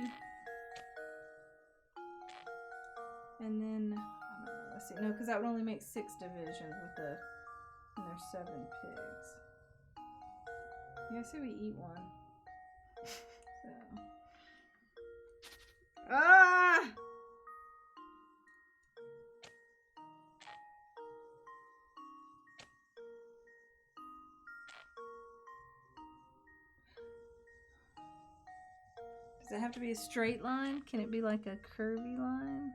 And then, I don't know, let's see. No, because that would only make 6 divisions with and there's 7 pigs. Yeah, I say we eat one. So. Ah! Does it have to be a straight line? Can it be like a curvy line?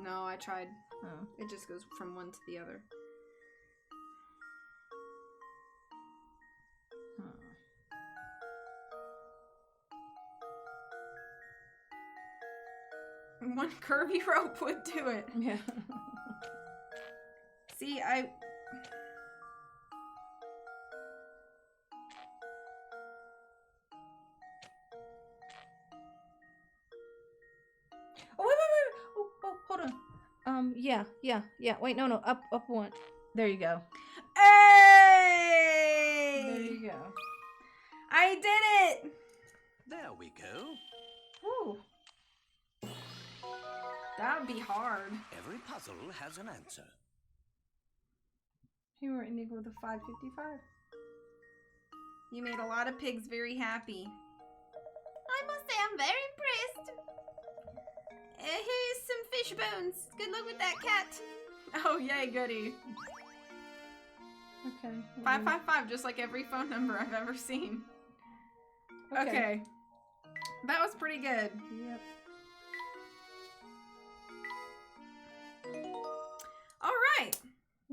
No, I tried. Oh. It just goes from one to the other. One curvy rope would do it. Yeah. See, Hold on. Yeah. Wait, no, up one. There you go. Hey! There you go. I did it! There we go. Ooh. That would be hard. Every puzzle has an answer. You were ending with a 555. You made a lot of pigs very happy. I must say I'm very impressed. here's some fish bones. Good luck with that, cat. Oh, yay, goody. Okay. 555, just like every phone number I've ever seen. Okay. That was pretty good. Yep. All right.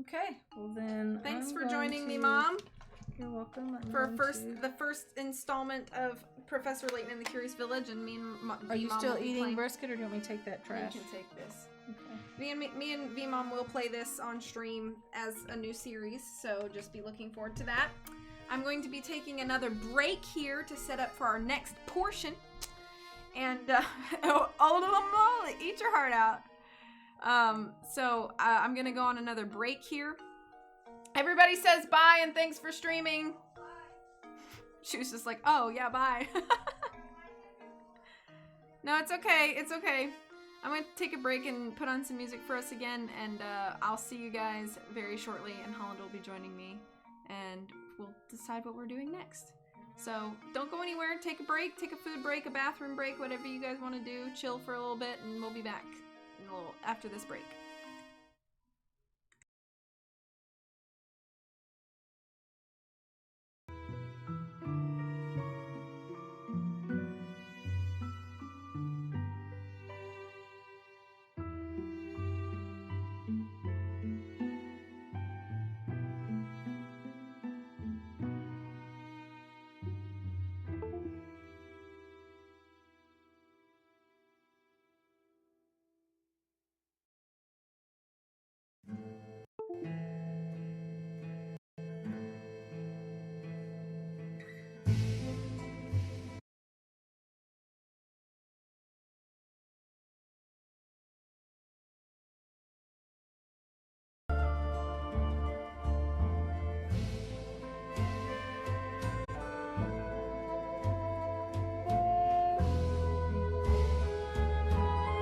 Okay. Well then. Thanks I'm for going joining me, to- Mom, You're welcome. I'm for going to- the first installment of Professor Layton and the Curious Village, and me and Are you V-Mom still will be eating playing. brisket, or do you want me to take that trash? You can take this. Okay. Me and V-Mom will play this on stream as a new series, so just be looking forward to that. I'm going to be taking another break here to set up for our next portion. And, eat your heart out. So I'm going to go on another break here. Everybody says bye and thanks for streaming. She was just like, oh, yeah, bye. No, it's okay. It's okay. I'm going to take a break and put on some music for us again, and I'll see you guys very shortly, and Holland will be joining me, and we'll decide what we're doing next. So don't go anywhere. Take a break, take a food break, a bathroom break, whatever you guys want to do. Chill for a little bit, and we'll be back in a little after this break.